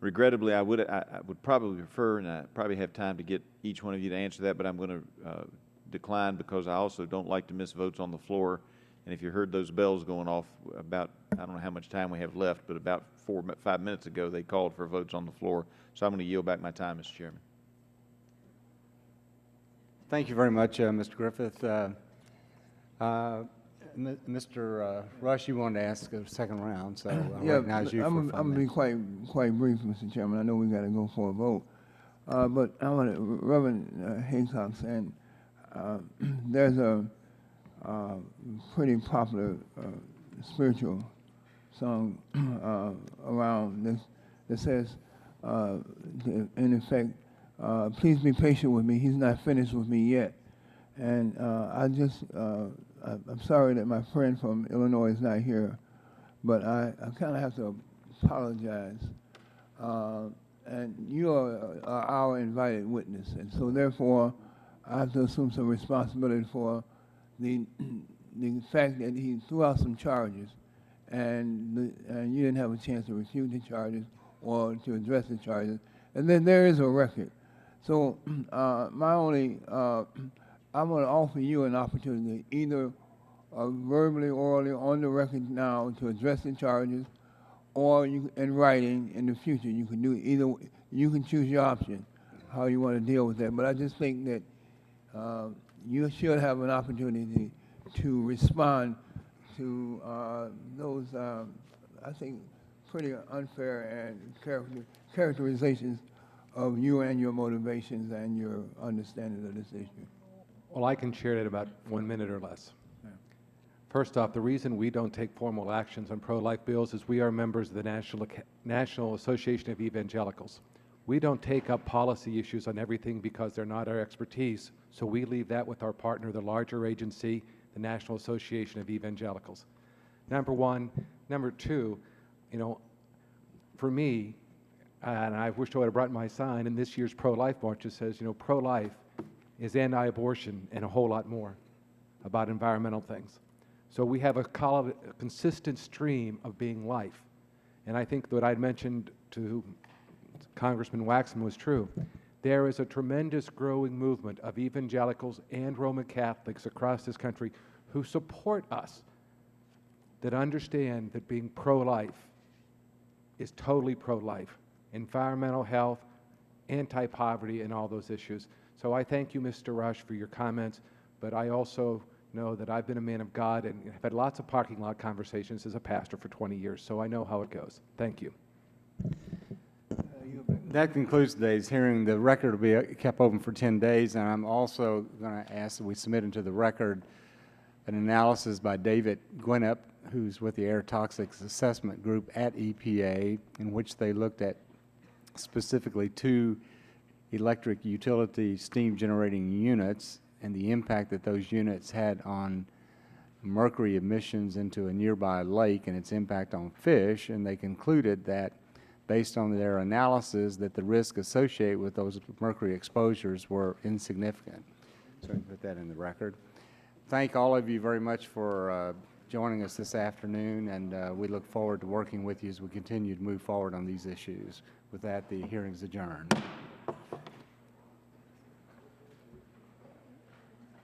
Regrettably, I would probably prefer, and I probably have time to get each one of you to answer that, but I'm going to decline because I also don't like to miss votes on the floor. And if you heard those bells going off about, I don't know how much time we have left, but about 4 or 5 minutes ago, they called for votes on the floor. So I'm going to yield back my time, Mr. Chairman. Thank you very much, Mr. Griffith. Mr. Rush, you wanted to ask a second round, so I'll recognize you for 5 minutes. I'm going to be quite brief, Mr. Chairman. I know we've got to go for a vote. But I want to, Reverend Haycock saying there's a pretty popular spiritual song around this that says, in effect, please be patient with me. He's not finished with me yet. And I'm sorry that my friend from Illinois is not here, but I kind of have to apologize. And you are our invited witness, and so therefore I have to assume some responsibility for the fact that he threw out some charges, and you didn't have a chance to refute the charges or to address the charges, and then there is a record. So my only, I'm going to offer you an opportunity, either verbally, orally, on the record now, to address the charges, or you, in writing in the future. You can do either. You can choose your option, how you want to deal with that. But I just think that you should have an opportunity to respond to those, I think, pretty unfair and characterizations of you and your motivations and your understanding of this issue. Well, I can share it in about 1 minute or less. First off, the reason we don't take formal actions on pro-life bills is we are members of the National Association of Evangelicals. We don't take up policy issues on everything because they're not our expertise, so we leave that with our partner, the larger agency, the National Association of Evangelicals. Number one. Number two, you know, for me, and I wish I would have brought my sign in this year's pro-life march, it says, you know, pro-life is anti-abortion and a whole lot more about environmental things. So we have a consistent stream of being life. And I think what I'd mentioned to Congressman Waxman was true. There is a tremendous growing movement of evangelicals and Roman Catholics across this country who support us, that understand that being pro-life is totally pro-life. Environmental health, anti-poverty, and all those issues. So I thank you, Mr. Rush, for your comments, but I also know that I've been a man of God and have had lots of parking lot conversations as a pastor for 20 years, so I know how it goes. Thank you. That concludes today's hearing. The record will be kept open for 10 days, and I'm also going to ask that we submit into the record an analysis by David Gwinnett, who's with the Air Toxics Assessment Group at EPA, in which they looked at specifically 2 electric utility steam generating units and the impact that those units had on mercury emissions into a nearby lake and its impact on fish, and they concluded that based on their analysis that the risk associated with those mercury exposures were insignificant. So I can put that in the record. Thank all of you very much for joining us this afternoon, and we look forward to working with you as we continue to move forward on these issues. With that, the hearing is adjourned.